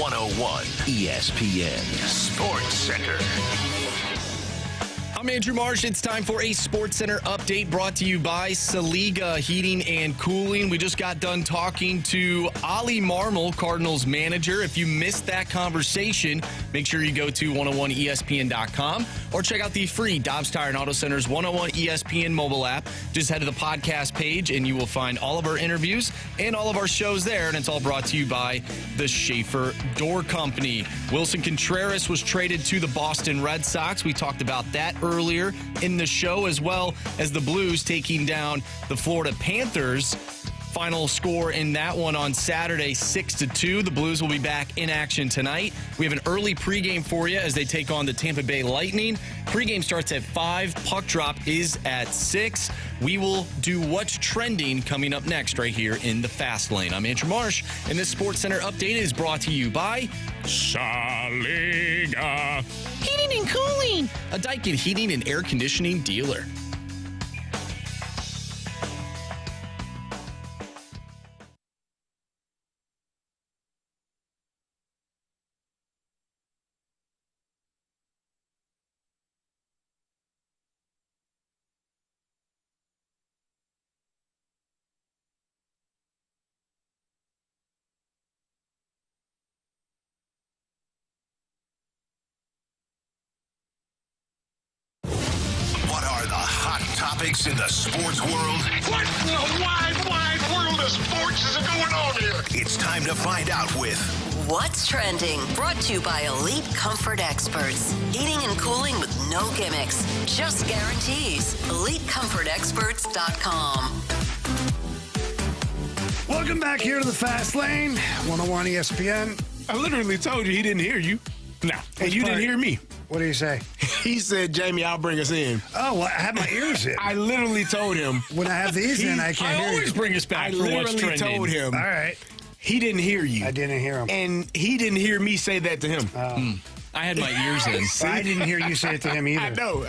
101 ESPN Sports Center. I'm Andrew Marsh. It's time for a Sports Center update brought to you by Saliga Heating and Cooling. We just got done talking to Ali Marmol, Cardinals manager. If you missed that conversation, make sure you go to 101ESPN.com or check out the free Dobbs Tire and Auto Center's 101 ESPN mobile app. Just head to the podcast page and you will find all of our interviews and all of our shows there. And it's all brought to you by the Schaefer Door Company. Willson Contreras was traded to the Boston Red Sox. We talked about that earlier in the show, as well as the Blues taking down the Florida Panthers. Final score in that one on Saturday, 6-2. The Blues will be back in action tonight. We have an early pregame for you as they take on the Tampa Bay Lightning. Pregame starts at 5. Puck drop is at 6. We will do What's Trending coming up next right here in the Fast Lane. I'm Andrew Marsh, and this Sports Center update is brought to you by Saliga Heating and Cooling, a Daikin heating and air conditioning dealer. Topics in the sports world. What in the wide world of sports is going on here? It's time to find out with What's Trending, brought to you by Elite Comfort Experts. Heating and cooling with no gimmicks, just guarantees. EliteComfortExperts.com. Welcome back here to the Fast Lane, 101 ESPN. I literally told you he didn't hear you. No, and you part? didn't hear me. What do you say? He said, Jamie, I'll bring us in. Oh, well, I have my ears in. I literally told him. When I have these in, I can't hear you. always bring us back I for What's literally Trending. told him. All right. He didn't hear you. I didn't hear him. And he didn't hear me say that to him. I had my ears in. I didn't hear you say it to him either. I know.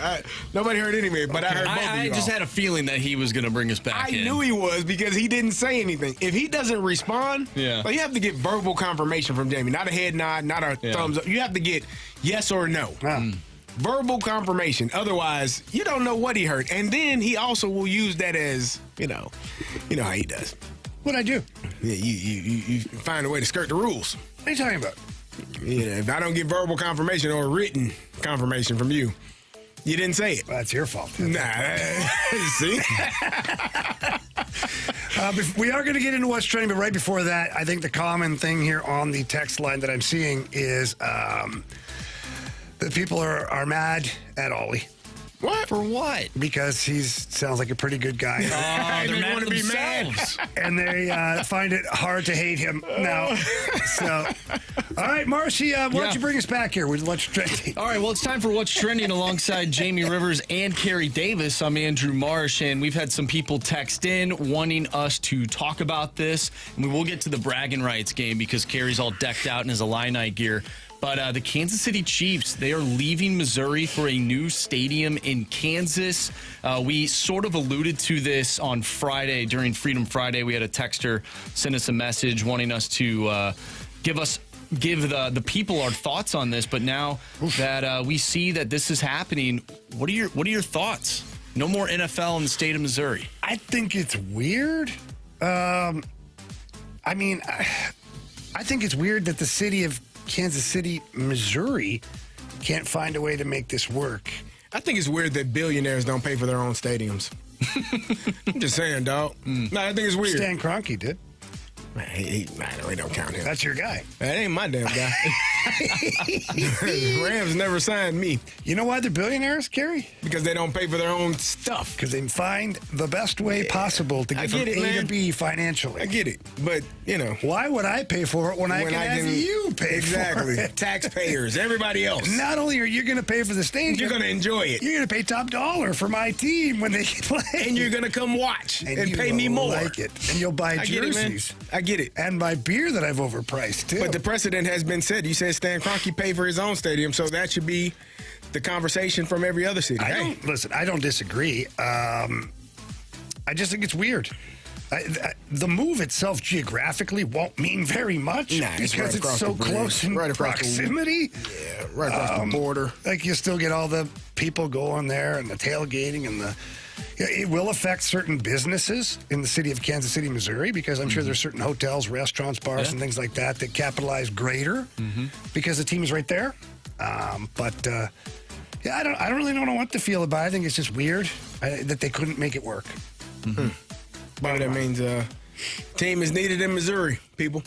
Nobody heard anyway, but I heard both of I you just all. had a feeling that he was going to bring us back I in. knew he was because he didn't say anything. If he doesn't respond, Yeah. like you have to get verbal confirmation from Jamie, not a head nod, not a thumbs up. You have to get yes or no. Verbal confirmation. Otherwise, you don't know what he heard. And then he also will use that as, you know how he does. What'd I do? Yeah, you find a way to skirt the rules. What are you talking about? Yeah, if I don't get verbal confirmation or written confirmation from you, you didn't say it. Well, that's your fault. Nah, see? We are going to get into What's Trending, but right before that, I think the common thing here on the text line that I'm seeing is that people are mad at Ollie. What? For what? Because he sounds like a pretty good guy. They're mad wanna at be themselves. And they find it hard to hate him now. So, all right, Marcy, why don't you bring us back here with What's Trending? All right, well, it's time for What's Trending alongside Jamie Rivers and Carey Davis. I'm Andrew Marsh, and we've had some people text in wanting us to talk about this. And we will get to the bragging rights game because Carey's all decked out in his Illini gear. But the Kansas City Chiefs, they are leaving Missouri for a new stadium in Kansas. We sort of alluded to this on Friday during Freedom Friday. We had a texter send us a message wanting us to give the people our thoughts on this. But now that we see that this is happening, what are your thoughts? No more NFL in the state of Missouri. I think it's weird. I think it's weird that the city of Kansas City, Missouri, can't find a way to make this work. I think it's weird that billionaires don't pay for their own stadiums. I'm just saying, dog. No, I think it's weird. Stan Kroenke did. Man, he don't count him. That's your guy. That ain't my damn guy. Rams never signed me You know why they're billionaires, Carey? because they don't pay for their own stuff. Because they find the best way possible to I get from get it, A man. to B financially. I get it, but Why would I pay for it when I can have you pay exactly. for it? Taxpayers, everybody else. Not only are you going to pay for the stadium, You're going to enjoy it. you're going to pay top dollar for my team when they play. And you're going to come watch and you pay me will more. like it. And you'll buy I get it, man. jerseys. I get it. And buy beer that I've overpriced, too. But the precedent has been set. You said Stan Kroenke paid for his own stadium, so that should be the conversation from every other city. I don't disagree. I just think it's weird. The move itself geographically won't mean very much because it's so close in proximity. Right across the border. Like you still get all the people going there and the tailgating and it will affect certain businesses in the city of Kansas City, Missouri, because I'm sure there's certain hotels, restaurants, bars, and things like that capitalize greater because the team is right there. I don't really know what to feel about it. I think it's just weird that they couldn't make it work. But that means team is needed in Missouri, people.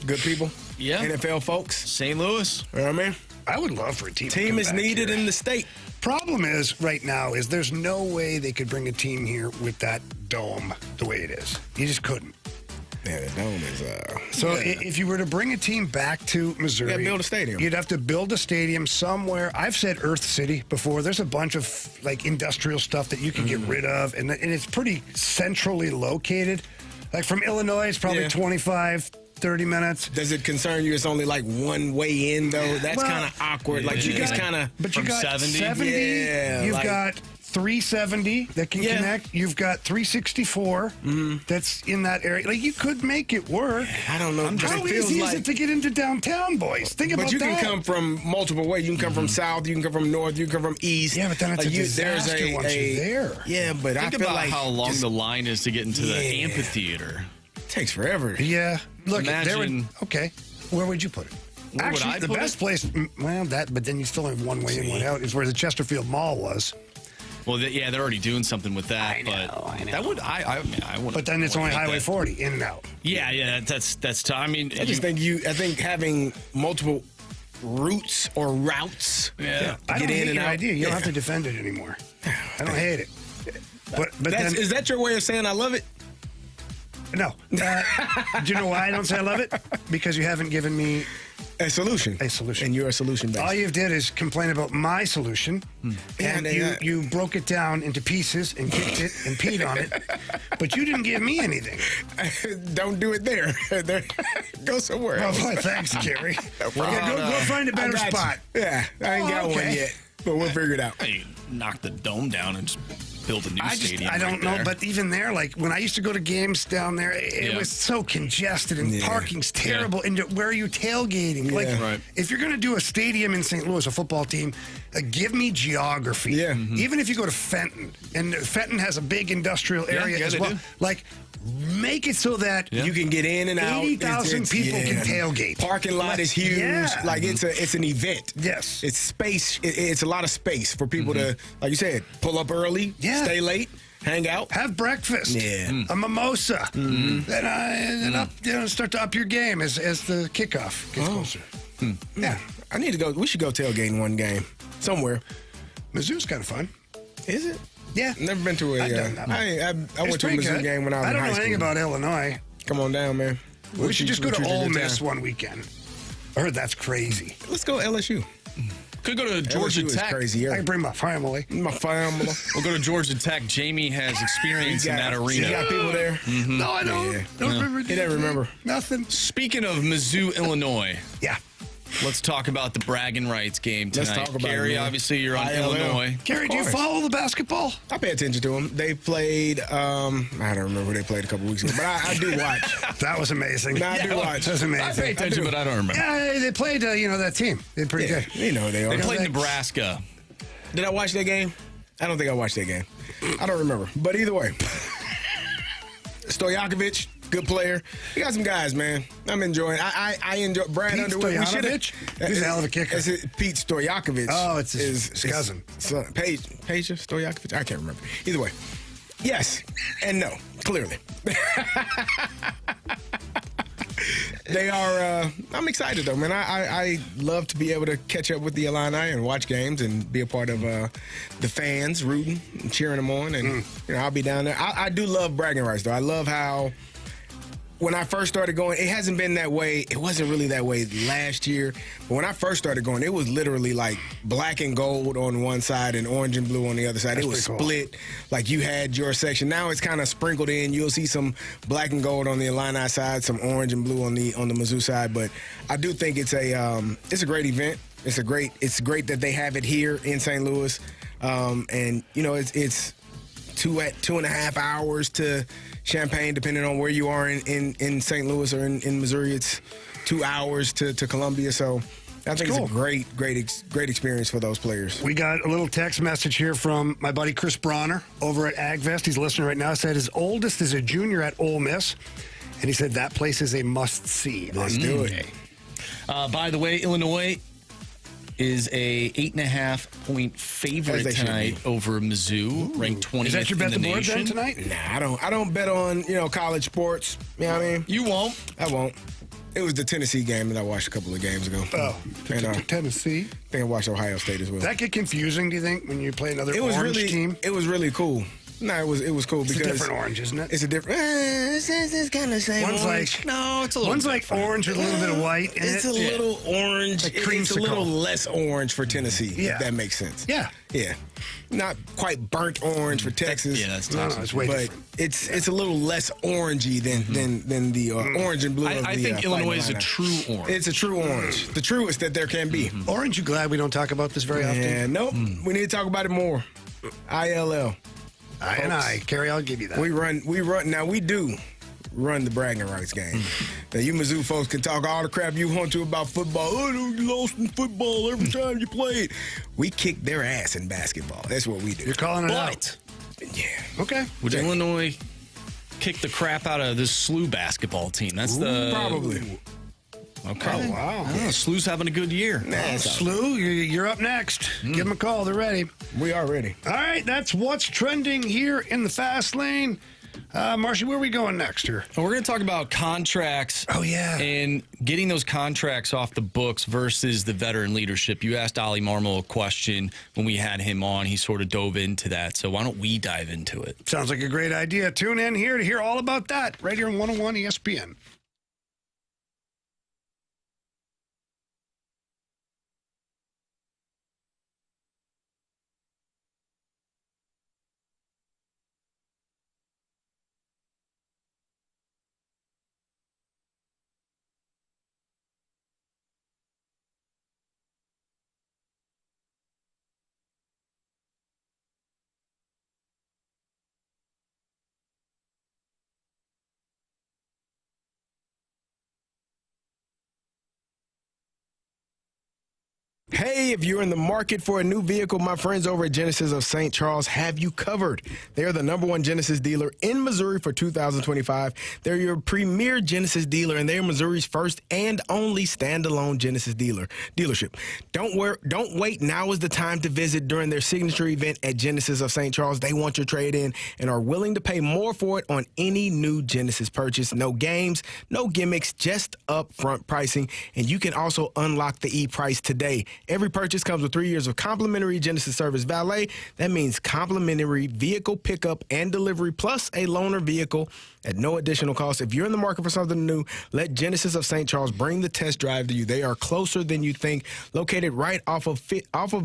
Good people. Yeah. NFL folks. St. Louis. You know what I mean? I would love for a team to Team come is back needed here. in the state. Problem is, right now, is there's no way they could bring a team here with that dome the way it is. You just couldn't. Yeah, the dome is... So if you were to bring a team back to Missouri... You gotta build a stadium. You'd have to build a stadium somewhere. I've said Earth City before. There's a bunch of like industrial stuff that you can get rid of, and it's pretty centrally located. Like from Illinois, it's probably 25, 30 minutes. Does it concern you it's only like one way in, though? That's kind of awkward. Like, you just kind of... But you from got 70? Yeah, you've like- got 370 that can connect. You've got 364 that's in that area. Like, you could make it work. I don't know. How it feels easy like, is it to get into downtown, boys? Think about but you that. can come from multiple ways. You can come from south. You can come from north. You can come from east. Yeah, but then it's Like, a disaster once you're there. Yeah, but I Think feel about like how long just the line is to get into the amphitheater. takes forever. Yeah. Look, Imagine- okay. Where would you put it? Where would Actually, I the put best it? place, but then you still have one way in, one out, is where the Chesterfield Mall was. Well, they're already doing something with that. I know. That would I wouldn't. But then it's only Highway 40, in and out. Yeah, that's tough. I mean, I think having multiple routes or routes. Yeah. I don't Get in hate and your out. idea. You don't Yeah. have to defend it anymore. I don't hate it. But then, Is that your way of saying I love it? no. Do you know why I don't say I love it? Because you haven't given me A solution. a solution. And you're a solution based. All you did is complain about my solution, and Yeah, you broke it down into pieces and kicked it and peed on it, but you didn't give me anything. Don't do it there. Go somewhere Oh, else. boy, thanks, Gary. problem. Go find a I better got you. spot. Yeah, I ain't got one okay. yet, but we'll figure it out. You knock the dome down and just build a new stadium. I don't right know, there. but even there, like when I used to go to games down there, it Yeah. was so congested and Yeah. parking's terrible. And where are you tailgating? Like, Yeah. Right. if you're going to do a stadium in St. Louis, a football team, give me geography. Yeah. Even if you go to Fenton, and Fenton has a big industrial area yeah, as they well. do. Like, make it so that You can get in and out. 80,000 people can tailgate. Parking lot is huge. Yeah. Like it's an event. Yes. It's space. It's a lot of space for people to, like you said, pull up early, Yeah. stay late, hang out. have breakfast, Yeah. a mimosa, then start to up your game as the kickoff gets closer. Yeah, I need to go. We should go tailgating one game somewhere. Mizzou's kind of fun. Is it? Yeah, Never been to a. I've done that. I It's went to a pretty Mizzou good. game when I was I in don't high know school. anything about Illinois. Come on down, man. We should just go to What you Ole do Miss time? one weekend. I heard that's crazy. Let's go LSU. Could go to Georgia LSU is Tech. crazy. I Yeah. can bring my family. My family. We'll go to Georgia Tech. Jamie has experience in that You arena. got people there. No, I don't. Yeah. Don't remember. He doesn't remember. Nothing. Speaking of Mizzou, Illinois, Yeah. let's talk about the bragging rights game Let's tonight. talk about it, Carey, man. obviously you're on ILL. Illinois. Gary, do you course. follow the basketball? I pay attention to them. They played. I don't remember who they played a couple weeks ago, but I do watch. That was amazing. Nah, I do watch. That was amazing. I pay attention, but I don't remember. Yeah, they played, that team. They did pretty Yeah, good. you know who they are. They played that- Nebraska. Did I watch that game? I don't think I watched that game. I don't remember. But either way, Stojakovic, good player. You got some guys, man. I'm enjoying. I enjoy Brad Pete Underwood. Stojakovic? He's a hell of a kicker. That's it, Pete Stojakovic. Oh, it's his cousin. Paige Stojakovic. I can't remember. Either way, yes and no. Clearly, they are. I'm excited though, man. I love to be able to catch up with the Illini and watch games and be a part of the fans rooting and cheering them on. And I'll be down there. I do love bragging rights though. I love how. When I first started going, it hasn't been that way. It wasn't really that way last year. But when I first started going, it was literally like black and gold on one side and orange and blue on the other side. It was pretty cool. split. Like you had your section. Now it's kind of sprinkled in. You'll see some black and gold on the Illini side, some orange and blue on the Mizzou side. But I do think it's a great event. It's great that they have it here in St. Louis. And it's 2.5 hours to Champaign, depending on where you are in St. Louis or in Missouri. It's 2 hours to Columbia. So I think it's a great experience for those players. We got a little text message here from my buddy Chris Bronner over at AgVest. He's listening right now. Said his oldest is a junior at Ole Miss, and he said that place is a must-see. Let's do it. By the way, Illinois is a 8.5-point favorite tonight over Mizzou, ranked 20th in the nation. Is that your bet the board then tonight? Nah, I don't bet on college sports. You know what I mean? You won't. I won't. It was the Tennessee game that I watched a couple of games ago. Oh, Tennessee. I think I watched Ohio State as well. Does that get confusing, do you think, when you play another orange team? It was really cool. No, it was cool because it's a different orange, isn't it? It's a different. It's kind of the same. One's orange. It's a little. One's like orange with a little bit of white. It's a little orange. Like it's a little less orange for Tennessee. Yeah. If that makes sense. Yeah. Not quite burnt orange for Texas. Yeah, that's no, it's way different. It's a little less orangey than the orange and blue. I think Illinois is a true orange. It's a true orange, the truest that there can be. Aren't you glad we don't talk about this very often? Yeah, nope. We need to talk about it more. ILL. Carey, I'll give you that. We run. Now we do run the bragging rights game. Now you Mizzou folks can talk all the crap you want to about football. Oh, you lost in football every time you played. We kick their ass in basketball. That's what we do. You're calling it out. Yeah. Okay. Would Illinois kick the crap out of this SLU basketball team? That's probably. Okay. Oh, wow. SLU's having a good year. SLU, you're up next. Give them a call. They're ready. We are ready. All right, that's what's trending here in the fast lane. Marcy, where are we going next here? Well, we're going to talk about contracts. Oh, yeah. And getting those contracts off the books versus the veteran leadership. You asked Ali Marmol a question when we had him on. He sort of dove into that. So why don't we dive into it? Sounds like a great idea. Tune in here to hear all about that right here on 101 ESPN. Hey, if you're in the market for a new vehicle, my friends over at Genesis of St. Charles have you covered. They are the #1 Genesis dealer in Missouri for 2025. They're your premier Genesis dealer, and they are Missouri's first and only standalone Genesis dealership. Don't wait. Now is the time to visit during their signature event at Genesis of St. Charles. They want your trade-in and are willing to pay more for it on any new Genesis purchase. No games, no gimmicks, just upfront pricing, and you can also unlock the e-price today. Every purchase comes with 3 years of complimentary Genesis Service Valet. That means complimentary vehicle pickup and delivery, plus a loaner vehicle at no additional cost. If you're in the market for something new, let Genesis of St. Charles bring the test drive to you. They are closer than you think, located right off of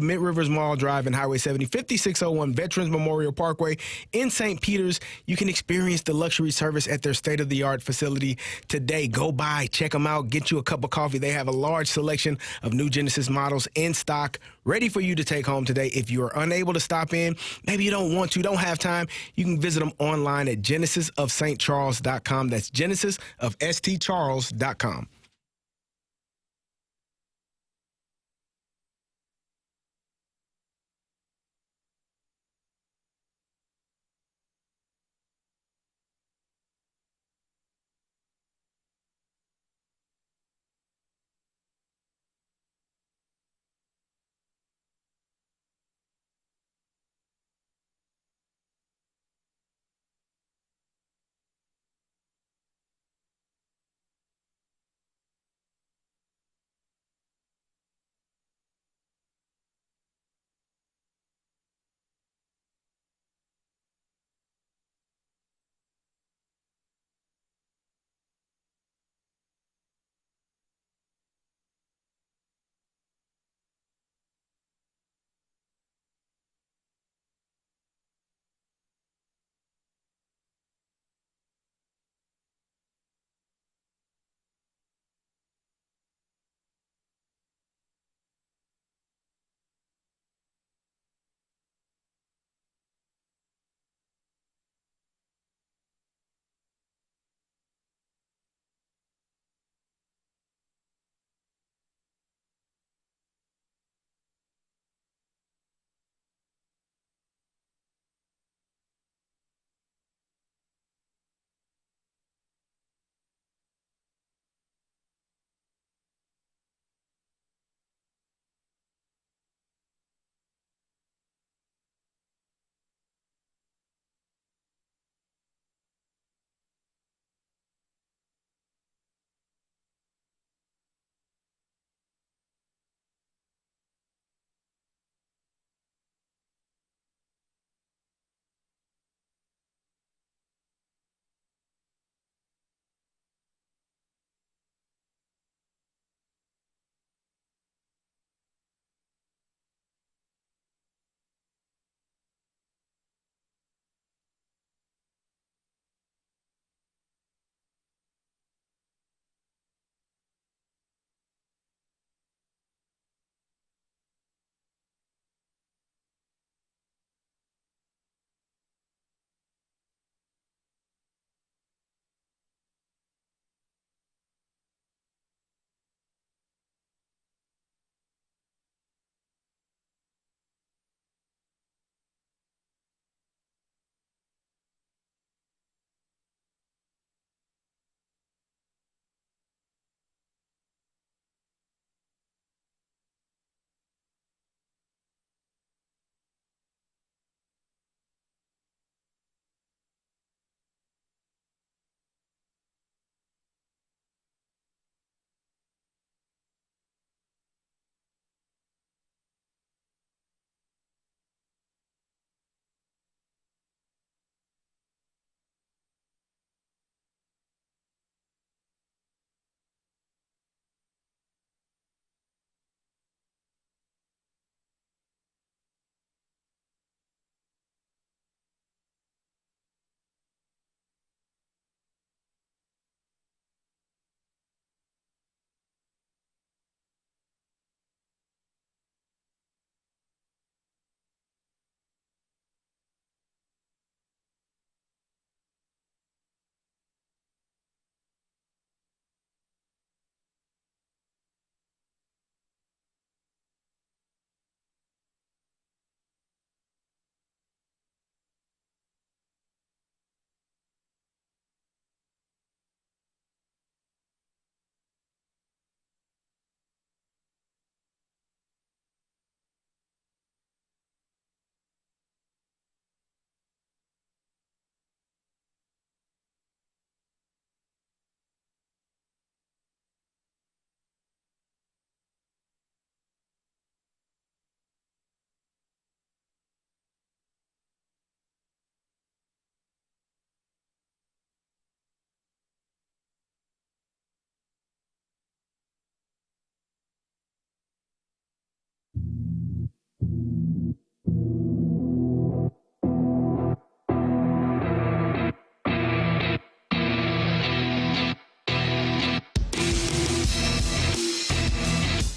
Mid Rivers Mall Drive and Highway 70, 5601 Veterans Memorial Parkway in St. Peters. You can experience the luxury service at their state-of-the-art facility today. Go by, check them out, get you a cup of coffee. They have a large selection of new Genesis models in stock, ready for you to take home today. If you are unable to stop in, maybe you don't want to, don't have time, you can visit them online at genesisofstcharles.com. That's genesisofstcharles.com.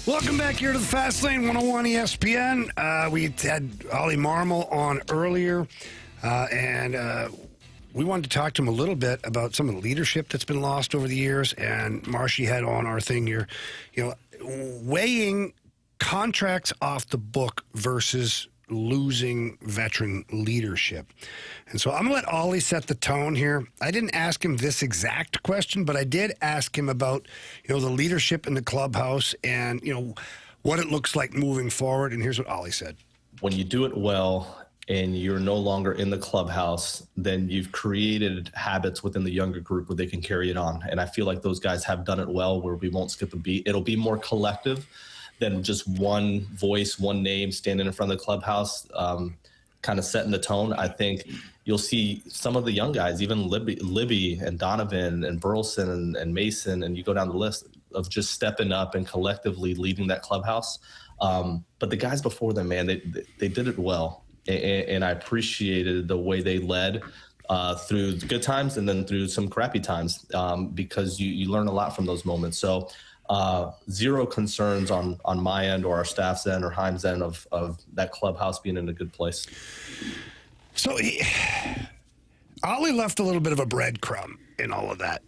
Welcome back here to the Fast Lane 101 ESPN. We had Ollie Marmol on earlier, and we wanted to talk to him a little bit about some of the leadership that's been lost over the years. And Marshy had on our thing here, weighing contracts off the book versus losing veteran leadership. And so I'm going to let Ollie set the tone here. I didn't ask him this exact question, but I did ask him about, the leadership in the clubhouse and, what it looks like moving forward. And here's what Ollie said. When you do it well and you're no longer in the clubhouse, then you've created habits within the younger group where they can carry it on. And I feel like those guys have done it well, where we won't skip a beat. It'll be more collective than just one voice, one name standing in front of the clubhouse, kind of setting the tone. I think you'll see some of the young guys, even Libby and Donovan and Burleson and Mason, and you go down the list of just stepping up and collectively leading that clubhouse. But the guys before them, man, they did it well. And I appreciated the way they led through the good times and then through some crappy times, because you learn a lot from those moments. So zero concerns on my end or our staff's end or Heim's end of that clubhouse being in a good place. So Ollie left a little bit of a breadcrumb in all of that.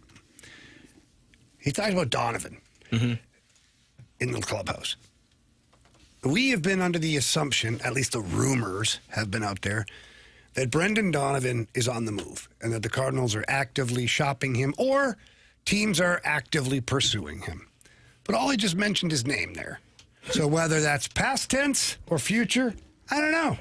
He talked about Donovan in the clubhouse. We have been under the assumption, at least the rumors have been out there, that Brendan Donovan is on the move and that the Cardinals are actively shopping him or teams are actively pursuing him. But Ollie just mentioned his name there. So whether that's past tense or future, I don't know.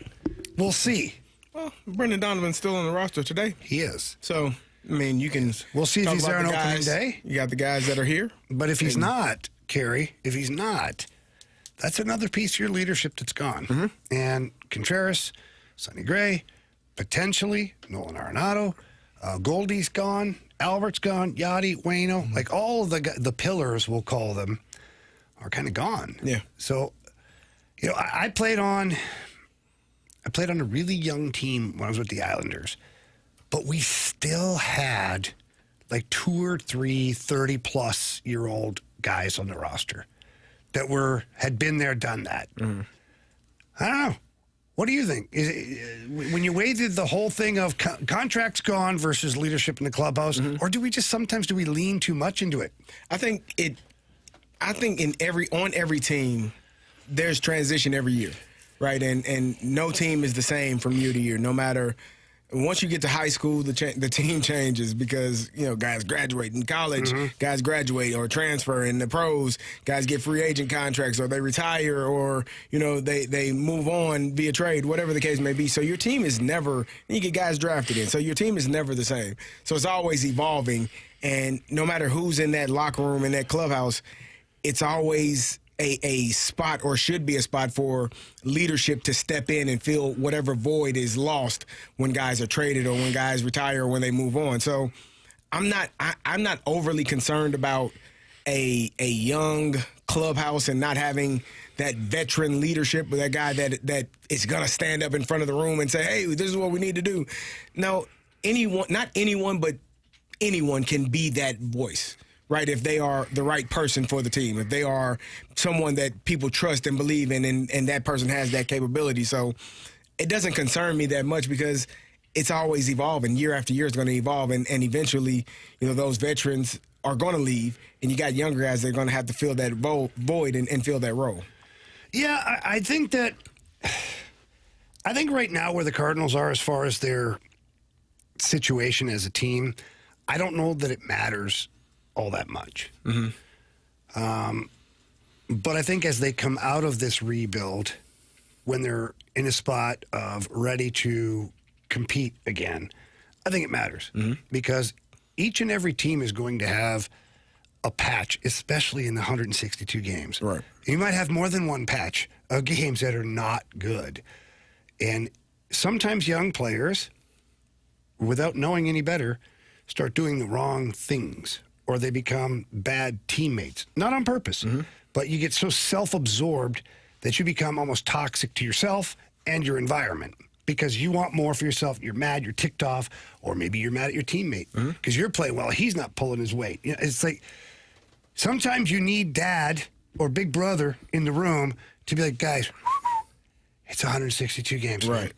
We'll see. Well, Brendan Donovan's still on the roster today. He is. So, you can. We'll see if he's there on opening day. You got the guys that are here. But if he's not, Carey, that's another piece of your leadership that's gone. And Contreras, Sonny Gray, potentially Nolan Arenado, Goldie's gone, Albert's gone, Yachty, Waino, like all of the pillars, we'll call them, are kind of gone. Yeah. So, I played on a really young team when I was with the Islanders, but we still had like 2 or 3 30-plus-year-old guys on the roster that had been there, done that. I don't know. What do you think? When you weigh the whole thing of contracts gone versus leadership in the clubhouse, or do we lean too much into it? I think on every team, there's transition every year, right? And no team is the same from year to year, no matter. Once you get to high school, the team changes because, guys graduate. In college, guys graduate or transfer. In the pros, guys get free agent contracts or they retire or, they move on via trade, whatever the case may be. So your team is never – you get guys drafted in. So your team is never the same. So it's always evolving. And no matter who's in that locker room, in that clubhouse, it's always – a spot or should be a spot for leadership to step in and fill whatever void is lost when guys are traded or when guys retire or when they move on. So I'm not overly concerned about a young clubhouse and not having that veteran leadership with that guy that is going to stand up in front of the room and say, hey, this is what we need to do. No, not anyone, but anyone can be that voice. Right, if they are the right person for the team, if they are someone that people trust and believe in, and that person has that capability. So it doesn't concern me that much because it's always evolving. Year after year, it's going to evolve, and eventually, those veterans are going to leave, and you got younger guys that are going to have to fill that void and fill that role. Yeah, I think right now where the Cardinals are as far as their situation as a team, I don't know that it matters all that much. But I think as they come out of this rebuild, when they're in a spot of ready to compete again, I think it matters because each and every team is going to have a patch, especially in the 162 games. Right. You might have more than one patch of games that are not good. And sometimes young players, without knowing any better, start doing the wrong things, or they become bad teammates. Not on purpose, but you get so self-absorbed that you become almost toxic to yourself and your environment because you want more for yourself. You're mad, you're ticked off, or maybe you're mad at your teammate because you're playing well. He's not pulling his weight. It's like sometimes you need dad or big brother in the room to be like, guys, it's 162 games. Right. Man.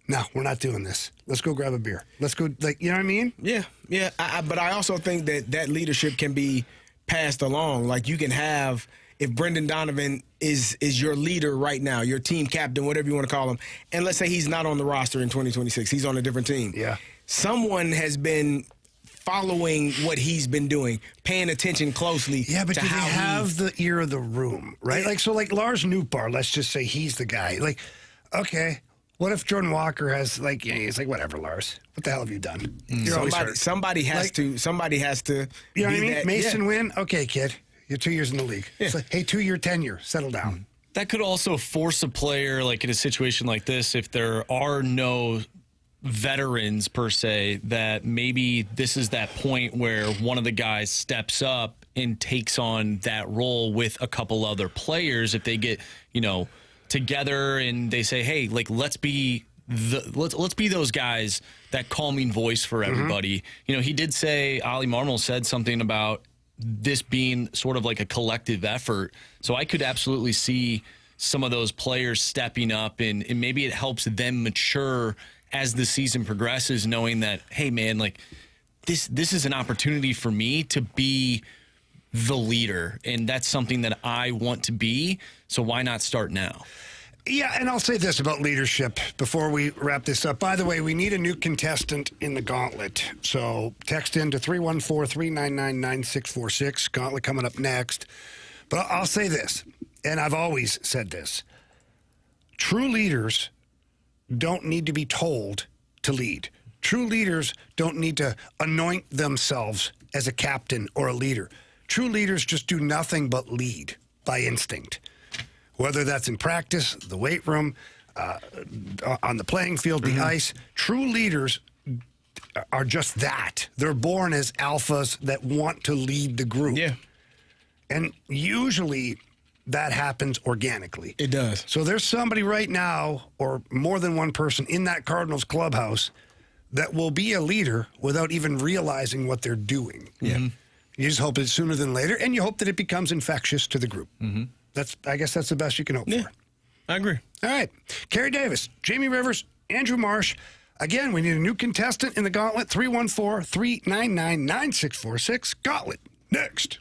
No, we're not doing this. Let's go grab a beer. Let's go, like, you know what I mean? Yeah. But I also think that leadership can be passed along. Like, you can have, if Brendan Donovan is your leader right now, your team captain, whatever you want to call him, and let's say he's not on the roster in 2026, he's on a different team. Yeah. Someone has been following what he's been doing, paying attention closely. Yeah, but to do they how have the ear of the room, right? Yeah. Like, so like Lars Nootbaar, let's just say he's the guy. Like, okay, what if Jordan Walker has, like, he's like, whatever, Lars, what the hell have you done? You're always hurt. Somebody has to. You know what I mean? that- Mason Wynn, okay, kid, you're 2 years in the league. Yeah. It's like, hey, 2-year tenure, settle down. That could also force a player, like in a situation like this, if there are no veterans per se, that maybe this is that point where one of the guys steps up and takes on that role with a couple other players. If they get, together and they say, hey, like, let's be those guys, that calming voice for everybody. He did say, Ali Marmol said something about this being sort of like a collective effort. So I could absolutely see some of those players stepping up, and maybe it helps them mature as the season progresses, knowing that, hey, man, like, this is an opportunity for me to be the leader, and that's something that I want to be, so why not start now? Yeah, and I'll say this about leadership before we wrap this up. By the way, we need a new contestant in the Gauntlet. So text in to 314-399-9646. Gauntlet coming up next. But I'll say this, and I've always said this. True leaders don't need to be told to lead. True leaders don't need to anoint themselves as a captain or a leader. True leaders just do nothing but lead by instinct. Whether that's in practice, the weight room, on the playing field, the ice, true leaders are just that. They're born as alphas that want to lead the group. Yeah. And usually that happens organically. It does. So there's somebody right now, or more than one person in that Cardinals clubhouse, that will be a leader without even realizing what they're doing. Yeah. You just hope it's sooner than later, and you hope that it becomes infectious to the group. I guess that's the best you can hope for. I agree. All right. Carey Davis, Jamie Rivers, Andrew Marsh. Again, we need a new contestant in the Gauntlet. 314-399-9646. Gauntlet. Next.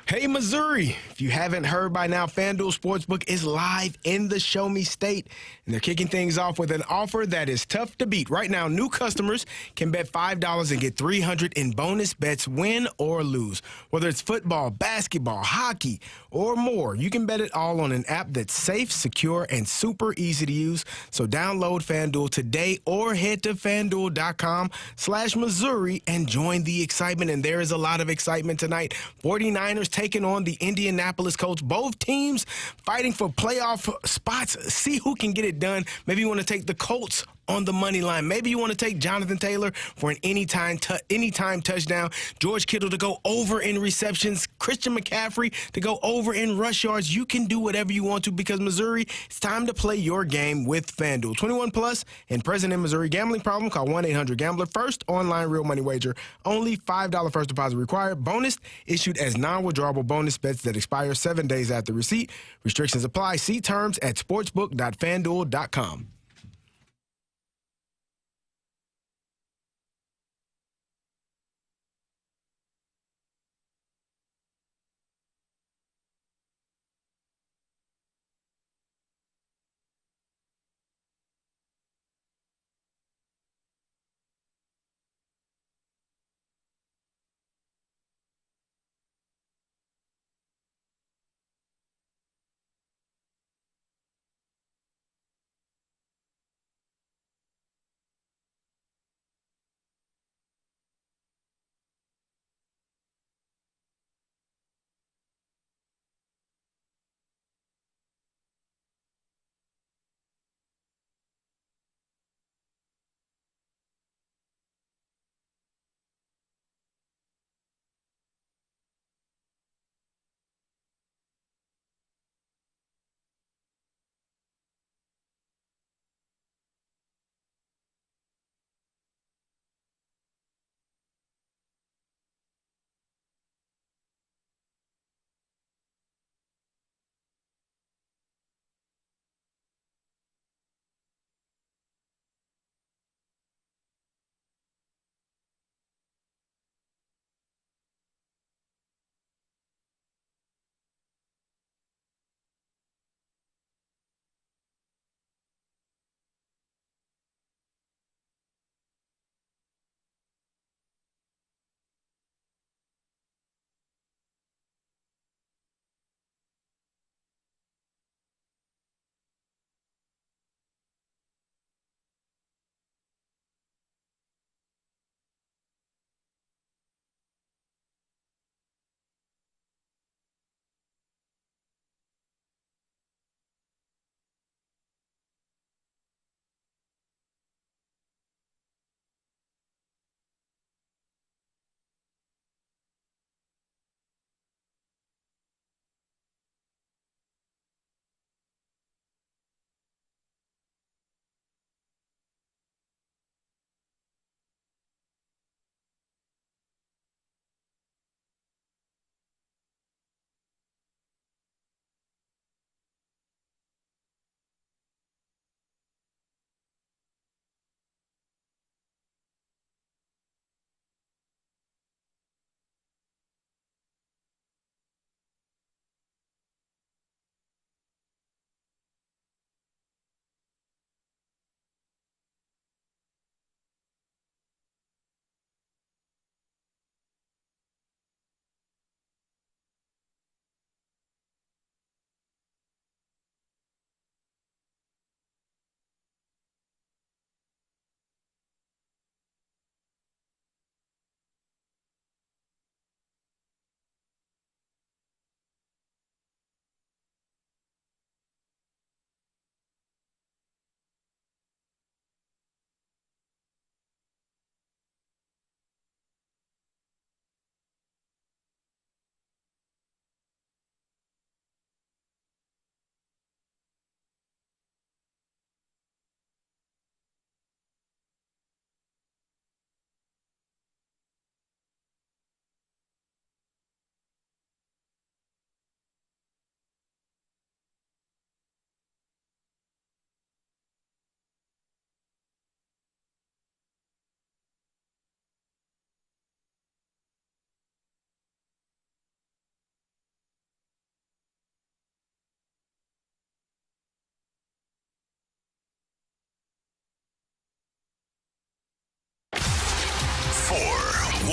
Hey, Missouri, if you haven't heard by now, FanDuel Sportsbook is live in the Show Me State, and they're kicking things off with an offer that is tough to beat. Right now, new customers can bet $5 and get $300 in bonus bets, win or lose. Whether it's football, basketball, hockey, or more, you can bet it all on an app that's safe, secure, and super easy to use. So download FanDuel today or head to FanDuel.com/Missouri and join the excitement. And there is a lot of excitement tonight. 49ers taking on the Indianapolis Colts. Both teams fighting for playoff spots. See who can get it done. Maybe you want to take the Colts on the money line. Maybe you want to take Jonathan Taylor for an anytime touchdown. George Kittle to go over in receptions. Christian McCaffrey to go over in rush yards. You can do whatever you want to, because Missouri, it's time to play your game with FanDuel. 21 plus and present in Missouri. Gambling problem? Call 1-800-GAMBLER. First online real money wager. Only $5 first deposit required. Bonus issued as non-withdrawable bonus bets that expire 7 days after receipt. Restrictions apply. See terms at sportsbook.fanduel.com.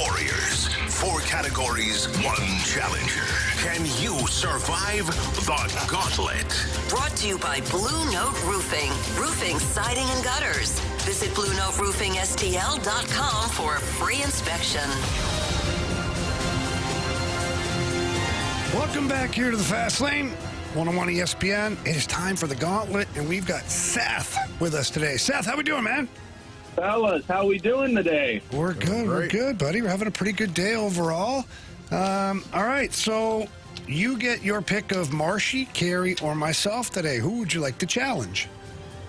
warriors. 4 categories, 1 challenger. Can you survive the gauntlet? Brought to you by Blue Note Roofing. Roofing, siding, and gutters. Visit BlueNoteRoofingSTL.com for a free inspection. Welcome back here to the Fast Lane, 101 ESPN. It is time for the Gauntlet, and we've got Seth with us today. Seth, how we doing, man? Fellas, how we doing today? We're good. We're good, buddy. We're having a pretty good day overall. All right, so you get your pick of Marshy, Carey, or myself today. Who would you like to challenge?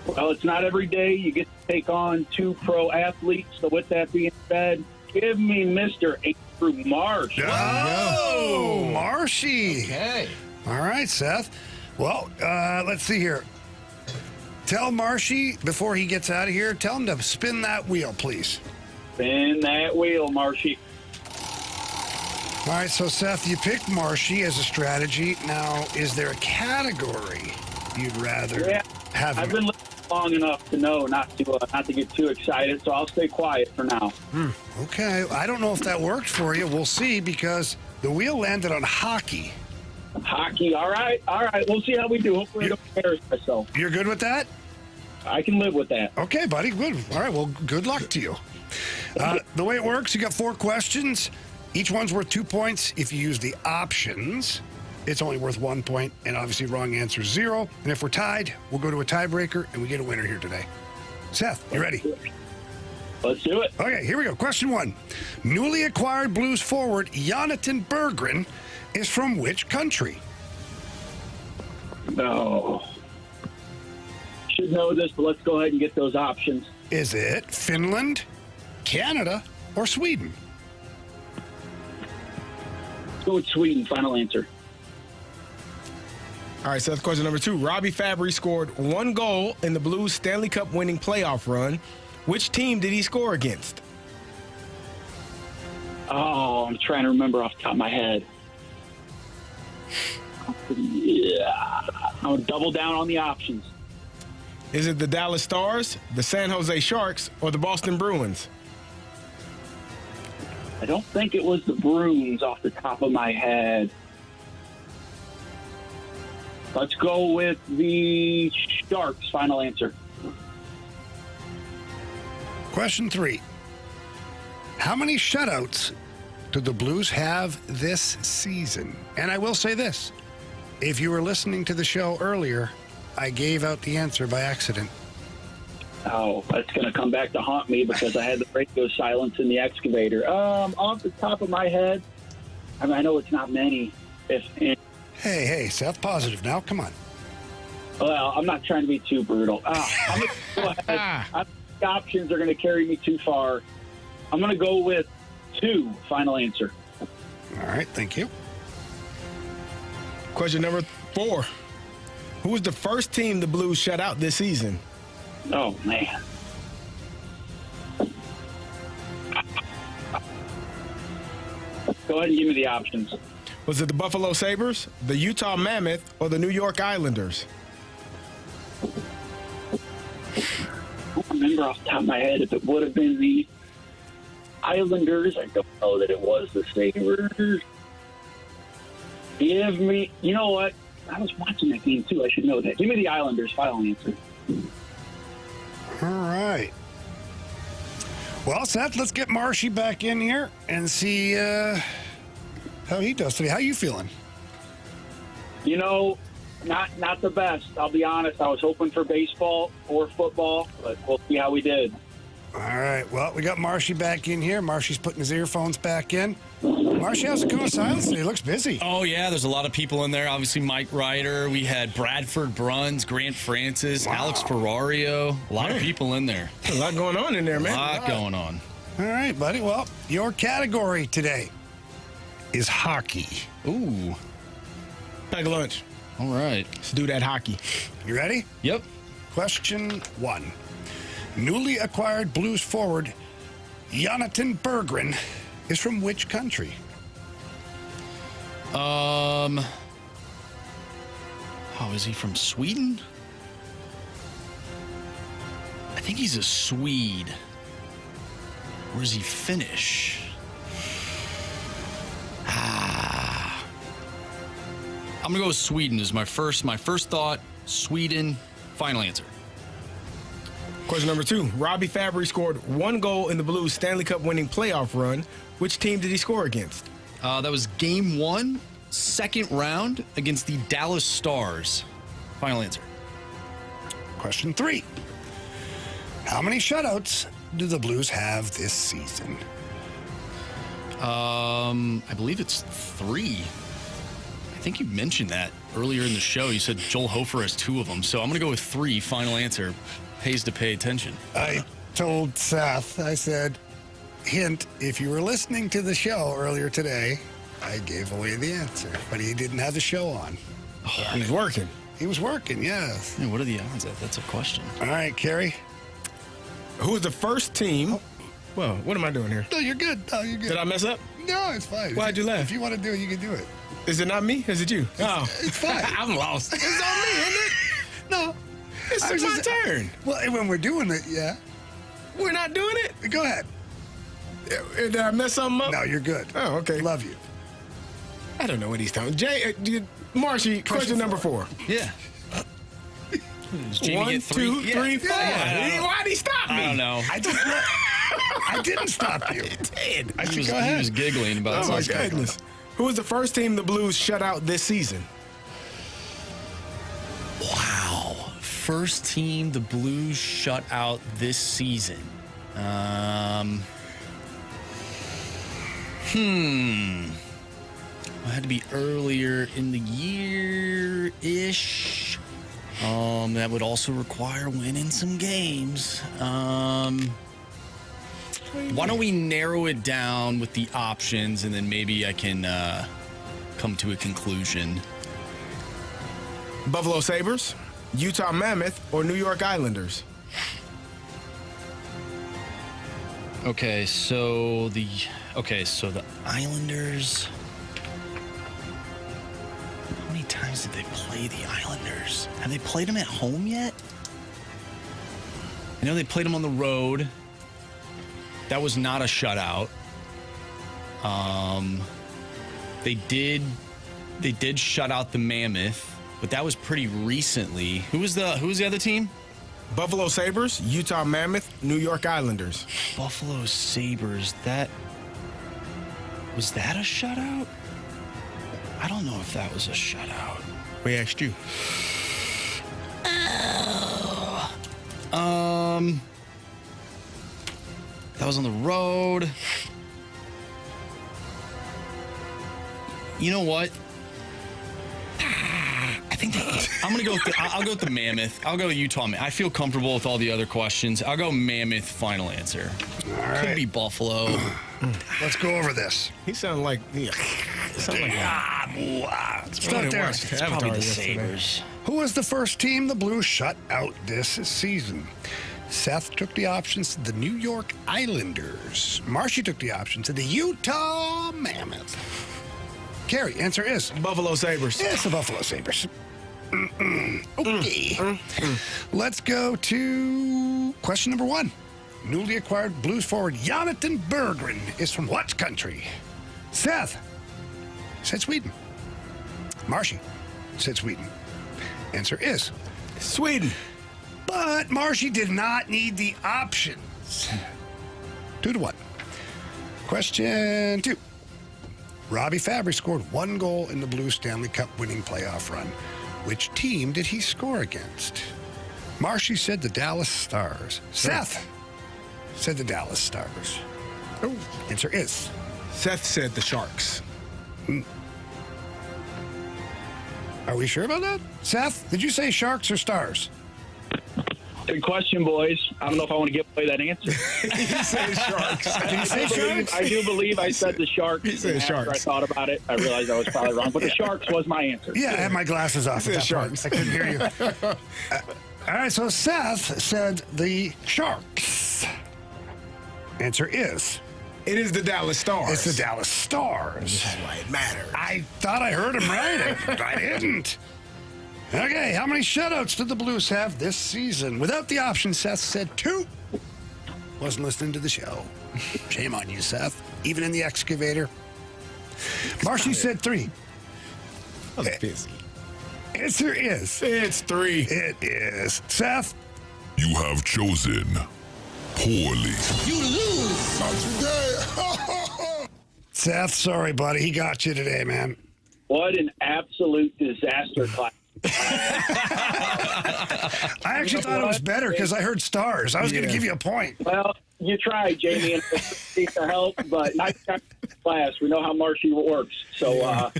Well, it's not every day you get to take on 2 pro athletes. So with that being said, give me Mr. Andrew Marsh. Oh, Marshy. Okay. All right, Seth. Well, let's see here. Tell Marshy, before he gets out of here, tell him to spin that wheel, please. Spin that wheel, Marshy. All right, so Seth, you picked Marshy as a strategy. Now, is there a category you'd rather have him? I've been listening long enough to know not to get too excited, so I'll stay quiet for now. Okay, I don't know if that worked for you. We'll see, because the wheel landed on hockey. Hockey, all right. We'll see how we do. Hopefully I don't embarrass myself. You're good with that? I can live with that. Okay, buddy, good. All right, well, good luck to you. The way it works, you got 4 questions. Each one's worth 2 points. If you use the options, it's only worth 1 point, and obviously wrong answer is 0. And if we're tied, we'll go to a tiebreaker, and we get a winner here today. Seth, you ready? Let's do it. Okay, here we go. Question 1. Newly acquired Blues forward Jonathan Berggren is from which country? No. Should know this, but let's go ahead and get those options. Is it Finland, Canada, or Sweden? Let's go with Sweden. Final answer. All right, Seth, question number 2. Robbie Fabry scored 1 goal in the Blues Stanley Cup winning playoff run. Which team did he score against? Oh, I'm trying to remember off the top of my head. Yeah. I'm going to double down on the options. Is it the Dallas Stars, the San Jose Sharks, or the Boston Bruins? I don't think it was the Bruins off the top of my head. Let's go with the Sharks. Final answer. Question 3. How many shutouts did the Blues have this season? And I will say this. If you were listening to the show earlier, I gave out the answer by accident. Oh, that's going to come back to haunt me because I had the radio silence in the excavator. Off the top of my head, I mean, I know it's not many. Hey, Seth, positive now. Come on. Well, I'm not trying to be too brutal. I'm going to go ahead. The options are going to carry me too far. I'm going to go with 2. Final answer. All right, thank you. Question number 4. Who was the first team the Blues shut out this season? Oh, man. Go ahead and give me the options. Was it the Buffalo Sabres, the Utah Mammoth, or the New York Islanders? I don't remember off the top of my head if it would have been the Islanders. I don't know that it was the Sabres. Give me, you know what? I was watching that game too. I should know that. Give me the Islanders. Final answer. All right. Well, Seth, let's get Marshy back in here and see how he does today. How you feeling? You know, not the best. I'll be honest. I was hoping for baseball or football, but we'll see how we did. All right. Well, we got Marshy back in here. Marshy's putting his earphones back in. Marshy, how's it going? Silence today? Looks busy. Oh, yeah, there's a lot of people in there. Obviously, Mike Ryder. We had Bradford Bruns, Grant Francis, Alex Ferrario. A lot of people in there. A lot going on in there, man. A lot going on. All right, buddy. Well, your category today is hockey. Ooh. Pack lunch. All right. Let's do that hockey. You ready? Yep. Question 1. Newly acquired Blues forward Jonathan Berggren is from which country? Oh, is he from Sweden? I think he's a Swede. Or is he Finnish? going to go with Sweden as my first thought. Sweden, final answer. Question number 2. Robbie Fabry scored 1 goal in the Blues Stanley Cup winning playoff run. Which team did he score against? That was game 1, second round against the Dallas Stars. Final answer. Question 3. How many shutouts do the Blues have this season? I believe it's 3. I think you mentioned that earlier in the show. You said Joel Hofer has 2 of them. So I'm going to go with 3. Final answer. Pays to pay attention. I told Seth, I said, hint, if you were listening to the show earlier today, I gave away the answer, but he didn't have the show on. He's working. He was working, yes. Yeah, what are the odds of that? That's a question. All right, Carey. Who was the first team? Well, what am I doing here? No, you're good. No, you're good. Did I mess up? No, it's fine. Why'd you laugh? If you want to do it, you can do it. Is it not me? Is it you? It's fine. I'm lost. It's on me, isn't it? No. It's my turn. Well, when we're doing it, yeah. We're not doing it? Go ahead. Did I mess something up? No, you're good. Oh, okay. Love you. I don't know what he's talking. Marshy, question number 4. Yeah. Does Jamie 1, get 3? 2, 3, 4. Why'd he stop me? I don't know. I didn't stop you. He did. He was giggling about Oh, my something. goodness. Who was the first team the Blues shut out this season? Wow. First team the Blues shut out this season. It had to be earlier in the year-ish. That would also require winning some games. Why don't we narrow it down with the options, and then maybe I can come to a conclusion. Buffalo Sabres, Utah Mammoth, or New York Islanders? Okay, so the Islanders. How many times did they play the Islanders? Have they played them at home yet? I know they played them on the road. That was not a shutout. They did shut out the Mammoth, but that was pretty recently. Who was the other team? Buffalo Sabres, Utah Mammoth, New York Islanders. Buffalo Sabres. Was that a shutout? I don't know if that was a shutout. We asked you. That was on the road. You know what? I think I'm gonna go. I'll go with the Mammoth. I'll go with Utah. I feel comfortable with all the other questions. I'll go Mammoth. Final answer. All right. Could be Buffalo. Let's go over this. He sounded like. It's not there. It's probably the Sabres. Who was the first team the Blues shut out this season? Seth took the options to the New York Islanders. Marshy took the option to the Utah Mammoth. Carey, answer is Buffalo Sabres. It's the Buffalo Sabres. Okay. Let's go to question number 1. Newly acquired Blues forward Jonathan Berggren is from what country? Seth said Sweden. Marshy said Sweden. Answer is Sweden. But Marshy did not need the options. 2-1. Question 2. Robbie Fabry scored 1 goal in the Blues Stanley Cup winning playoff run. Which team did he score against? Marshy said the Dallas Stars. Seth said the Dallas Stars. Oh. Answer is Seth said the Sharks. Are we sure about that? Seth, did you say Sharks or Stars? Good question, boys. I don't know if I want to give away that answer. He said Sharks. Did you say Sharks? I do believe I said the Sharks. He said After Sharks. I thought about it, I realized I was probably wrong. But the Sharks was my answer. Yeah, I had my glasses off at that Sharks. point. I couldn't hear you. All right, so Seth said the Sharks. Answer is It is the Dallas Stars. it's the Dallas Stars. That's why it matters. I thought I heard him right, but I didn't. Okay, how many shutouts did the Blues have this season? Without the option, Seth said 2. Wasn't listening to the show. Shame on you, Seth. Even in the excavator. Marshy said 3. I was busy. Answer is. It's 3. It is. Seth? You have chosen poorly. You lose. Not today. Seth, sorry, buddy. He got you today, man. What an absolute disaster class. I actually thought it was better because I heard stars. I was going to give you a point. Well, you tried, Jamie, and appreciate the help, but not class. We know how Marshy works. So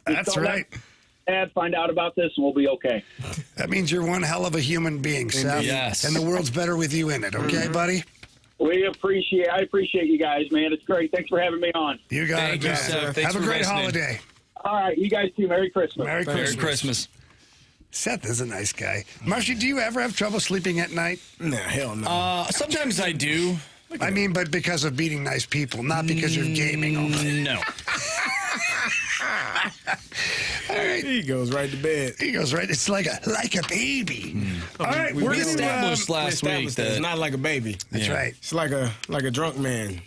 That's right. Dad, find out about this, and we'll be okay. That means you're one hell of a human being, Seth. Yes. And the world's better with you in it, okay, buddy? I appreciate you guys, man. It's great. Thanks for having me on. You got Thank it, you, man. Seth. Thanks Have a for great listening. holiday. All right, you guys too. Merry Christmas. Merry Christmas. Merry Christmas. Seth is a nice guy. Marshy, do you ever have trouble sleeping at night? Nah, hell no. Sometimes I do. I mean, but because of beating nice people, not because you're gaming all day. No. All right. He goes right to bed. He goes, right? It's like a baby. All right. We We're We gonna, established last week Established that it's that not like a baby. That's Yeah. right. It's like a drunk man.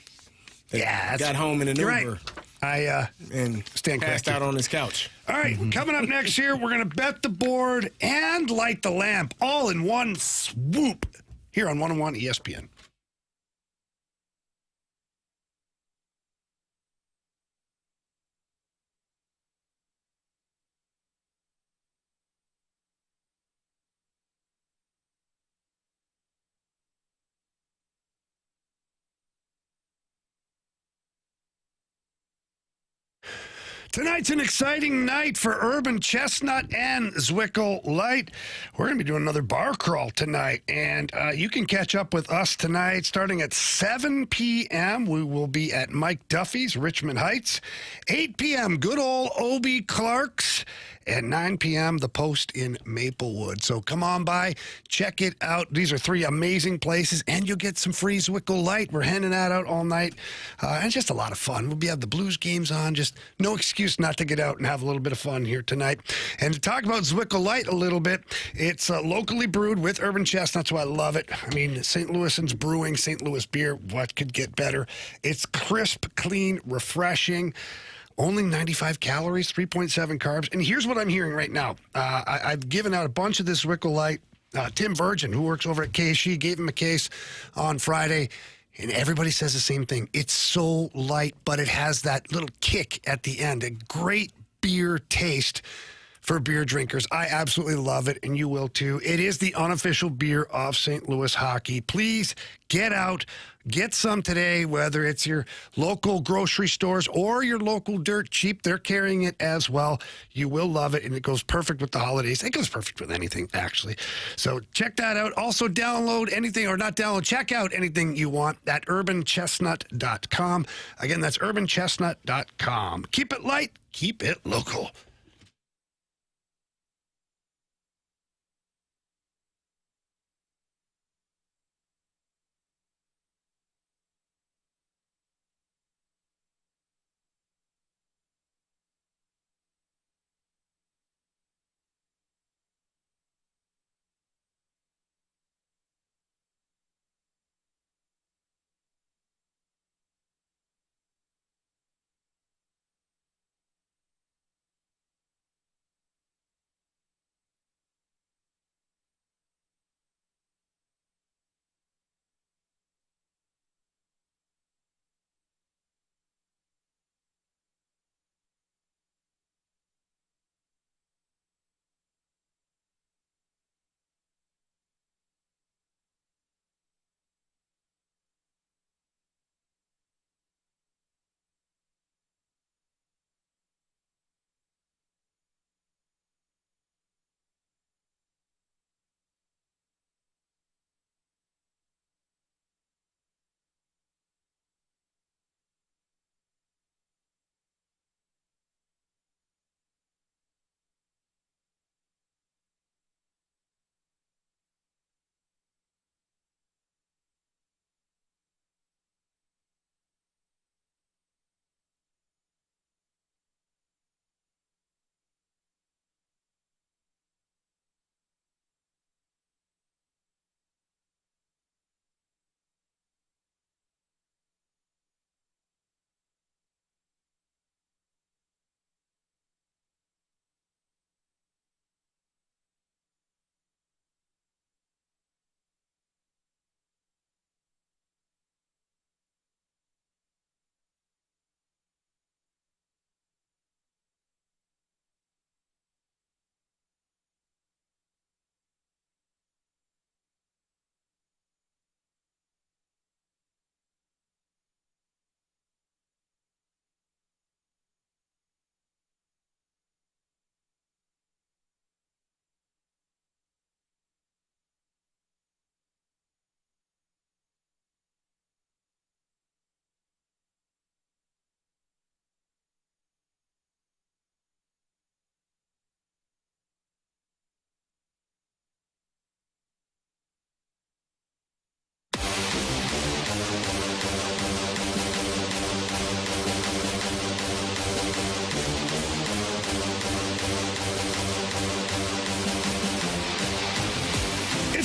that Yeah. got home in an You're Uber right. I and stand passed corrected. out on his couch. All right, coming up next year, we're going to bet the board and light the lamp all in one swoop here on 101 ESPN. Tonight's an exciting night for Urban Chestnut and Zwickle Light. We're going to be doing another bar crawl tonight, and you can catch up with us tonight starting at 7 p.m. We will be at Mike Duffy's, Richmond Heights. 8 p.m., good old Obie Clark's. At 9 p.m., The Post in Maplewood. So come on by, check it out. These are 3 amazing places, and you'll get some free Zwickle Light. We're handing that out all night, and it's just a lot of fun. We'll have the Blues games on. Just no excuse not to get out and have a little bit of fun here tonight. And to talk about Zwickle Light a little bit, it's locally brewed with Urban Chestnuts, so I love it. I mean, St. Louisans brewing St. Louis beer. What could get better? It's crisp, clean, refreshing. Only 95 calories, 3.7 carbs. And here's what I'm hearing right now. I've given out a bunch of this Zwickle Light. Tim Virgin, who works over at KSHE, gave him a case on Friday. And everybody says the same thing. It's so light, but it has that little kick at the end. A great beer taste for beer drinkers. I absolutely love it, and you will too. It is the unofficial beer of St. Louis hockey. Please get out, get some today, whether it's your local grocery stores or your local Dirt Cheap. They're carrying it as well. You will love it, and it goes perfect with the holidays. It goes perfect with anything, actually. So check that out. Also download anything, or not download, check out anything you want at urbanchestnut.com. Again, that's urbanchestnut.com. Keep it light, keep it local.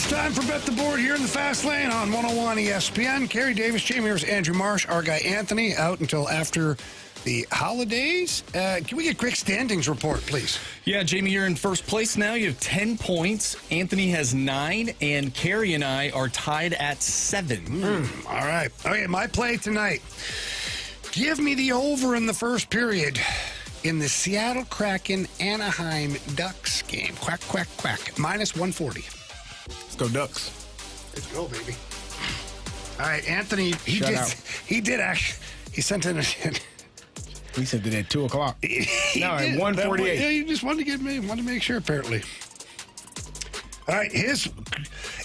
Time for Bet the Board here in the Fast Lane on 101 ESPN. Carey Davis, Jamie, here's Andrew Marsh, our guy Anthony, out until after the holidays. Can we get a quick standings report, please? Yeah, Jamie, you're in first place now. You have 10 points. Anthony has 9, and Carey and I are tied at 7. All right. Okay, my play tonight. Give me the over in the first period in the Seattle Kraken Anaheim Ducks game. Quack, quack, quack. Minus 140. Let's go Ducks. Let's go, baby. All right, Anthony, he did actually. He sent in a. He sent it at 2 o'clock. No, at 1:48. Yeah, you just wanted to make sure, apparently. All right,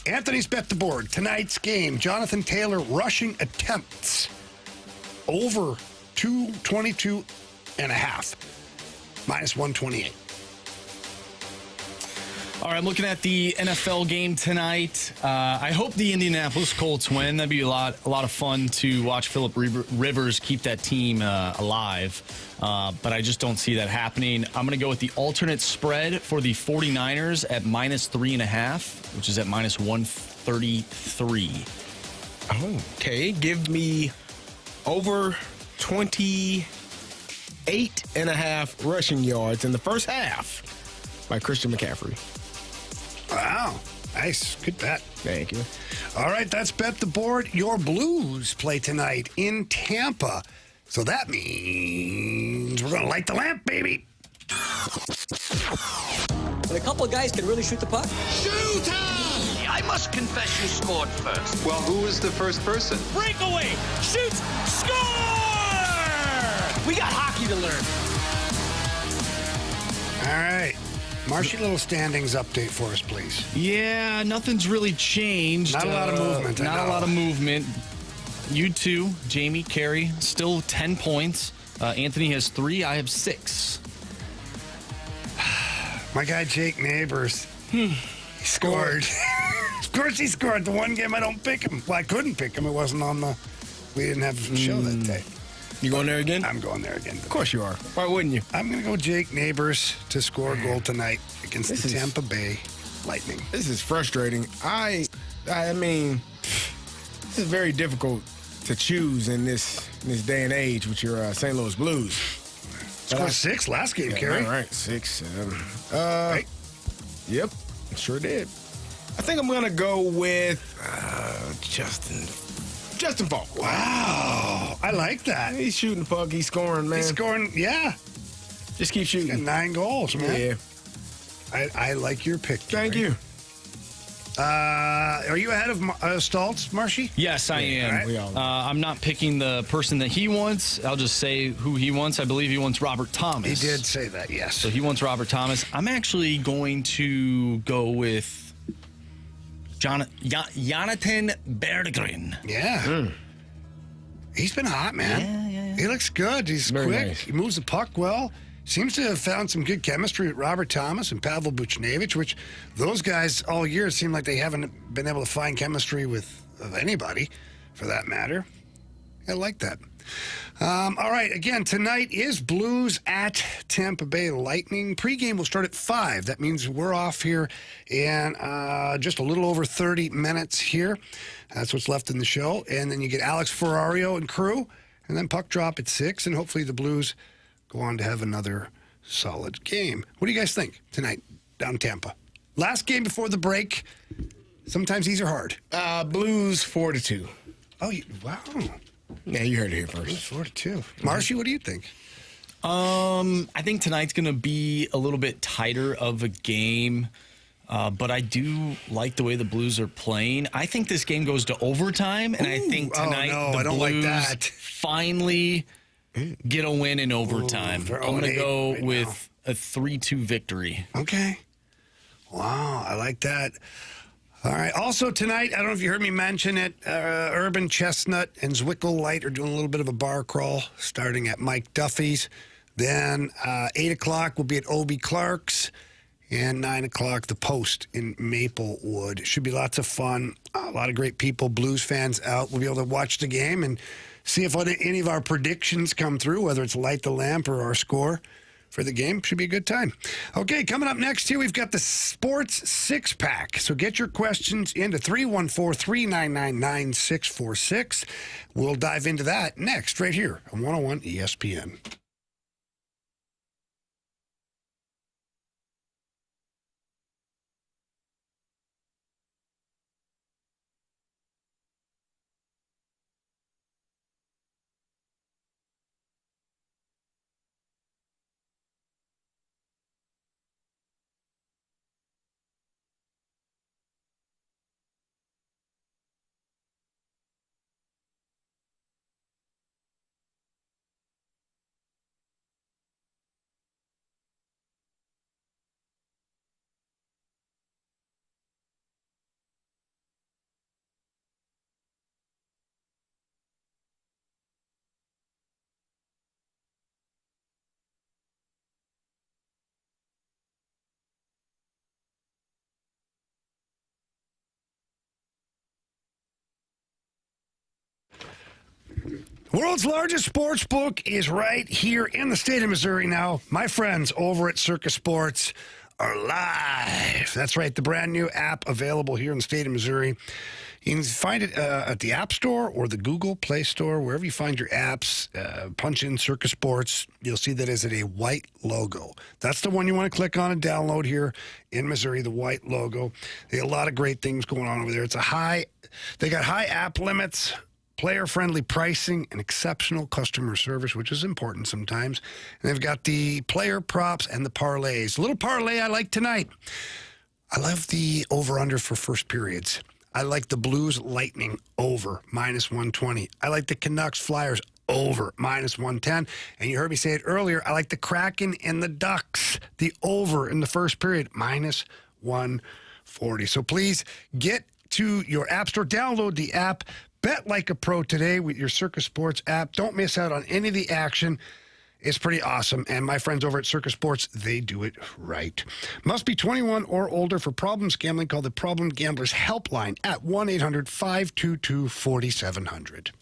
Anthony's Bet the Board. Tonight's game, Jonathan Taylor rushing attempts over 222 and a half. Minus 128. All right, I'm looking at the NFL game tonight. I hope the Indianapolis Colts win. That'd be a lot of fun to watch Phillip Rivers keep that team alive. But I just don't see that happening. I'm going to go with the alternate spread for the 49ers at minus 3.5, which is at minus 133. Okay, give me over 28.5 rushing yards in the first half by Christian McCaffrey. Wow. Nice. Good bet. Thank you. All right, that's Bet the Board. Your Blues play tonight in Tampa. So that means we're going to light the lamp, baby. When a couple of guys can really shoot the puck. Shoot! I must confess you scored first. Well, who was the first person? Breakaway! Shoots! Score! We got hockey to learn. All right. Marshy, little standings update for us, please. Yeah, nothing's really changed. Not a lot of movement. Not a lot of movement. You two, Jamie, Carey, still 10 points. Anthony has 3. I have 6. My guy Jake Neighbors, he scored. Of course he scored. The one game I don't pick him. Well, I couldn't pick him. It wasn't on the... We didn't have a show that day. You going there again? I'm going there again. Of course you are. Why wouldn't you? I'm going to go Jake Neighbors to score a goal tonight against the Tampa Bay Lightning. This is frustrating. I mean, this is very difficult to choose in this day and age with your St. Louis Blues. Scored 6 last game, Carey. All right, 6, 7. Right. Yep, sure did. I think I'm going to go with Justin Falk. Wow. I like that. He's shooting the puck. He's scoring, man. He's scoring, yeah. Just keep shooting. He's got 9 goals, man. Yeah. I like your pick. Thank you. Are you ahead of Staltz, Marshy? Yes, I am. Right. I'm not picking the person that he wants. I'll just say who he wants. I believe he wants Robert Thomas. He did say that, yes. So he wants Robert Thomas. I'm actually going to go with Jonathan Berggren. Yeah. He's been hot, man. Yeah. He looks good. He's very quick. nice. He moves the puck well. Seems to have found some good chemistry with Robert Thomas and Pavel Buchnevich, which those guys all year seem like they haven't been able to find chemistry with anybody, for that matter. I like that. All right, again, tonight is Blues at Tampa Bay Lightning. Pre-game will start at 5. That means we're off here in just a little over 30 minutes here. That's what's left in the show. And then you get Alex Ferrario and crew, and then puck drop at 6, and hopefully the Blues go on to have another solid game. What do you guys think tonight down in Tampa? Last game before the break. Sometimes these are hard. Blues 4-2. Oh, wow. Yeah, you heard it here first. Blues 4-2. Marshy, what do you think? I think tonight's going to be a little bit tighter of a game, but I do like the way the Blues are playing. I think this game goes to overtime, and I think tonight the Blues finally get a win in overtime. I'm going to go with a 3-2 victory. Okay. Wow, I like that. All right. Also tonight, I don't know if you heard me mention it, Urban Chestnut and Zwickle Light are doing a little bit of a bar crawl starting at Mike Duffy's. Then 8 o'clock will be at Obie Clark's. And 9 o'clock, the Post in Maplewood. Should be lots of fun. A lot of great people, Blues fans out. We'll be able to watch the game and see if any of our predictions come through, whether it's light the lamp or our score for the game. Should be a good time. Okay, coming up next here, we've got the Sports Six-Pack. So get your questions into 314-399-9646. We'll dive into that next right here on 101 ESPN. World's largest sports book is right here in the state of Missouri now. My friends over at Circus Sports are live. That's right, the brand new app available here in the state of Missouri. You can find it at the App Store or the Google Play Store, wherever you find your apps. Punch in Circus Sports. You'll see that is a white logo. That's the one you want to click on and download here in Missouri, the white logo. They got a lot of great things going on over there. They got high app limits, player-friendly pricing, and exceptional customer service, which is important sometimes. And they've got the player props and the parlays. A little parlay I like tonight. I love the over-under for first periods. I like the Blues Lightning over, -120. I like the Canucks Flyers over, -110. And you heard me say it earlier, I like the Kraken and the Ducks, the over in the first period, -140. So please get to your app store, download the app, bet like a pro today with your Circus Sports app. Don't miss out on any of the action. It's pretty awesome. And my friends over at Circus Sports, they do it right. Must be 21 or older. For problems gambling, call the Problem Gamblers Helpline at 1-800-522-4700.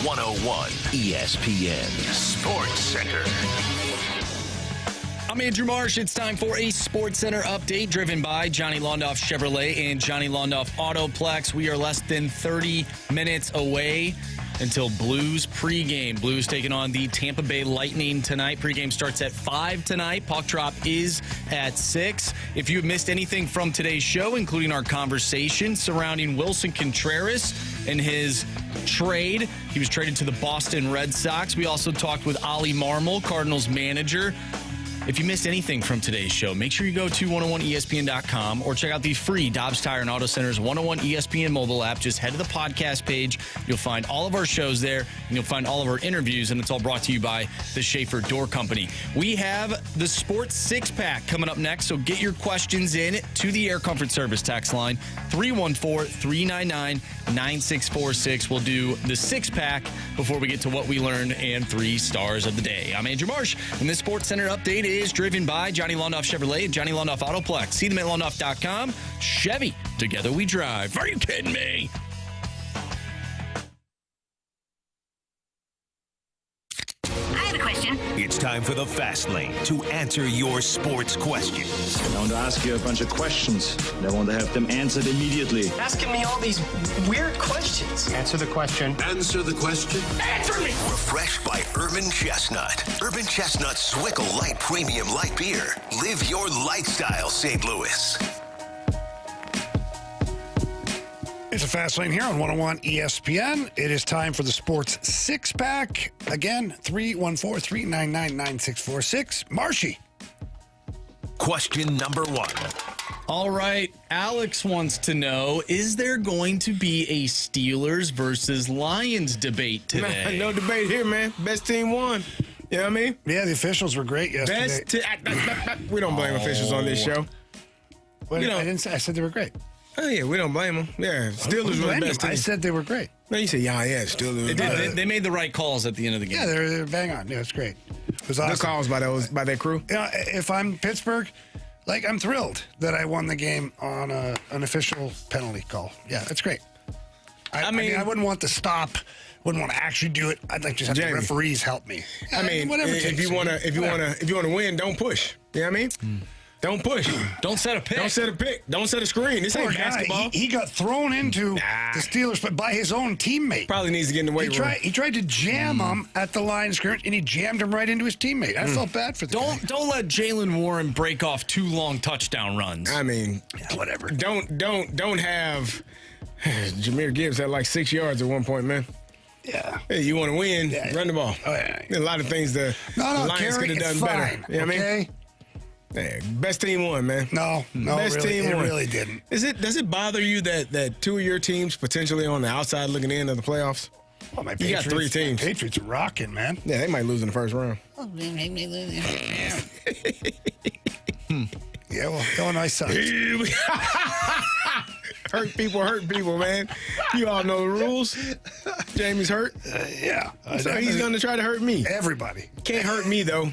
101 ESPN Sports Center. I'm Andrew Marsh. It's time for a Sports Center update driven by Johnny Londoff Chevrolet and Johnny Londoff Autoplex. We are less than 30 minutes away until Blues pregame. Blues taking on the Tampa Bay Lightning tonight. Pregame starts at 5 tonight. Puck drop is at 6. If you've missed anything from today's show, including our conversation surrounding Willson Contreras and his trade, he was traded to the Boston Red Sox. We also talked with Ollie Marmol, Cardinals manager. If you missed anything from today's show, make sure you go to 101ESPN.com or check out the free Dobbs Tire and Auto Center's 101 ESPN mobile app. Just head to the podcast page. You'll find all of our shows there, and you'll find all of our interviews, and it's all brought to you by the Schaefer Door Company. We have the Sports Six-Pack coming up next, so get your questions in to the Air Comfort Service text line, 314-399-9646. We'll do the six-pack before we get to what we learned and 3 stars of the day. I'm Andrew Marsh, and this Sports Center update is driven by Johnny Londoff Chevrolet and Johnny Londoff Autoplex. See them at Londoff.com. Chevy, together we drive. Are you kidding me? I have a question. It's time for the Fast Lane to answer your sports questions. I want to ask you a bunch of questions, and I want to have them answered immediately. Asking me all these weird questions. Answer the question. Answer the question. Answer me! Refreshed by Urban Chestnut. Urban Chestnut Swickle Light Premium Light Beer. Live your lifestyle, St. Louis. It's a Fast Lane here on 101 ESPN. It is time for the Sports Six-Pack. Again, 314-399-9646. Marshy. Question number 1. All right. Alex wants to know, is there going to be a Steelers versus Lions debate today? Man, no debate here, man. Best team won. You know what I mean? Yeah, the officials were great yesterday. We don't blame officials on this show. Well, I didn't say. I said they were great. Oh, yeah, we don't blame them. Yeah, Steelers were the best team. I said they were great. No, you said, yeah, Steelers. They made the right calls at the end of the game. Yeah, they're bang on. Yeah, it's great. It was awesome. Good calls by that crew. You know, if I'm Pittsburgh, I'm thrilled that I won the game on an official penalty call. Yeah, that's great. I mean, I wouldn't want to stop. Wouldn't want to actually do it. I'd like to have the referees help me. I mean, whatever. If you want to win, don't push. You know what I mean? Don't push. Don't set a pick. Don't set a pick. Don't set a screen. This ain't basketball. He got thrown into the Steelers, but by his own teammate. Probably needs to get in the weight room. He tried to jam him at the line of scrimmage, and he jammed him right into his teammate. I felt bad for the guy. Don't let Jalen Warren break off 2 long touchdown runs. I mean, whatever. Don't have Jahmyr Gibbs had 6 yards at one point, man. Yeah. Hey, you want to win? Run the ball. Oh, yeah. A lot of things the Lions could have done better. You know what I mean? Yeah, best team won, man. No, best really, team won. It really didn't. Does it bother you that 2 of your teams potentially on the outside looking in of the playoffs? Well, you got 3 teams. My Patriots are rocking, man. Yeah, they might lose in the first round. Yeah, well, Illinois sucks. Hurt people, man. You all know the rules. Jamie's hurt. Yeah. So he's going to try to hurt me. Everybody. Can't hurt me, though.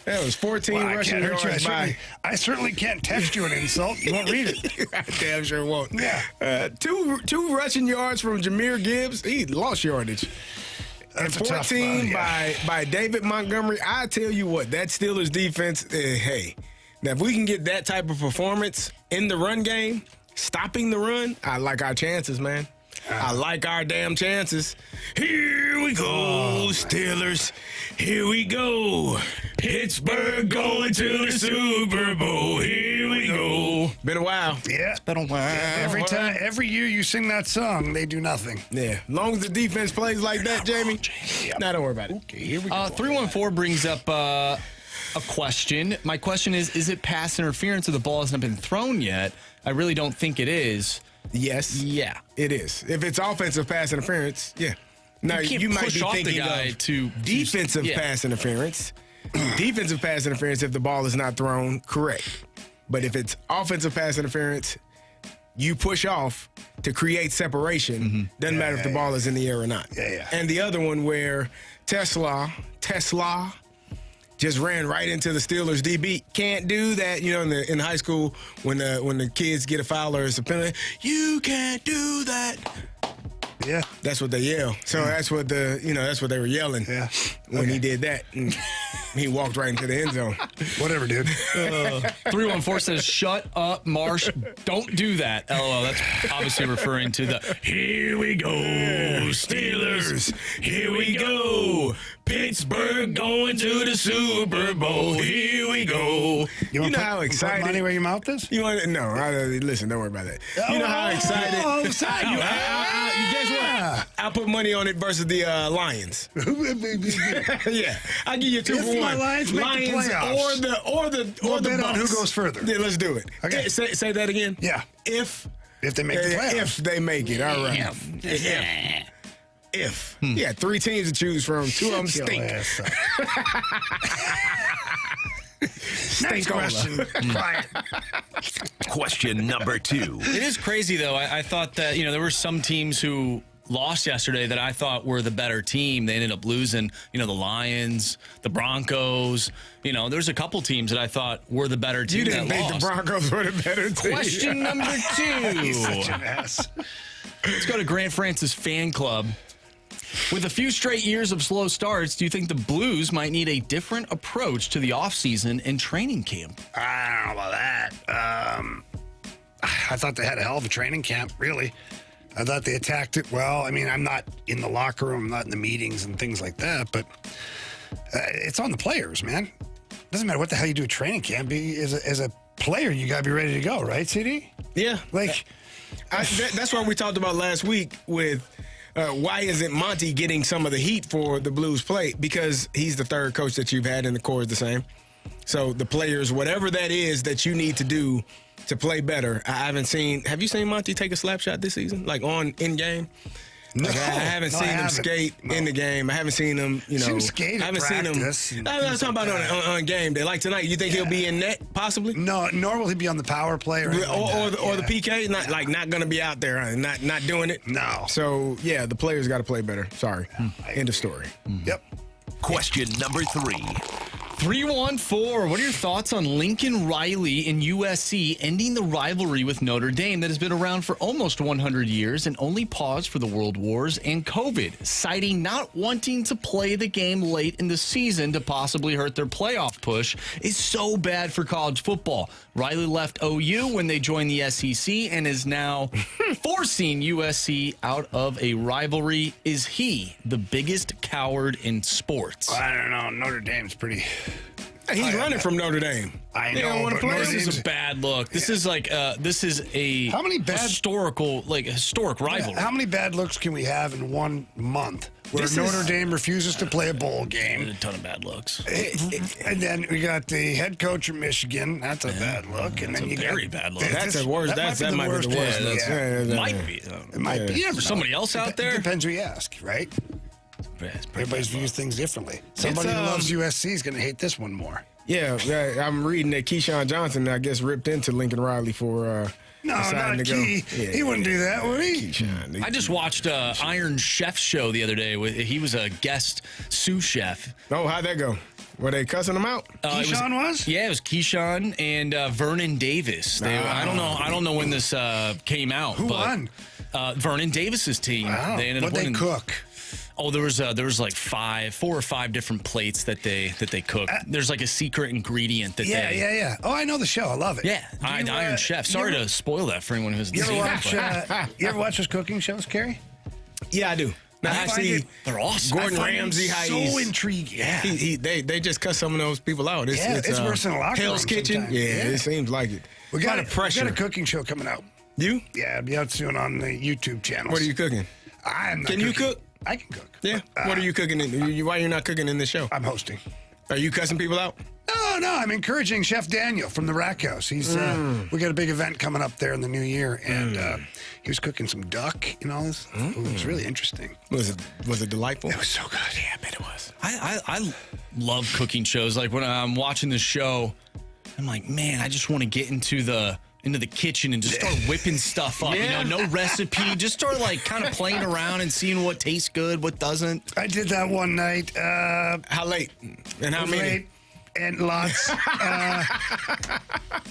That was 14 rushing yards by. I certainly can't text you an insult. You won't read it. I damn sure won't. Yeah. Two rushing yards from Jahmyr Gibbs. He lost yardage. And 14 by David Montgomery. I tell you what, that Steelers defense, hey, now if we can get that type of performance in the run game, stopping the run, I like our chances, man. I like our damn chances. Here we go, Steelers. Here we go. Pittsburgh going to the Super Bowl. Here we go. Been a while. Yeah. It's been a while. Every year you sing that song, they do nothing. Yeah. As long as the defense plays like that, Jamie, don't worry about it. Okay, here we go. 314 brings up a question. My question is it pass interference or the ball hasn't been thrown yet? I really don't think it is. Yes. Yeah. It is. If it's offensive pass interference, yeah. Now, you might be thinking of defensive pass interference. Defensive pass interference if the ball is not thrown, correct. But if it's offensive pass interference, you push off to create separation. Doesn't matter if the ball is in the air or not. Yeah. And the other one where Tesla just ran right into the Steelers DB. Can't do that, in high school when the kids get a foul or it's a penalty. You can't do that. Yeah. That's what they yell. So that's what that's what they were yelling when he did that. And he walked right into the end zone. Whatever, dude. 314 says, shut up, Marsh. Don't do that. LOL. That's obviously referring to the here we go, Steelers. Here we go. Pittsburgh going to the Super Bowl. Here we go. You know how excited. Put money where your mouth is? You want to? No. Listen, don't worry about that. You know how excited. Guess what? I'll put money on it versus the Lions. Yeah, I'll give you 2 for 1. My Lions make the playoffs. or the bet Bucks. on who goes further. Yeah, let's do it. Okay. Say that again. Yeah. If they make the playoffs. If they make it, all right. If. Yeah, 3 teams to choose from. 2 of them stink. Next question. Quiet. Question number 2. It is crazy, though. I thought that, there were some teams who lost yesterday that I thought were the better team. They ended up losing, the Lions, the Broncos. There's a couple teams that I thought were the better team. You didn't think the Broncos were the better team. Question number 2. He's such an ass. Let's go to Grant Francis fan club. With a few straight years of slow starts, do you think the Blues might need a different approach to the offseason and training camp? I don't know about that. I thought they had a hell of a training camp, really. I thought they attacked it well. I mean, I'm not in the locker room, I'm not in the meetings and things like that, but it's on the players, man. Doesn't matter what the hell you do at training camp. As a player, you got to be ready to go, right, CD? Yeah. That's what we talked about last week with why isn't Monty getting some of the heat for the Blues play? Because he's the third coach that you've had and the core is the same. So the players, whatever that is that you need to do to play better. Have you seen Monty take a slap shot this season? Like in game? No, I haven't seen him skate in the game. I haven't seen him, skate I haven't seen him. I'm talking about on game day. Like tonight, you think he'll be in net possibly? No, nor will he be on the power play or the PK. Not going to be out there. Not doing it. No. So yeah, the players got to play better. Sorry. End of story. Yep. Question number 3. 314, what are your thoughts on Lincoln Riley and USC ending the rivalry with Notre Dame that has been around for almost 100 years and only paused for the World Wars and COVID, citing not wanting to play the game late in the season to possibly hurt their playoff push is so bad for college football. Riley left OU when they joined the SEC and is now forcing USC out of a rivalry. Is he the biggest coward in sports? I don't know. Notre Dame's pretty... He's running from Notre Dame. I know, but this is a bad look. This is like this is a historic rivalry. How many bad looks can we have in 1 month where Notre Dame refuses to play a bowl game? A ton of bad looks. And then we got the head coach of Michigan. That's a bad look. And then you very bad look. That's the worst. That might be the worst. Yeah. Might be. It might be. For somebody else out there? Depends who you ask, right? Everybody views things differently. Somebody who loves USC is going to hate this one more. Yeah, I'm reading that Keyshawn Johnson, I guess, ripped into Lincoln Riley for deciding to go. He wouldn't do that, would he? Keyshawn, I just watched Iron Chef's show the other day. He was a guest sous chef. Oh, how'd that go? Were they cussing him out? Keyshawn was? Yeah, it was Keyshawn and Vernon Davis. I don't know when this came out. Who won? Vernon Davis's team. Wow. They ended up winning. What'd they cook? Oh, there was like 4 or 5 different plates that they cook. There's like a secret ingredient that Yeah. Oh, I know the show. I love it. Yeah, Iron Chef. Sorry to spoil that for anyone who hasn't seen it. You ever watch those cooking shows, Carey? Yeah, I do. I see. They're awesome. Gordon Ramsay, so intriguing. Yeah, they just cut some of those people out. It's worse than a locker room. Hell's Kitchen. Sometimes. Yeah, it seems like it. We got a pressure. We got a cooking show coming out. You? Yeah, I'll be out soon on the YouTube channels. What are you cooking? I'm not Can you cook? I can cook. Yeah. What are you cooking? Why are you not cooking in the show? I'm hosting. Are you cussing people out? No. I'm encouraging Chef Daniel from the Rack House. He's we got a big event coming up there in the new year, and he was cooking some duck and all this. It was really interesting. Was it delightful? It was so good. Yeah, I bet it was. I love cooking shows. Like when I'm watching this show, I'm like, man, I just want to get into the kitchen and just start whipping stuff up. Yeah. No recipe. Just start like kind of playing around and seeing what tastes good, what doesn't. I did that one night. How late? And how many? Late and lots.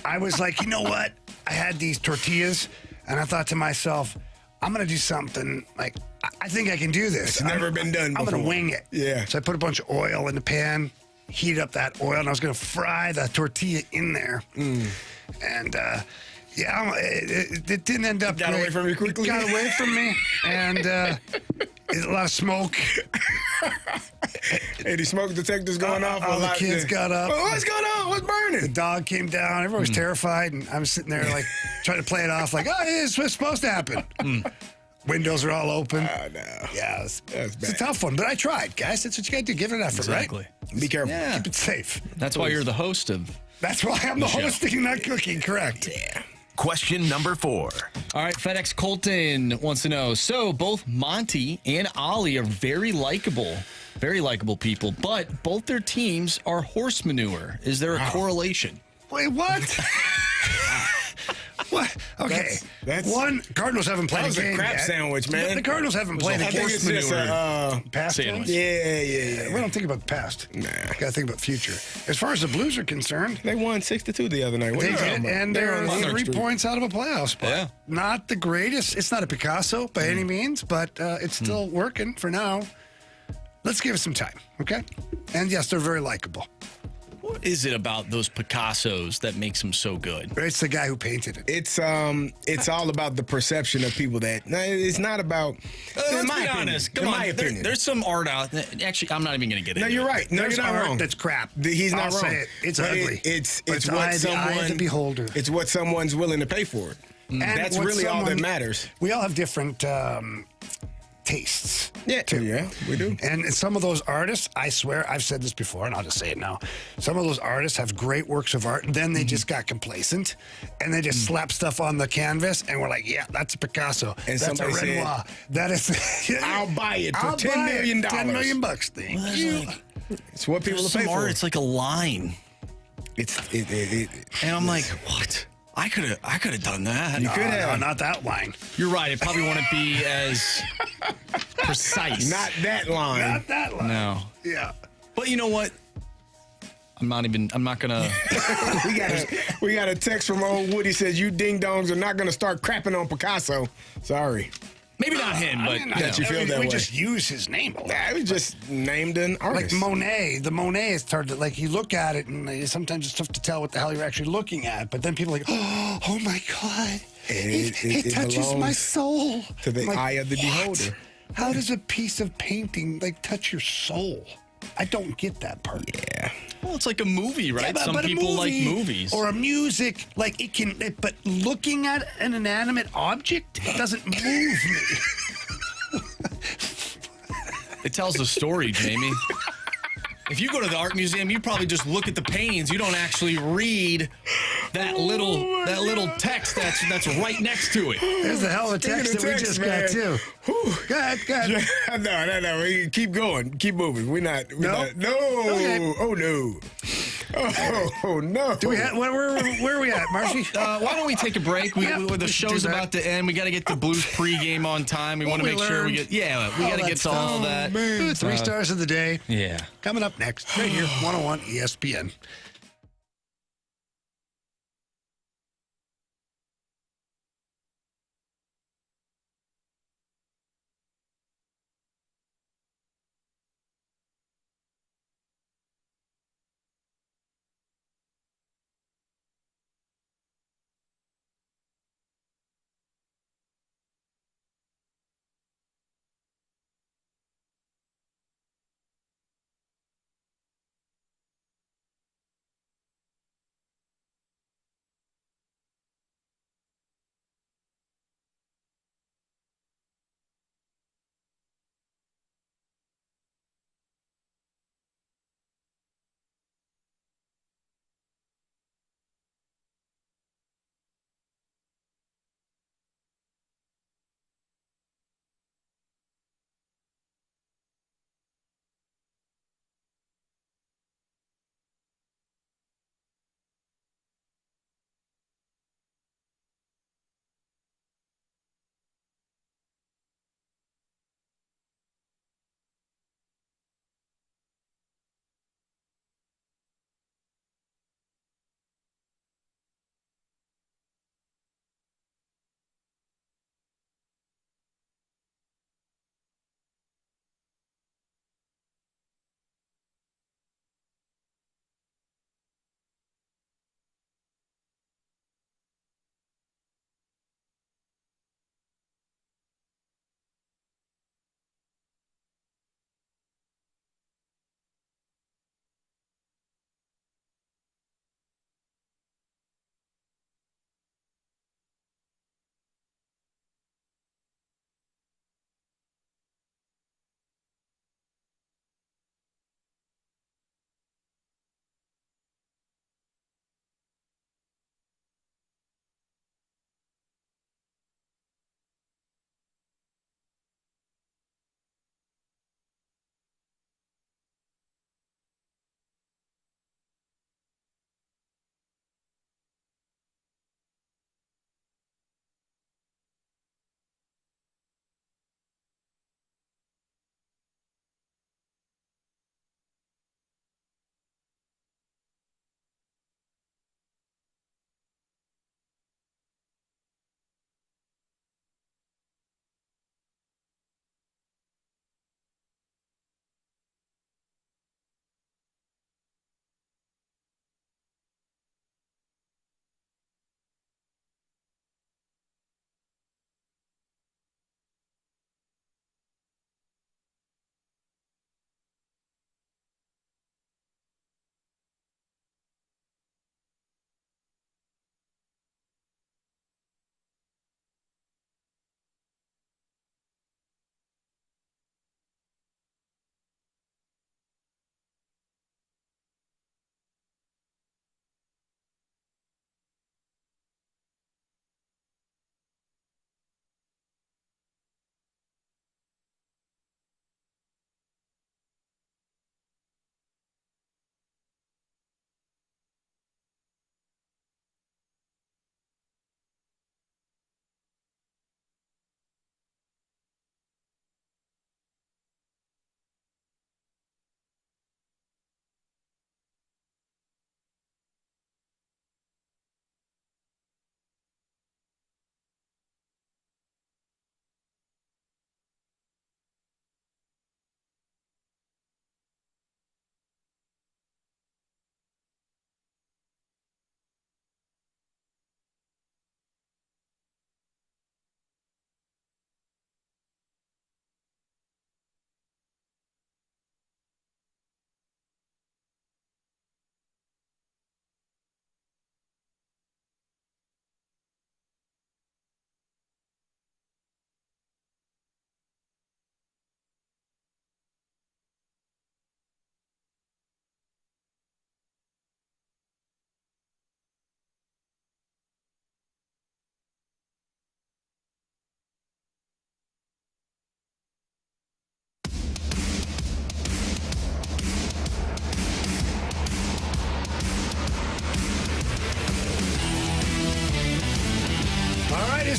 I was like, you know what? I had these tortillas, and I thought to myself, I'm going to do something like I think I can do this. It's never been done I'm before. going to wing it. Yeah. So I put a bunch of oil in the pan, heated up that oil, and I was going to fry the tortilla in there. And, it didn't end up Got great. away from you quickly? Got away from me. And a lot of smoke. Hey, the smoke detectors going off. All the kids got up. Well, what's going on? What's burning? The dog came down. Everyone was terrified, and I'm sitting there like trying to play it off like, oh, it's what's supposed to happen. Windows are all open. Oh, no. Yeah, it's bad. a tough one, but I tried, guys. That's what you got to do. Give it an effort, Exactly. right? Be careful. Yeah. Keep it safe. That's why you're the host of. That's why I'm the show. hosting, not cooking. Correct. Yeah. Question number 4. All right, FedEx Colton wants to know. So both Monty and Ollie are very likable people, but both their teams are horse manure. Is there a correlation? Wait, what? What? Okay. That's- one, Cardinals haven't played That was a a game crap yet. sandwich, man. The Cardinals haven't played a I game. think it's just Past sandwich. tense? Yeah. We don't think about the past. Nah. Got to think about future. As far as the Blues are concerned, They won 6-2 the other night. What they are you talking did, about? and They're they're on 3 streak. points out of a playoff spot. Yeah. Not the greatest. It's not a Picasso by any means, but it's still working for now. Let's give it some time, okay? And yes, they're very likable. What is it about those Picassos that makes them so good? It's the guy who painted it. It's all about the perception of people that. No, it's not about. Let's be honest. Come in on. my opinion. There's some art out. Actually, I'm not even going to get No, into you're it. right. No, There's you're not art wrong. that's crap. He's not I'll wrong. say it. It's But ugly. It's But it's what the eye someone. of the beholder. It's what someone's willing to pay for it. And That's what really all that someone- matters. We all have different tastes. Yeah, we do. And some of those artists, I swear, I've said this before, and I'll just say it now. Some of those artists have great works of art, and then they just got complacent, and they just slap stuff on the canvas, and we're like, yeah, that's a Picasso. And that's a somebody said, Renoir. That is. I'll buy it for I'll $10 buy million. it. $10 million bucks. Thank you. It's what people There's pay some for. art. It's like a line. It And I'm like, what? I could have done that. You could have. No, not that line. You're right. It probably wouldn't be as precise. Not that line. Not that line. No. Yeah. But you know what? I'm not gonna. we got a text from old Woody says you ding dongs are not gonna start crapping on Picasso. Sorry. Maybe not him, but That you feel that we way. just use his name a lot. Yeah, we just named an Like artist. Monet, the Monet is hard to, like, you look at it and sometimes it's tough to tell what the hell you're actually looking at. But then people are like, oh my God, it touches my soul. to the I'm like, eye of the what? beholder. How does a piece of painting like touch your soul? I don't get that part. Yeah. well, it's like a movie, right? Yeah, but- Some but a people like movie movies. or a music, like it can. But looking at an inanimate object, it doesn't move me. It tells the story, Jamie. If you go to the art museum, you probably just look at the paintings. You don't actually read that little text that's right next to it. There's a hell of a text that we just got too. Go ahead. No. We keep going. Keep moving. We're not. No. Okay. Oh, no. Oh, no. Do we have, where are we at, Marcy? Why don't we take a break? Yeah, The we should show's do that. about to end. We got to get the Blues pregame on time. We want to we make sure we learned. get. Yeah, we got to get to all that. Ooh, 3 stars of the day. Yeah. Coming up next, right here, 101 ESPN.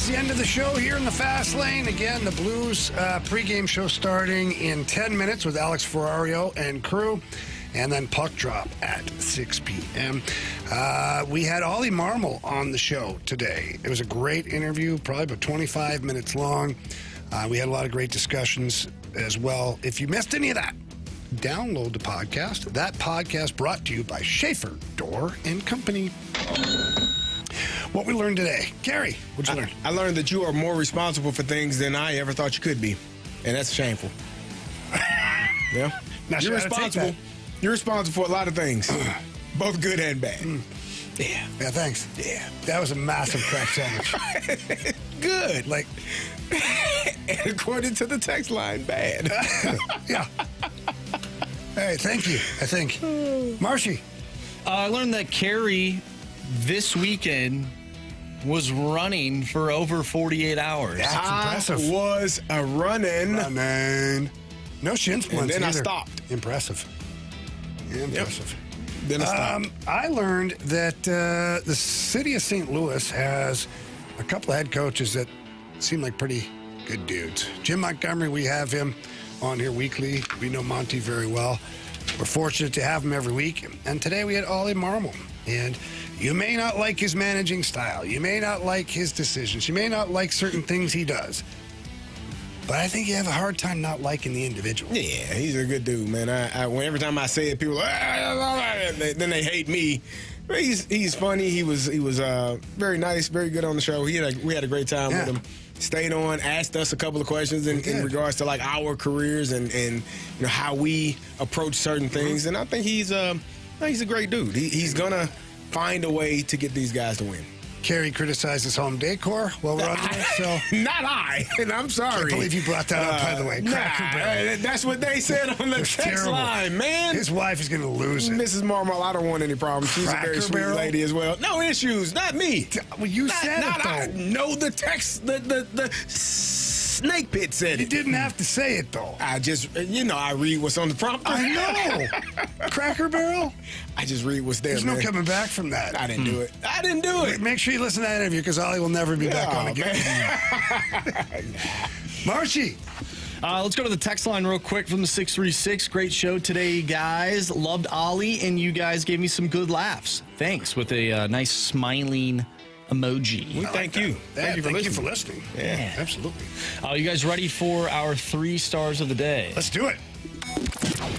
is the end of the show here in the Fast Lane. Again, the Blues pregame show starting in 10 minutes with Alex Ferrario and crew. And then puck drop at 6 p.m. We had Ollie Marmol on the show today. It was a great interview, probably about 25 minutes long. We had a lot of great discussions as well. If you missed any of that, download the podcast. That podcast brought to you by Schaefer Door and Company. What we learned today. Carey, what'd you learn? I learned that you are more responsible for things than I ever thought you could be. And that's shameful. Yeah. Not You're sure responsible. You're responsible for a lot of things, both good and bad. Yeah. Yeah, thanks. Yeah. That was a massive crack sandwich. Good. Like, and according to the text line, bad. Yeah. Hey, thank you, I think. Marshy. I learned that Carey this weekend was running for over 48 hours. That's impressive. I was a running. No shin splints And then either. I stopped. Impressive. Impressive. Yep. Then I stopped. I learned that the city of St. Louis has a couple of head coaches that seem like pretty good dudes. Jim Montgomery, we have him on here weekly. We know Monty very well. We're fortunate to have him every week. And today we had Ollie Marmol. And you may not like his managing style. You may not like his decisions. You may not like certain things he does. But I think you have a hard time not liking the individual. Yeah, he's a good dude, man. Every time I say it, people then they hate me. But he's funny. He was very nice, very good on the show. We had a great time with him. Stayed on, asked us a couple of questions in regards to like our careers and you know how we approach certain things. And I think he's a great dude. He's gonna find a way to get these guys to win. Carey criticizes home decor while we're on there, so... Not I, and I'm sorry. I can't believe you brought that up, by the way. That's what they said on the text line, man. His wife is going to lose it. Mrs. Marmol, I don't want any problems. She's a very sweet lady as well. No issues, not me. Well, you said it, though. No, the text, the snake pit said it. You didn't have to say it, though. I just, I read what's on the prompter. I know. Cracker Barrel? I just read what's there, There's no coming back from that. I didn't do it. I didn't do it. Make sure you listen to that interview because Ollie will never be back on again. Marshy. Let's go to the text line real quick from the 636. Great show today, guys. Loved Ollie, and you guys gave me some good laughs. Thanks, with a nice smiling emoji. Thank you. Thank you for listening. Yeah, absolutely. You guys ready for our 3 stars of the day? Let's do it.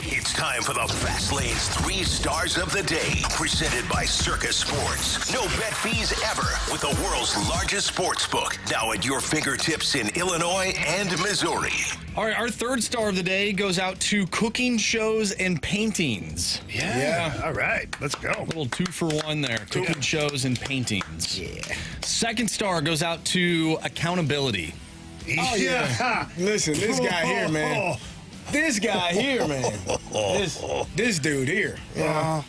It's time for the Fast Lane's 3 stars of the day, presented by Circus Sports. No bet fees ever with the world's largest sports book, now at your fingertips in Illinois and Missouri. All right, our 3rd star of the day goes out to cooking shows and paintings. Yeah. All right, let's go. A little 2-for-1 there. Cooking shows and paintings. Yeah. 2nd star goes out to accountability. Oh, yeah. Listen, this guy here, man. This guy here, man. This dude here. Yeah.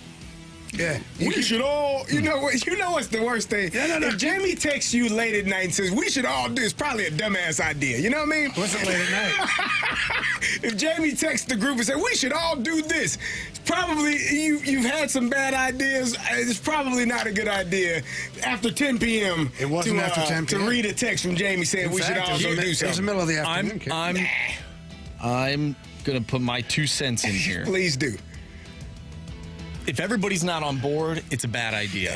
We should all, you know what's the worst thing? No. If Jamie texts you late at night and says, we should all do, it's probably a dumbass idea. You know what I mean? What's it late at night? If Jamie texts the group and says, we should all do this, it's probably, you've had some bad ideas. It's probably not a good idea after 10 p.m. It wasn't after 10 p.m. To read a text from Jamie saying we should all go do something. It was the middle of the afternoon. I'm going to put my 2 cents in here. Please do. If everybody's not on board, it's a bad idea.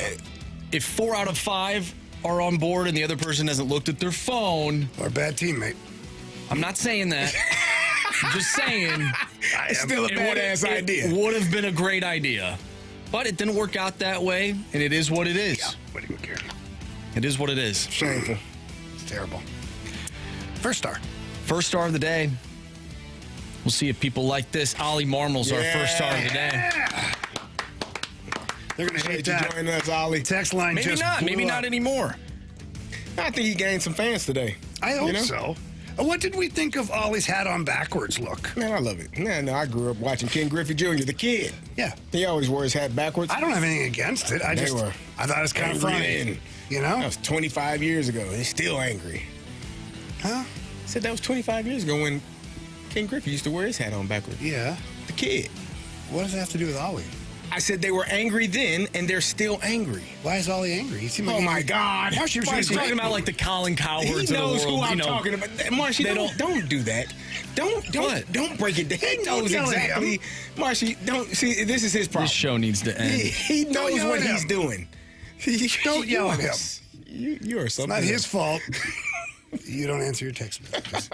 If 4 out of 5 are on board and the other person hasn't looked at their phone... Or a bad teammate. I'm not saying that. I'm just saying... It's still a badass idea. It would have been a great idea. But it didn't work out that way, and it is what it is. Yeah, what do you care? It is what it is. Shameful. It's terrible. 1st star. 1st star of the day. We'll see if people like this. Ollie Marmol's our 1st star of the day. They're going to hate that. Join us, Ollie. Text line Maybe just not. Maybe not anymore. I think he gained some fans today. I hope so. What did we think of Ollie's hat on backwards look? Man, I love it. No, I grew up watching Ken Griffey Jr., the kid. Yeah. He always wore his hat backwards. I don't have anything against it. I thought it was kind of funny. You know? That was 25 years ago. He's still angry. Huh? I said that was 25 years ago when Ken Griffey used to wear his hat on backwards. Yeah. The kid. What does it have to do with Ollie? I said they were angry then, and they're still angry. Why is Ollie angry? He seemed like Oh, my God. He's talking about like the Colin Cowards He of the world. knows who I'm talking about. Marshy, don't do that. Don't break it down. He knows exactly. Marshy, don't see. This is his problem. This show needs to end. He knows what he's doing. Don't yell at him. You are something. It's not his fault. You don't answer your text messages.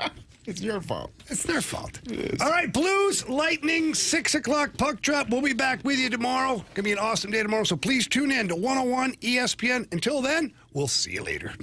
It's your fault. It's their fault. All right, Blues, Lightning, 6 o'clock puck drop. We'll be back with you tomorrow. Going to be an awesome day tomorrow, so please tune in to 101 ESPN. Until then, we'll see you later.